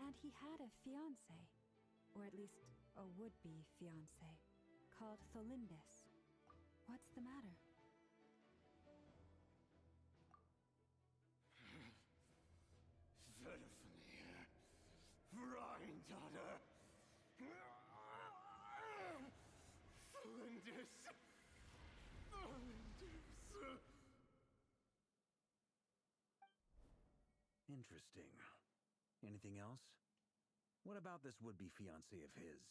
and he had a fiancé, or at least a would-be fiancé, called Tholindis. What's the matter? Daughter. Flinders. Interesting. Anything else? What about this would-be fiancé of his?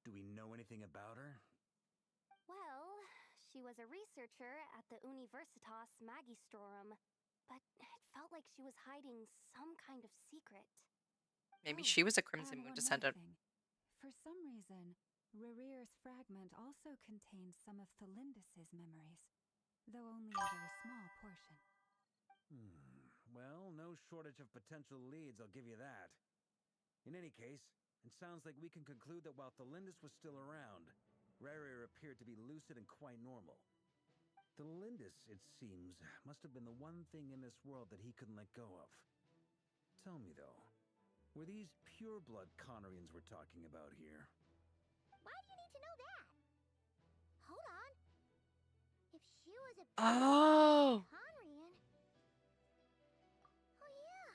Do we know anything about her? Well, she was a researcher at the Universitas Magistrorum, but it felt like she was hiding some kind of secret. Maybe Oh, she was a and Crimson Moon one more descendant. thing. For some reason, Rerir's fragment also contains some of Tholindis's memories, though only a very small portion. Well, no shortage of potential leads, I'll give you that. In any case, it sounds like we can conclude that while Tholindis was still around, Rerir appeared to be lucid and quite normal. Tholindis, it seems, must have been the one thing in this world that he couldn't let go of. Tell me, though, were these pure-blood Conorians we're talking about here? Why do you need to know that? Hold on. If she was a Oh. Conrian... Oh yeah,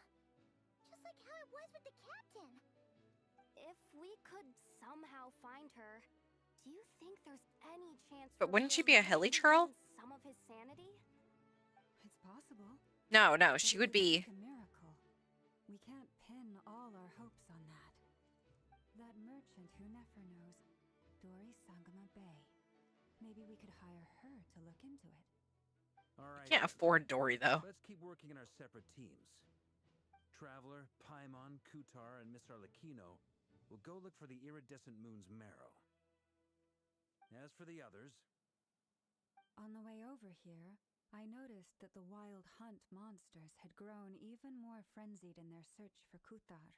just like how it was with the captain. If we could somehow find her, do you think there's any chance But wouldn't she be a hilly Regain churl? some of his sanity? It's possible. No, But she it would would be. take a miracle. We can't pin all our hopes on that. That merchant who Nefer knows, Dory Sangama Bay. Maybe we could hire her to look into it. All right. Can't afford Dory, though. Let's keep working in our separate teams. Traveler, Paimon, Kutar, and Miss Arlecchino will go look for the iridescent moon's marrow. As for the others... On the way over here, I noticed that the wild hunt monsters had grown even more frenzied in their search for Kutar.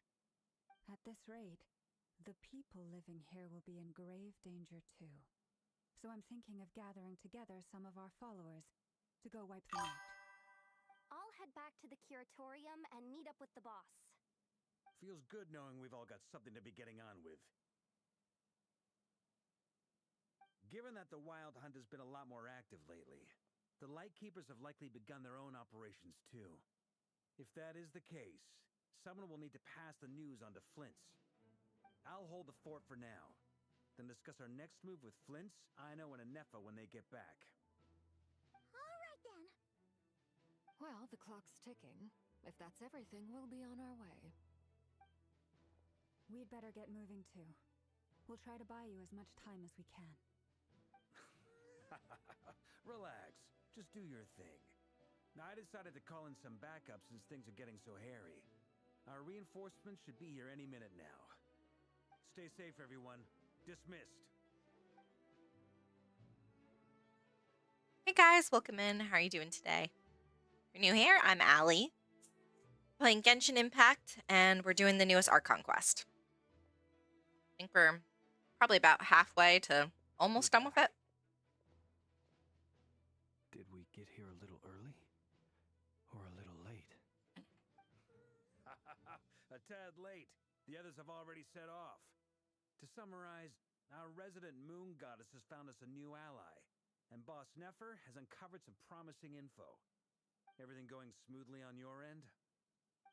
At this rate, the people living here will be in grave danger too. So I'm thinking of gathering together some of our followers to go wipe them out. I'll head back to the curatorium and meet up with the boss. Feels good knowing we've all got something to be getting on with. Given that the Wild Hunt has been a lot more active lately, the Lightkeepers have likely begun their own operations too. If that is the case, someone will need to pass the news on to Flint's. I'll hold the fort for now, then discuss our next move with Flint's, Aino, and Anefa when they get back. All right then. Well, the clock's ticking. If that's everything, we'll be on our way. We'd better get moving too. We'll try to buy you as much time as we can. Relax. Just do your thing. Now, I decided to call in some backup since things are getting so hairy. Our reinforcements should be here any minute now. Stay safe, everyone. Dismissed. Hey guys, welcome in. How are you doing today? If you're new here, I'm Allie. Playing Genshin Impact, and we're doing the newest Archon quest. I think we're probably about halfway to almost done with it. Did we get here a little early? Or a little late? A tad late. The others have already set off. To summarize, our resident moon goddess has found us a new ally, and Boss Nefer has uncovered some promising info. Everything going smoothly on your end?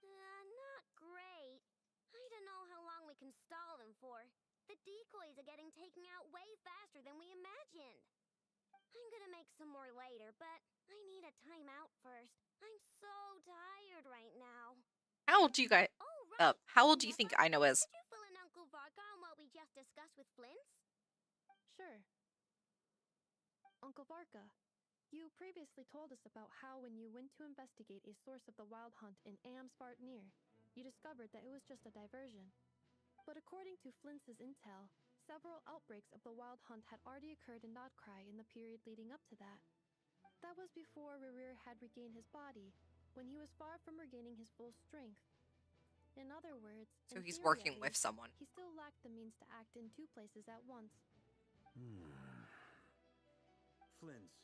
Not great. I don't know how long we can stall them for. The decoys are getting taken out way faster than we imagined. I'm gonna make some more later, but I need a timeout first. I'm so tired right now. How old do you guys? How old do you think Aino is? Could you fill in Uncle Varka on what we just discussed with Flint's? Sure. Uncle Varka, you previously told us about how when you went to investigate a source of the wild hunt in Amsvartnir, you discovered that it was just a diversion. But according to Flint's intel, several outbreaks of the wild hunt had already occurred in Nodcry in the period leading up to that. That was before Rerir had regained his body, when he was far from regaining his full strength. In other words, So in he's theory, working at with least, someone. He still lacked the means to act in two places at once. Flint's,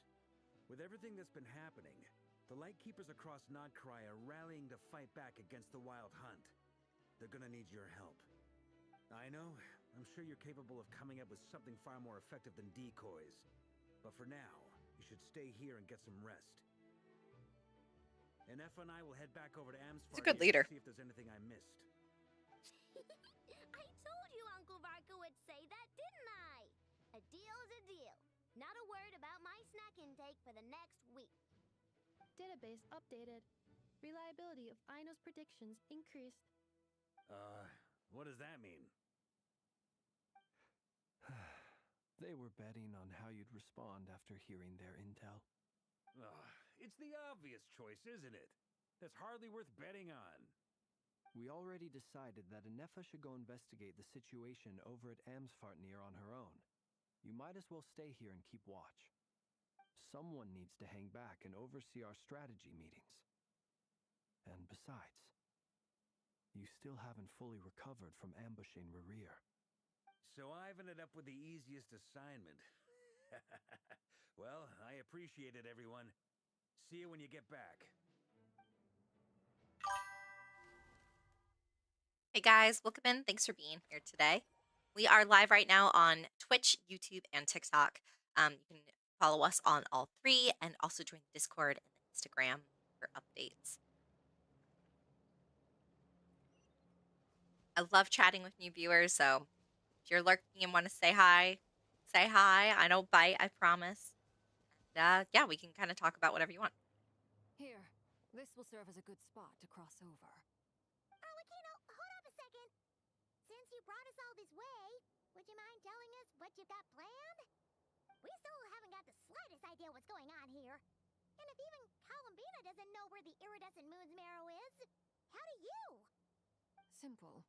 with everything that's been happening, the Lightkeepers across Nodcry are rallying to fight back against the Wild Hunt. They're gonna need your help. I know, I'm sure you're capable of coming up with something far more effective than decoys. But for now, you should stay here and get some rest. And Effa and I will head back over to Amsfar He's a good leader. to see if there's anything I missed. I told you Uncle Varka would say that, didn't I? A deal is a deal. Not a word about my snack intake for the next week. Database updated. Reliability of Aino's predictions increased. What does that mean? They were betting on how you'd respond after hearing their intel. It's the obvious choice, isn't it? That's hardly worth betting on. We already decided that Anefa should go investigate the situation over at Amsfartnir on her own. You might as well stay here and keep watch. Someone needs to hang back and oversee our strategy meetings. And besides, you still haven't fully recovered from ambushing Rerir. So I've ended up with the easiest assignment. Well, I appreciate it, everyone. See you when you get back. Hey guys, welcome in. Thanks for being here today. We are live right now on Twitch, YouTube, and TikTok. You can follow us on all three and also join the Discord and the Instagram for updates. I love chatting with new viewers, so if you're lurking and want to say hi, say hi. I don't bite, I promise. And yeah, we can kind of talk about whatever you want. Here, this will serve as a good spot to cross over. Arlecchino, hold up a second. Since you brought us all this way, would you mind telling us what you got planned? We still haven't got the slightest idea what's going on here. And if even Columbina doesn't know where the iridescent moon's marrow is, how do you? Simple.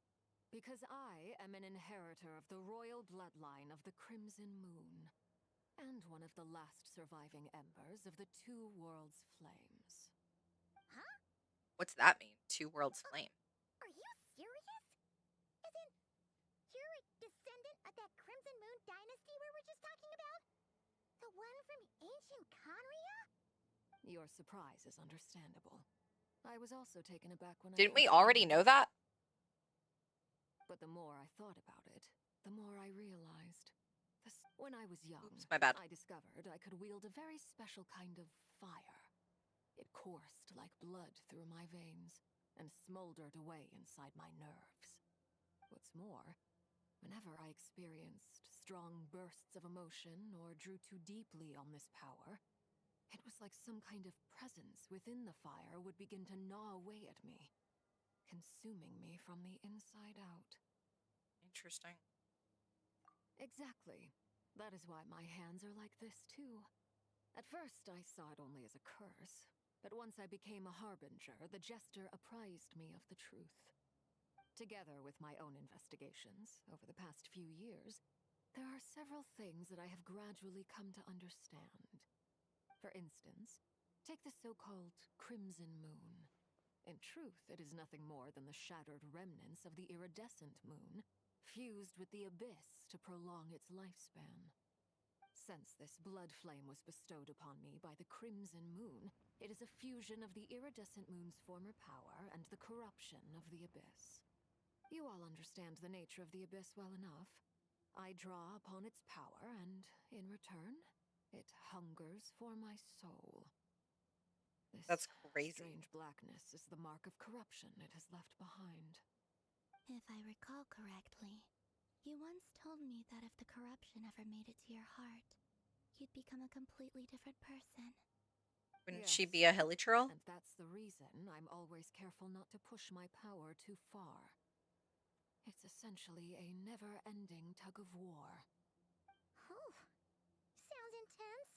Because I am an inheritor of the royal bloodline of the Crimson Moon, and one of the last surviving embers of the Two Worlds Flames. Huh? What's that mean? Two worlds flame. Are you serious? As in, you're a descendant of that Crimson Moon dynasty we were just talking about? The one from ancient Conria? Your surprise is understandable. I was also taken aback when Didn't I we first already learned. know that? But the more I thought about it, the more I realized. When I was young, Oops, my bad. I discovered I could wield a very special kind of fire. It coursed like blood through my veins and smoldered away inside my nerves. What's more, whenever I experienced strong bursts of emotion or drew too deeply on this power, it was like some kind of presence within the fire would begin to gnaw away at me, consuming me from the inside out. Interesting. Exactly. That is why my hands are like this, too. At first, I saw it only as a curse, but once I became a harbinger, the jester apprised me of the truth. Together with my own investigations, over the past few years, there are several things that I have gradually come to understand. For instance, take the so-called Crimson Moon. In truth, it is nothing more than the shattered remnants of the iridescent moon, fused with the abyss to prolong its lifespan. Since this blood flame was bestowed upon me by the Crimson Moon, it is a fusion of the iridescent moon's former power and the corruption of the abyss. You all understand the nature of the abyss well enough. I draw upon its power, and in return, it hungers for my soul. That's This crazy. strange blackness is the mark of corruption it has left behind. If I recall correctly, you once told me that if the corruption ever made it to your heart, you'd become a completely different person. Wouldn't Yes, she be a hilly troll? and that's the reason I'm always careful not to push my power too far. It's essentially a never-ending tug of war. Oh, sounds intense.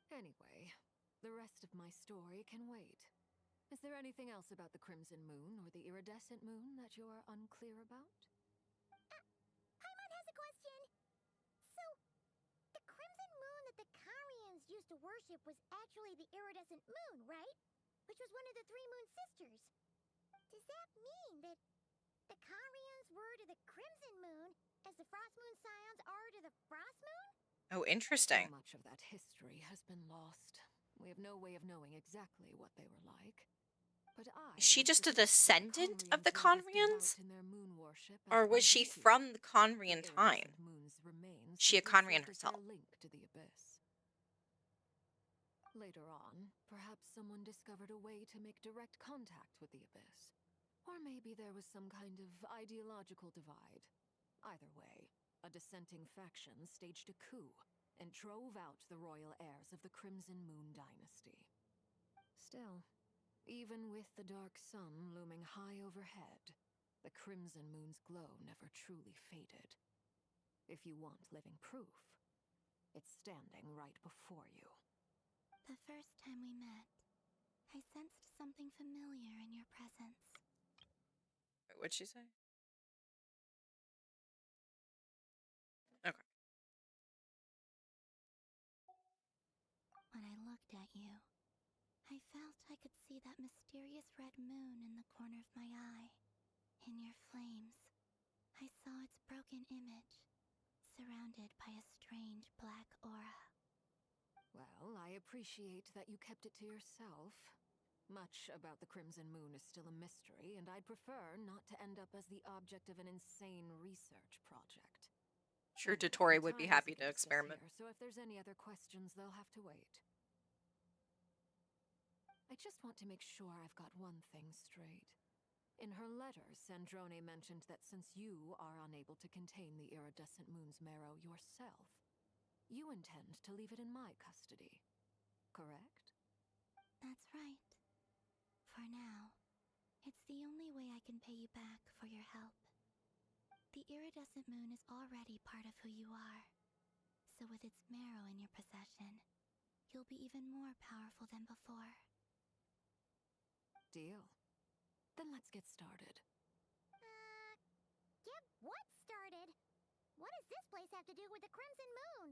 Anyway, the rest of my story can wait. Is there anything else about the Crimson Moon or the Iridescent Moon that you're unclear about? Paimon has a question. So, the Crimson Moon that the Carians used to worship was actually the iridescent moon, right? Which was one of the three moon sisters. Does that mean that the Carians were to the Crimson Moon as the Frost Moon Scions are to the Frost Moon? Oh, So interesting. much of that history has been lost. We have no way of knowing exactly what they were like. But Is she just a suspect that descendant the of the were as Conrians? devout in their moon worship as Or was I she used to. from the The Conrian time? iridescent moon's remains Is she a simply Conrian served as herself? their link to the abyss. Later on, perhaps someone discovered a way to make direct contact with the abyss. Or maybe there was some kind of ideological divide. Either way, a dissenting faction staged a coup and drove out the royal heirs of the Crimson Moon dynasty. Still, even with the dark sun looming high overhead, the Crimson Moon's glow never truly faded. If you want living proof, it's standing right before you. The first time we met, I sensed something familiar in your presence. Wait, what'd she say? Okay. When I looked at you, I felt I could see that mysterious red moon in the corner of my eye. In your flames, I saw its broken image, surrounded by a strange black aura. Well, I appreciate that you kept it to yourself. Much about the Crimson Moon is still a mystery, and I'd prefer not to end up as the object of an insane research project. Sure, Anyway, Dotori would be time is happy to against us experiment. here, so if there's any other questions, they'll have to wait. I just want to make sure I've got one thing straight. In her letter, Sandrone mentioned that since you are unable to contain the iridescent moon's marrow yourself, you intend to leave it in my custody. Correct? That's right. For now. It's the only way I can pay you back for your help. The iridescent moon is already part of who you are. So with its marrow in your possession, you'll be even more powerful than before. Deal. Then let's get started. Get what started? What does this place have to do with the Crimson Moon?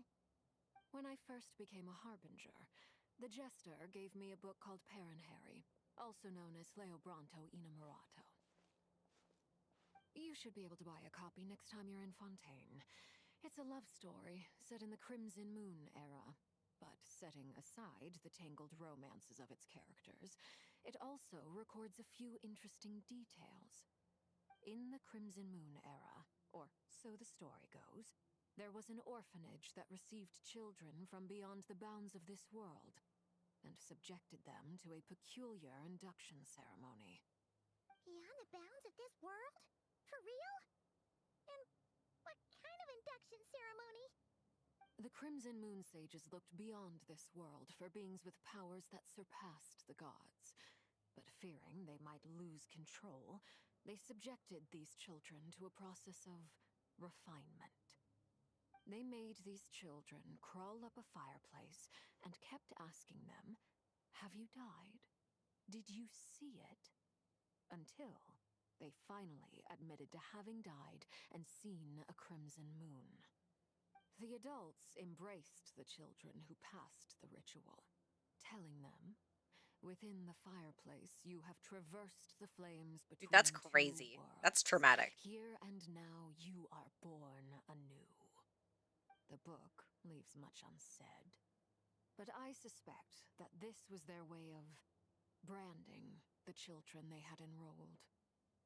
When I first became a harbinger, the jester gave me a book called Paranhari, also known as Leobranto Inamorato. You should be able to buy a copy next time you're in Fontaine. It's a love story set in the Crimson Moon era, but setting aside the tangled romances of its characters, it also records a few interesting details. In the Crimson Moon era, or so the story goes, there was an orphanage that received children from beyond the bounds of this world, and subjected them to a peculiar induction ceremony. Beyond the bounds of this world? For real? And what kind of induction ceremony? The Crimson Moon sages looked beyond this world for beings with powers that surpassed the gods. But fearing they might lose control, they subjected these children to a process of refinement. They made these children crawl up a fireplace and kept asking them, "Have you died? Did you see it?" Until they finally admitted to having died and seen a crimson moon. The adults embraced the children who passed the ritual, telling them, "Within the fireplace, you have traversed the flames between Dude, that's two crazy. worlds. That's traumatic. Here and now, you are born anew." The book leaves much unsaid, but I suspect that this was their way of branding the children they had enrolled,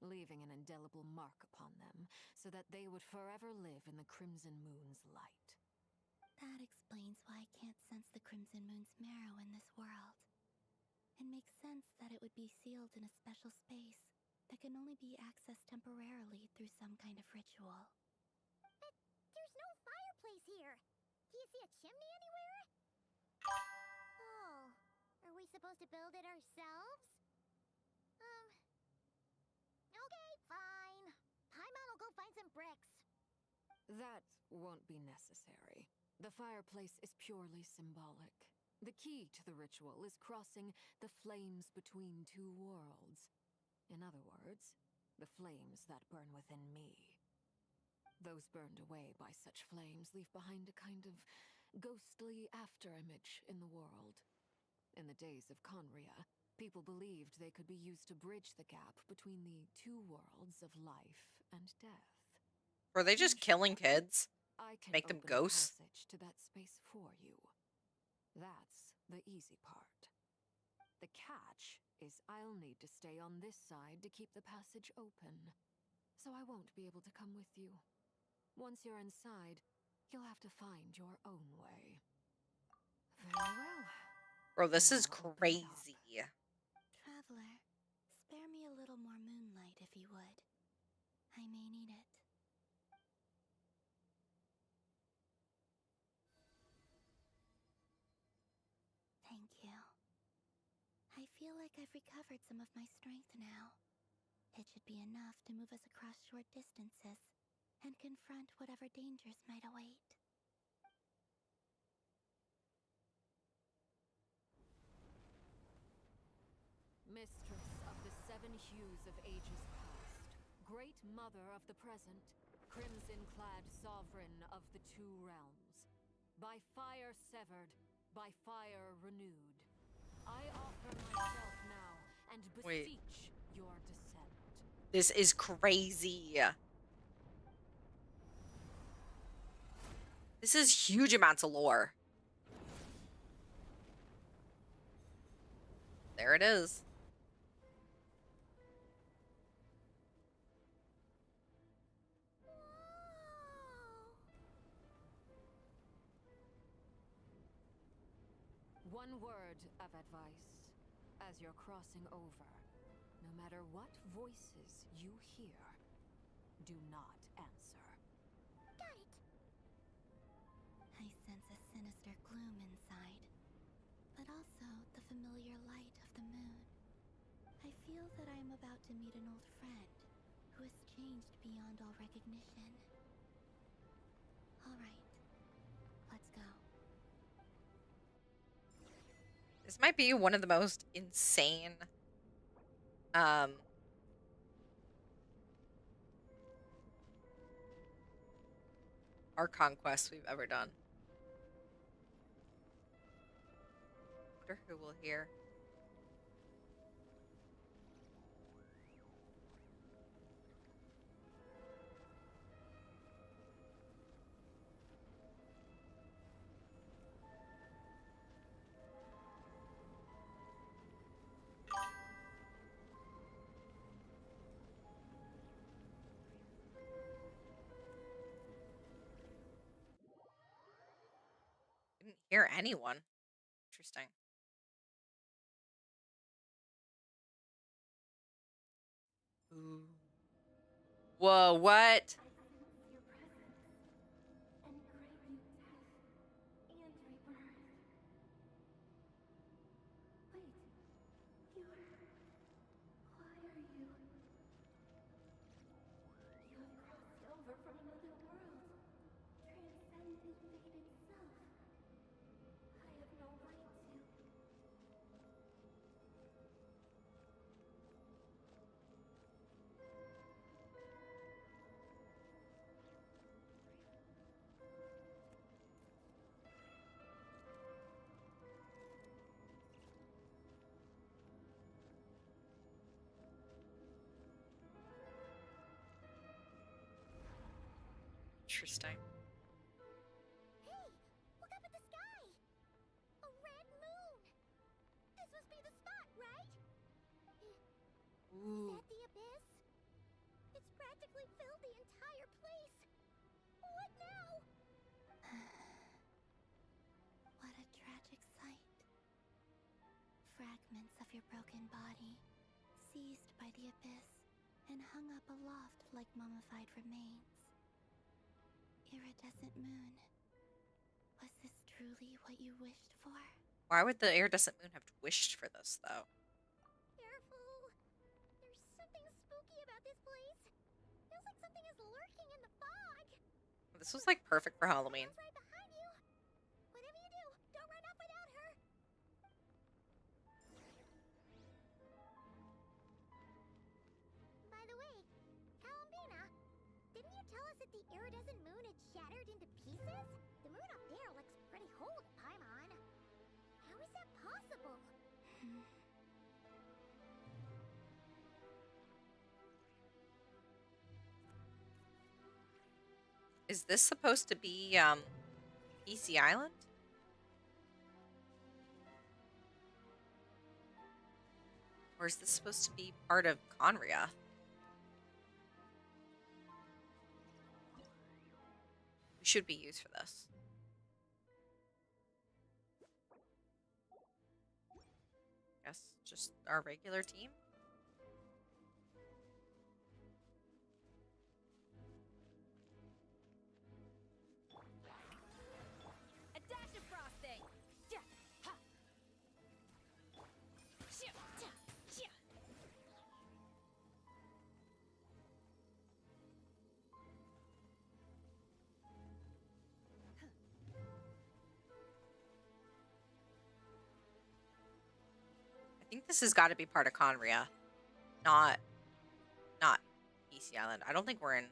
leaving an indelible mark upon them so that they would forever live in the Crimson Moon's light. That explains why I can't sense the Crimson Moon's marrow in this world. It makes sense that it would be sealed in a special space that can only be accessed temporarily through some kind of ritual. But there's no fireplace here. Do you see a chimney anywhere? Oh, are we supposed to build it ourselves? Okay, fine. Paimon will go find some bricks. That won't be necessary. The fireplace is purely symbolic. The key to the ritual is crossing the flames between two worlds. In other words, the flames that burn within me. Those burned away by such flames leave behind a kind of ghostly afterimage in the world. In the days of Conria, people believed they could be used to bridge the gap between the two worlds of life and death. Were they just killing kids? I can Make them open ghosts? a passage to that space for you. That's the easy part. The catch is I'll need to stay on this side to keep the passage open, so I won't be able to come with you. Once you're inside, you'll have to find your own way. Very well. Bro, this Then is I'll open it up. crazy. Traveler, spare me a little more moonlight if you would. I may need it. Thank you. I feel like I've recovered some of my strength now. It should be enough to move us across short distances and confront whatever dangers might await. Mistress of the seven hues of ages past, great mother of the present, crimson-clad sovereign of the two realms, by fire severed, by fire renewed, I offer myself now and Wait. beseech your descent. This is crazy. This is huge amounts of lore. There it is. One word of advice. As you're crossing over, no matter what voices you hear, do not answer. Got it. I sense a sinister gloom inside, but also the familiar light of the moon. I feel that I am about to meet an old friend who has changed beyond all recognition. All right, let's go. This might be one of the most insane Archon quests we've ever done. Wonder who will hear. Didn't hear anyone. Interesting. Ooh. Whoa, what? Interesting. Hey, look up at the sky! A red moon! This must be the spot, right? Ooh. Is that the abyss? It's practically filled the entire place. What now? What a tragic sight. Fragments of your broken body, seized by the abyss, and hung up aloft like mummified remains. Iridescent moon. Was this truly what you wished for? Why would the iridescent moon have wished for this, though? Careful! There's something spooky about this place. Feels like something is lurking in the fog. This was like perfect for Halloween. Right behind you. Whatever you do, don't run off without her. By the way, Columbina, didn't you tell us that the iridescent moon had shattered into pieces? The moon up there looks pretty whole to Paimon. How is that possible? Is this supposed to be Easy Island? Or is this supposed to be part of Conria? We should be used for this. Guess just our regular team? A dash of frosting! Ja, ha. Shia, ja, shia. I think this has got to be part of Conria, not Easy Island. I don't think we're in.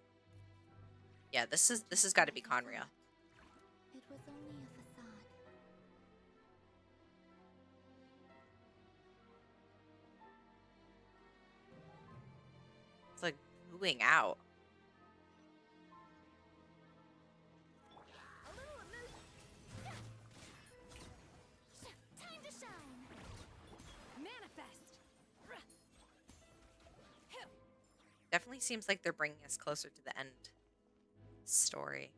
Yeah, this has got to be Conria. It was only a facade. It's like booing out. A little emotion. Time to shine. Manifest! Definitely seems like they're bringing us closer to the end story.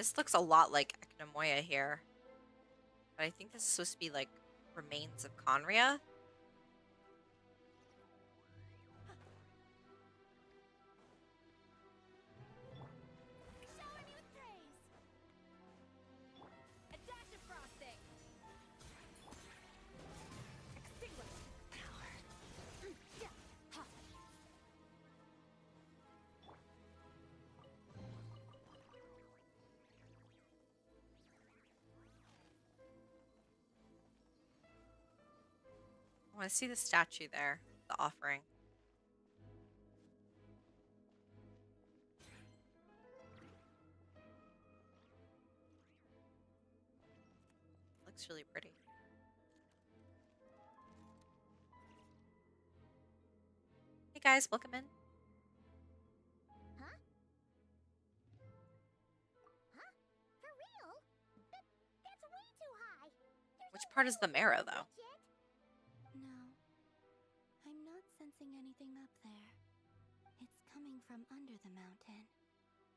This looks a lot like Eknamoya here. But I think this is supposed to be like remains of Conria. Shower me with praise. A dash of frosting. Extinguish power. Yeah. Ha. I want to see the statue there, the offering. Looks really pretty. Hey guys, welcome in. Huh? Huh? For real? That's way too high. Which part is the marrow, though? No. I'm not sensing anything up there. It's coming from under the mountain.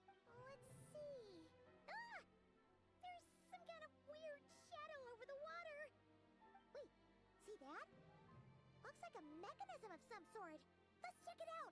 Let's see. Ah! There's some kind of weird shadow over the water. Wait, see that? Looks like a mechanism of some sort. Let's check it out.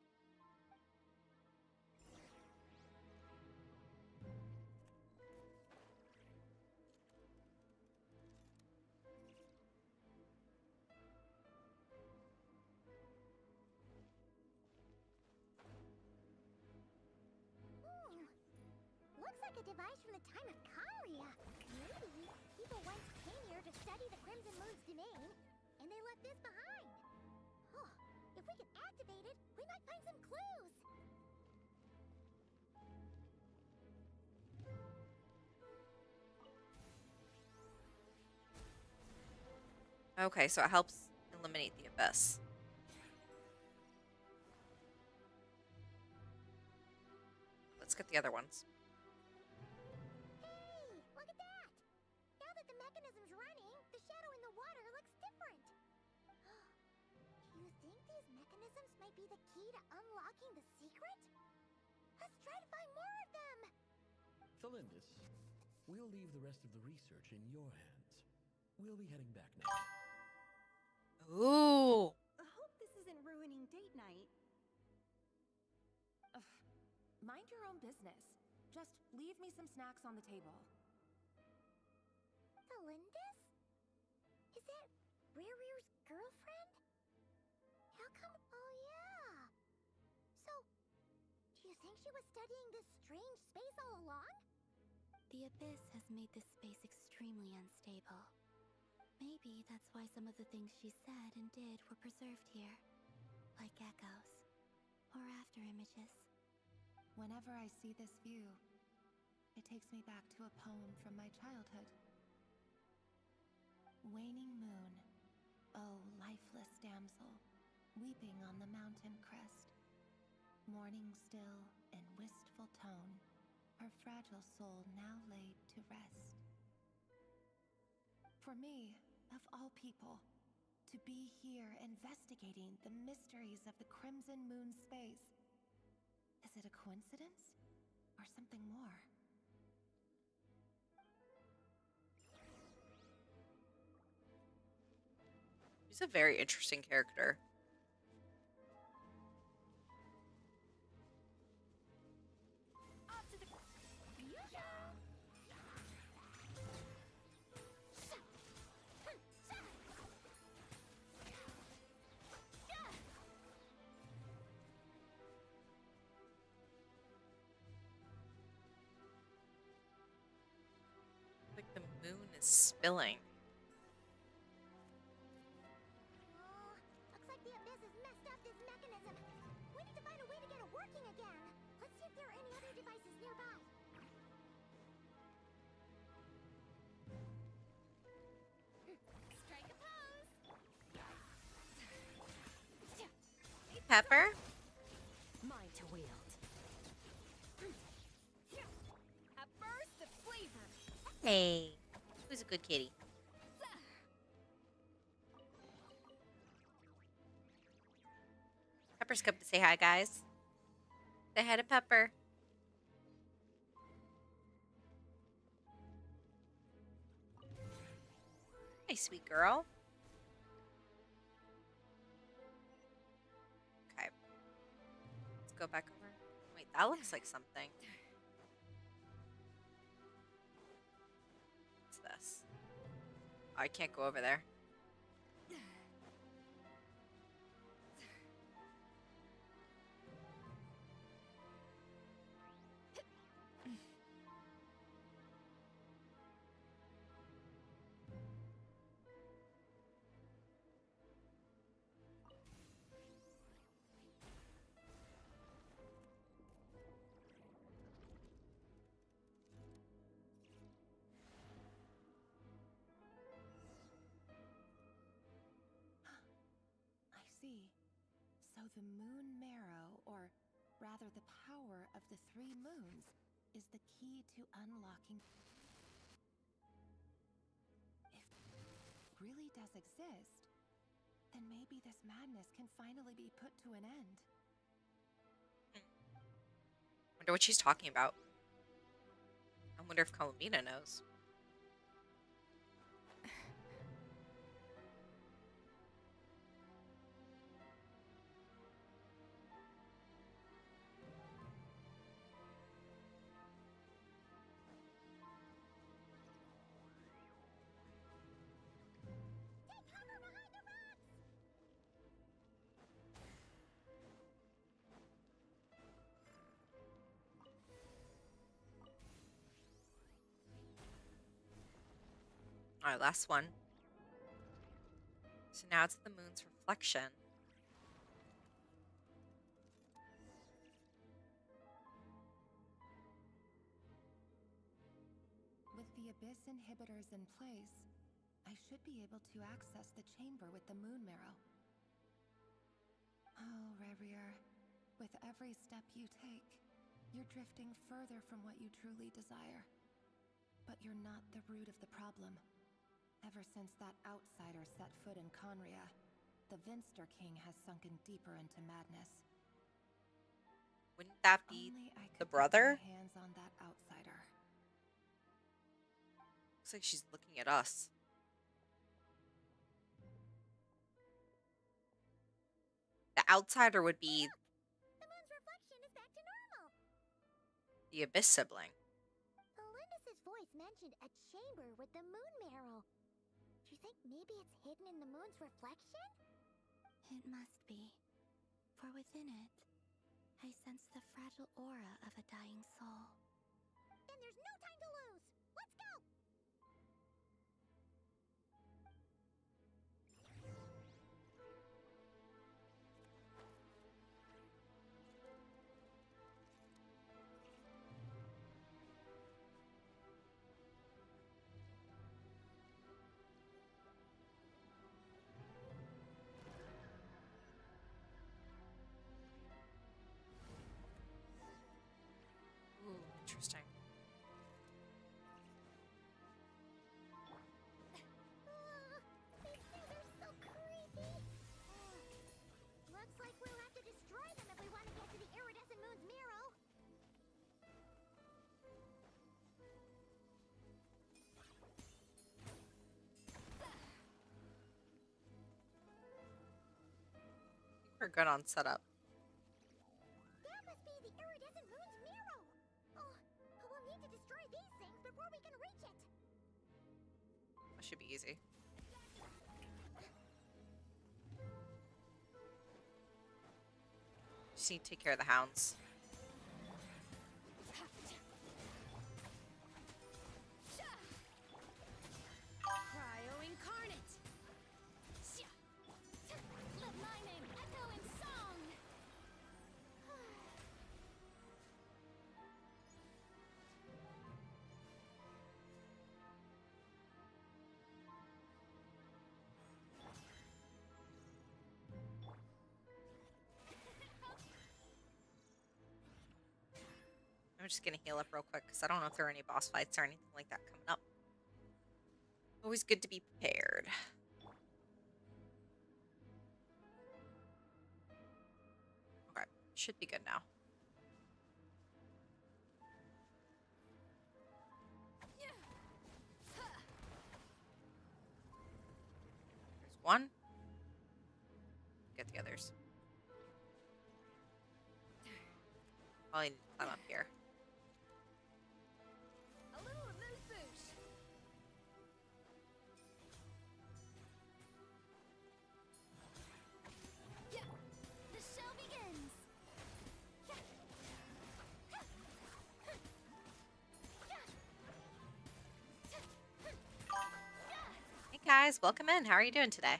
Looks like a device from the time of Kalia. Maybe people once came here to study the Crimson Moon's domain, and they left this behind. Oh, if we can activate it, we might find some clues. Okay, so it helps eliminate the abyss. Let's get the other ones. Hey, look at that! Now that the mechanism's running, the shadow in the water looks different. Do you think these mechanisms might be the key to unlocking the secret? Let's try to find more of them! Thalindis, we'll leave the rest of the research in your hands. We'll be heading back now. Ooh. I hope this isn't ruining date night. Ugh. Mind your own business. Just leave me some snacks on the table. Thalindis? Is that Rear's girlfriend? How come? Oh, yeah. So, do you think she was studying this strange space all along? The abyss has made this space extremely unstable. Maybe that's why some of the things she said and did were preserved here. Like echoes. Or after images. Whenever I see this view, it takes me back to a poem from my childhood. Waning moon, oh lifeless damsel, weeping on the mountain crest. Mourning still in wistful tone, her fragile soul now laid to rest. For me, of all people, to be here investigating the mysteries of the Crimson Moon space. Is it a coincidence? Or something more? She's a very interesting character. Off to the... Like the moon is spilling. Looks like the abyss has messed up this mechanism. We need to find a way to get it working again. Let's see if there are any other devices nearby. Strike a pose. Hey, Pepper. Mine to wield. A burst of flavor. Hey. Who's a good kitty? Pepper's come to say hi, guys. Say hi to Pepper. Hey, sweet girl. Okay. Let's go back over. Wait, that looks like something. What's this? Oh, I can't go over there. I see. So the moon marrow, or rather the power of the 3 moons, is the key to unlocking. If it really does exist, then maybe this madness can finally be put to an end. Wonder what she's talking about. I wonder if Colomina knows. All right, last one. So now it's the moon's reflection. With the Abyss inhibitors in place, I should be able to access the chamber with the moon marrow. Oh, Revier, with every step you take, you're drifting further from what you truly desire. But you're not the root of the problem. Ever since that outsider set foot in Conria, the Vinster King has sunken deeper into madness. Wouldn't that be the brother? Get my hands on that outsider. Looks like she's looking at us. The outsider would be The moon's reflection is back to normal. the Abyss sibling. Elendis' voice mentioned a chamber with the moon marrow. Do you think maybe it's hidden in the moon's reflection? It must be. For within it, I sense the fragile aura of a dying soul. Then there's no time to lose! Let's go! Ooh, interesting. These things are so creepy! Looks like we'll have to destroy them if we want to get to the iridescent moon's marrow. We're good on setup. That must be the iridescent moon's marrow! Oh, we'll need to destroy these things before we can reach it! That should be easy. Just need to take care of the hounds. Cryo incarnate! Let my name echo in song! I'm just gonna heal up real quick because I don't know if there are any boss fights or anything like that coming up. Always good to be prepared. Okay, should be good now. one. Get the others. Probably need to climb up here. A little amuse bouche. Yeah, the show begins. Hey guys, welcome in. How are you doing today?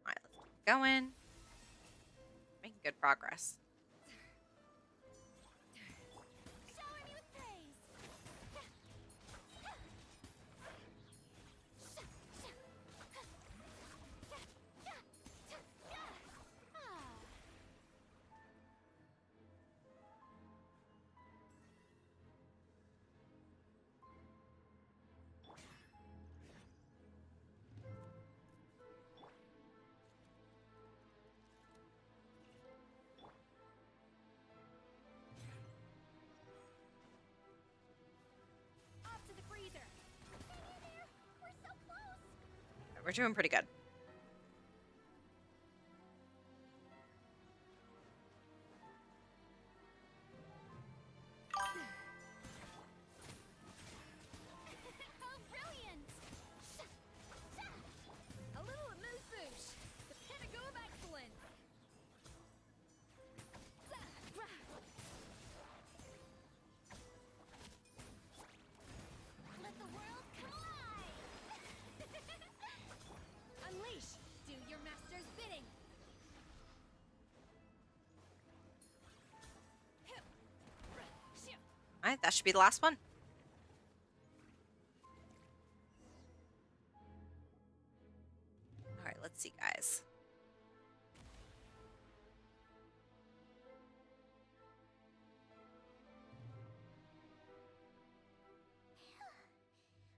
All right, let's keep going. Making good progress. Shower me with praise. Off to the freezer. Hang in there. We're so close. We're doing pretty good. How brilliant! A little amuse bouche. The pinnacle of excellence. Let the world come alive! Unleash. Do your master's bidding. All right, that should be the last one. All right, let's see, guys.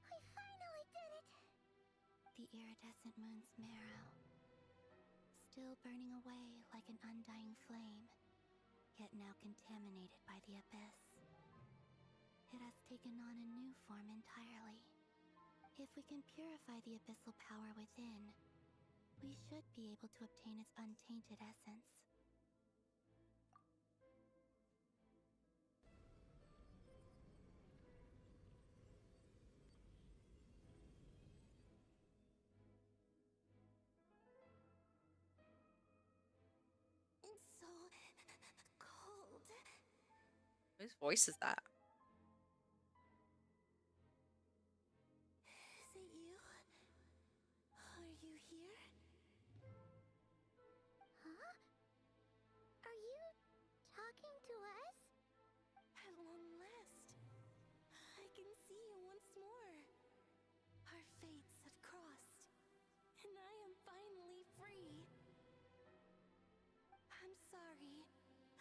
We finally did it! The iridescent moon's marrow, still burning away like an undying flame, yet now contaminated by the abyss. It has taken on a new form entirely. If we can purify the abyssal power within, we should be able to obtain its untainted essence. It's so cold. Whose voice is that? Is it you? Are you here? Huh? Are you talking to us? At long last, I can see you once more. Our fates have crossed, and I am finally free. I'm sorry,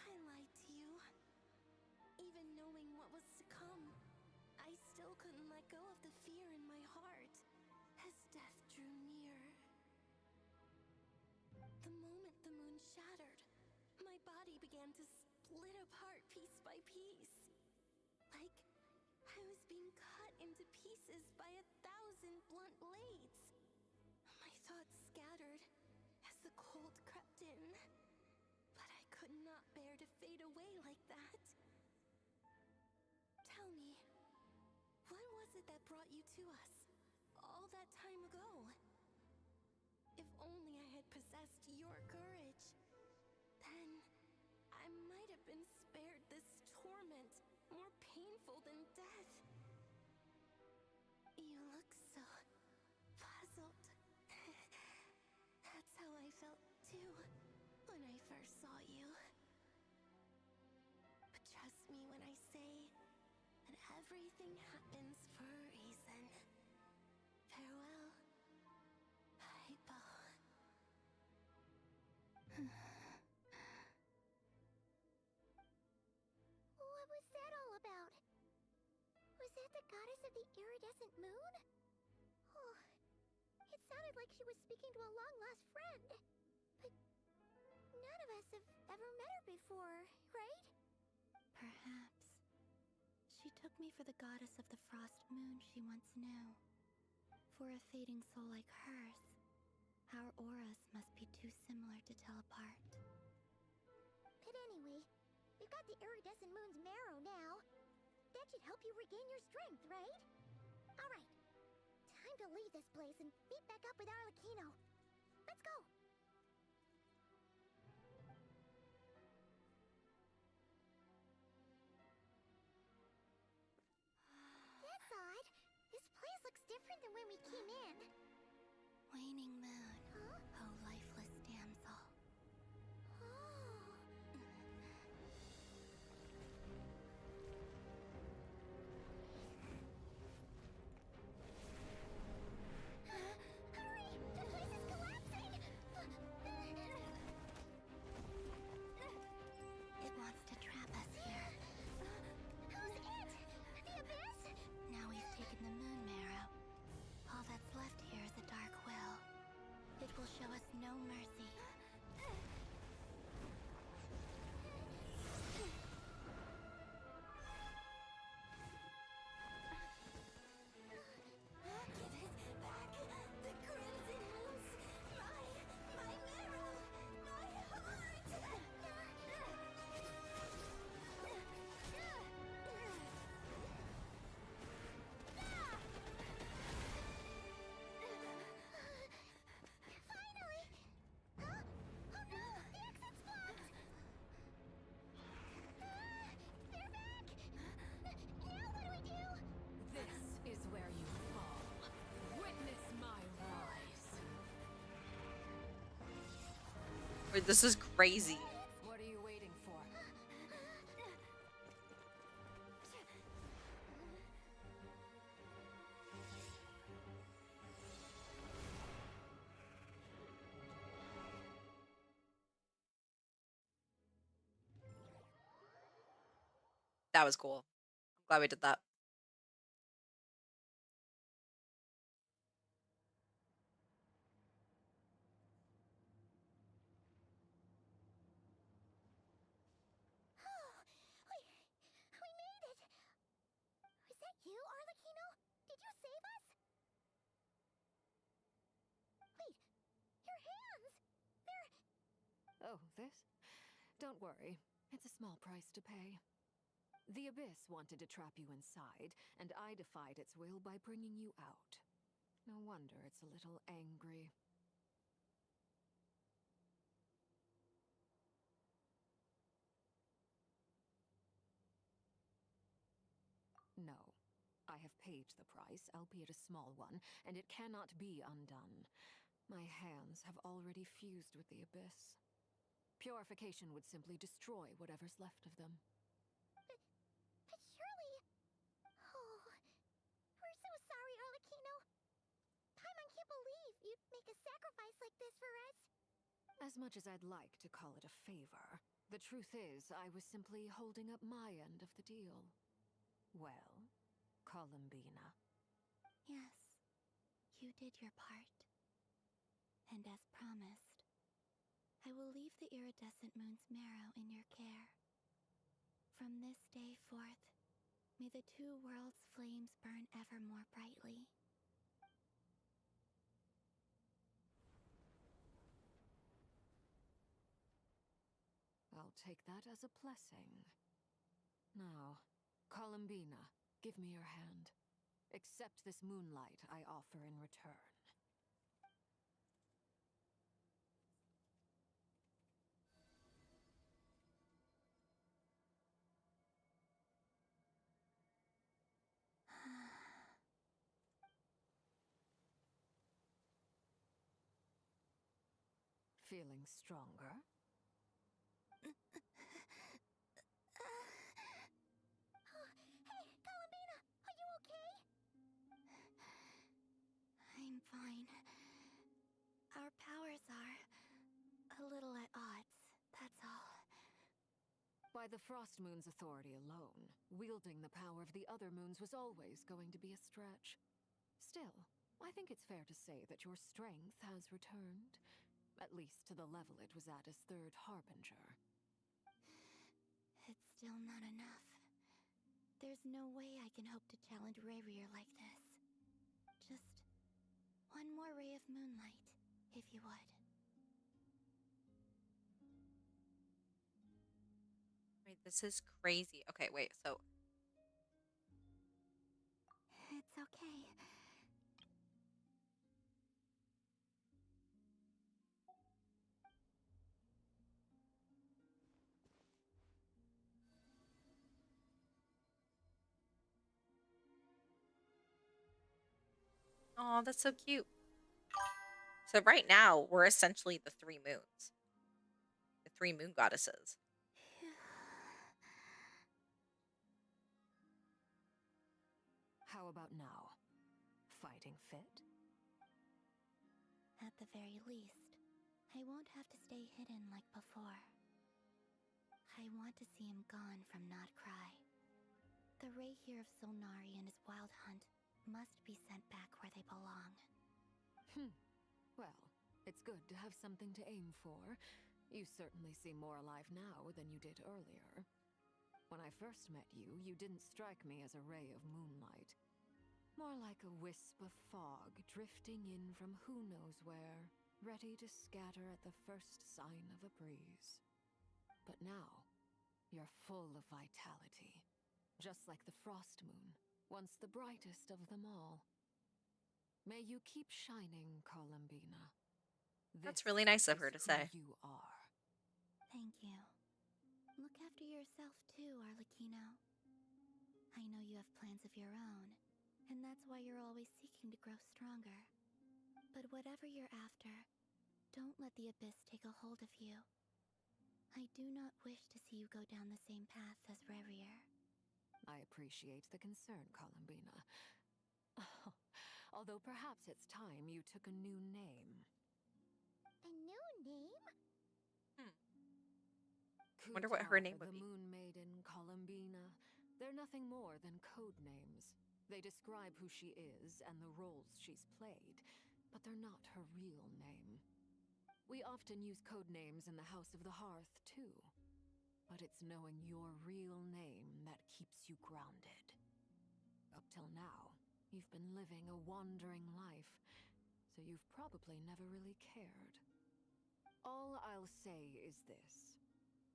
I lied to you. Even knowing what was to come, I still couldn't let go of the fear in my heart as death drew near. The moment the moon shattered, my body began to split apart piece by piece. Like I was being cut into pieces by 1,000 blunt blades. My thoughts scattered as the cold crept in, but I could not bear to fade away like that. Tell me, what was it that brought you to us all that time ago? If only I had possessed your courage, then I might have been spared this torment more painful than death. You look so puzzled. That's how I felt too when I first saw you. But trust me when I say that everything happens for a reason. Farewell, Hypo. What was that all about? Was that the goddess of the iridescent moon? Oh, it sounded like she was speaking to a long-lost friend. But none of us have ever met her before, right? Perhaps She took me for the goddess of the frost moon she once knew. For a fading soul like hers, our auras must be too similar to tell apart. But anyway, we've got the iridescent moon's marrow now. That should help you regain your strength, right? Alright, time to leave this place and meet back up with Arlecchino. Let's go! That's odd. This place looks different than when we came in. Waning moon, Huh? oh lifeless damsel. Oh. Hurry! The place is collapsing! It wants to trap us here. Who's it? The Abyss? Now we've taken the moon marrow. All that's left here is a dark will. It will show us no mercy. Give it back! The crimson moons! My marrow! My heart! Finally! Huh? Oh no! The exit's blocked! They're back! Now what do we do? This is where you fall. Witness my rise. Wait, this is crazy. What are you waiting for? That was cool. I'm glad we did that. We made it! Was that you, Arlecchino? Did you save us? Wait, your hands! They're... Oh, this? Don't worry. It's a small price to pay. The Abyss wanted to trap you inside, and I defied its will by bringing you out. No wonder it's a little angry. No. I have paid the price, albeit a small one, and it cannot be undone. My hands have already fused with the Abyss. Purification would simply destroy whatever's left of them. But surely... Oh... We're so sorry, Arlecchino. Paimon can't believe you'd make a sacrifice like this for us. As much as I'd like to call it a favor, the truth is I was simply holding up my end of the deal. Well, Columbina. Yes, you did your part. And as promised, I will leave the iridescent moon's marrow in your care. From this day forth, may the two worlds' flames burn ever more brightly. I'll take that as a blessing. Now, Columbina, give me your hand. Accept this moonlight I offer in return. Feeling stronger? Hey, Columbina! Are you okay? I'm fine. Our powers are a little at odds, that's all. By the Frost Moon's authority alone, wielding the power of the other moons was always going to be a stretch. Still, I think it's fair to say that your strength has returned. At least to the level it was at as Third Harbinger. It's still not enough. There's no way I can hope to challenge Rayrear like this. Just one more ray of moonlight, if you would. Wait, this is crazy. Okay, wait. So, It's okay. oh, that's so cute. So right now we're essentially the three moons, the three moon goddesses. How about now? Fighting fit? At the very least, I won't have to stay hidden like before. I want to see him gone from Notcry. The Rayhear of Solnari and his wild hunt must be sent back where they belong. Well, it's good to have something to aim for. You certainly seem more alive now than you did earlier. When I first met you, you didn't strike me as a ray of moonlight. More like a wisp of fog drifting in from who knows where, ready to scatter at the first sign of a breeze. But now, you're full of vitality, just like the frost moon, once the brightest of them all. May you keep shining, Columbina. That's This really nice of is her to who say. you are. Thank you. Look after yourself too, Arlecchino. I know you have plans of your own, and that's why you're always seeking to grow stronger. But whatever you're after, don't let the Abyss take a hold of you. I do not wish to see you go down the same path as Rayrear. I appreciate the concern, Columbina. Although perhaps it's time you took a new name. A new name? Wonder what her name Kutar, would the be. Moon Maiden, Columbina. They're nothing more than code names. They describe who she is and the roles she's played, but they're not her real name. We often use code names in the House of the Hearth, too. But it's knowing your real name that keeps you grounded. Up till now, you've been living a wandering life, so you've probably never really cared. All I'll say is this.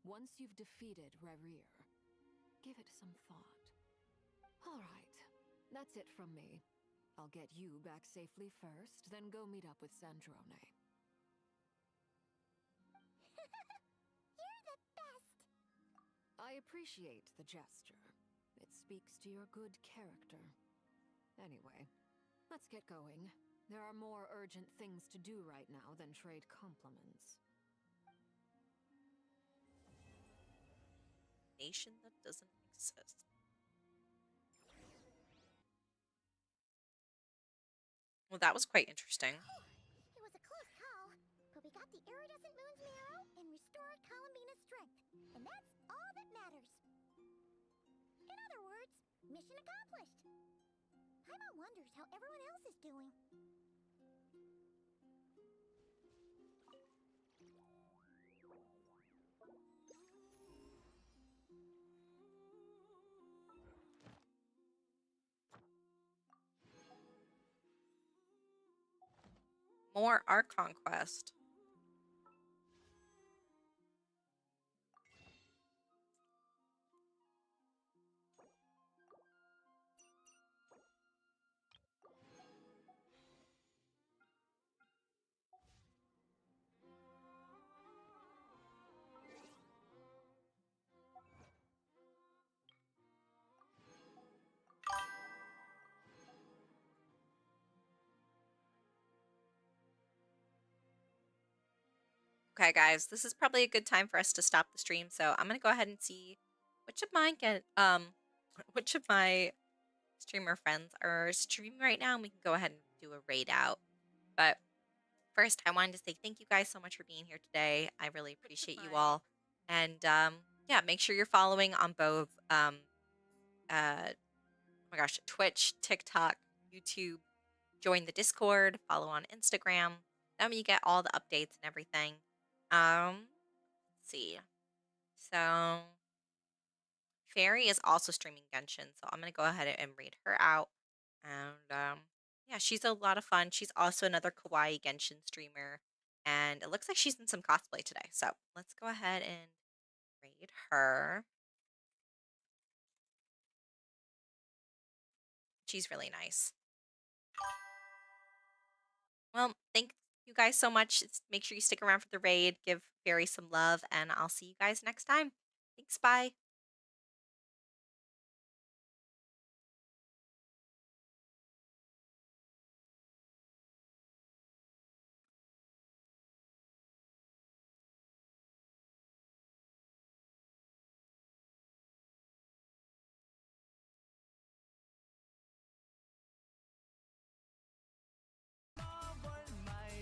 Once you've defeated Rayrear, give it some thought. All right, that's it from me. I'll get you back safely first, then go meet up with Sandrone. You're the best! I appreciate the gesture. It speaks to your good character. Anyway, let's get going. There are more urgent things to do right now than trade compliments. Nation that doesn't exist. Well, that was quite interesting. It was a close call, but we got the iridescent moon's marrow and restored Columbina's strength, and that's all that matters. In other words, mission accomplished. Paimon wonders how everyone else is doing. More art conquest. Okay, guys, this is probably a good time for us to stop the stream. So I'm gonna go ahead and see which of my which of my streamer friends are streaming right now, and we can go ahead and do a raid out. But first, I wanted to say thank you guys so much for being here today. I really appreciate you all, and yeah, make sure you're following on both oh my gosh, Twitch, TikTok, YouTube. Join the Discord, follow on Instagram. That way you get all the updates and everything. Let's see. So Fairy is also streaming Genshin, so I'm gonna go ahead and read her out. And yeah, she's a lot of fun. She's also another kawaii Genshin streamer, and it looks like she's in some cosplay today. So let's go ahead and raid her. She's really nice. Well, thank you guys so much. Make sure you stick around for the raid. Give Fairy some love, and I'll see you guys next time. Thanks. Bye.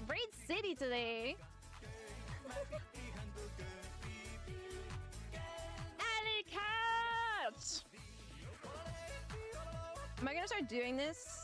Raid City today. Alley Cat! Am I gonna start doing this?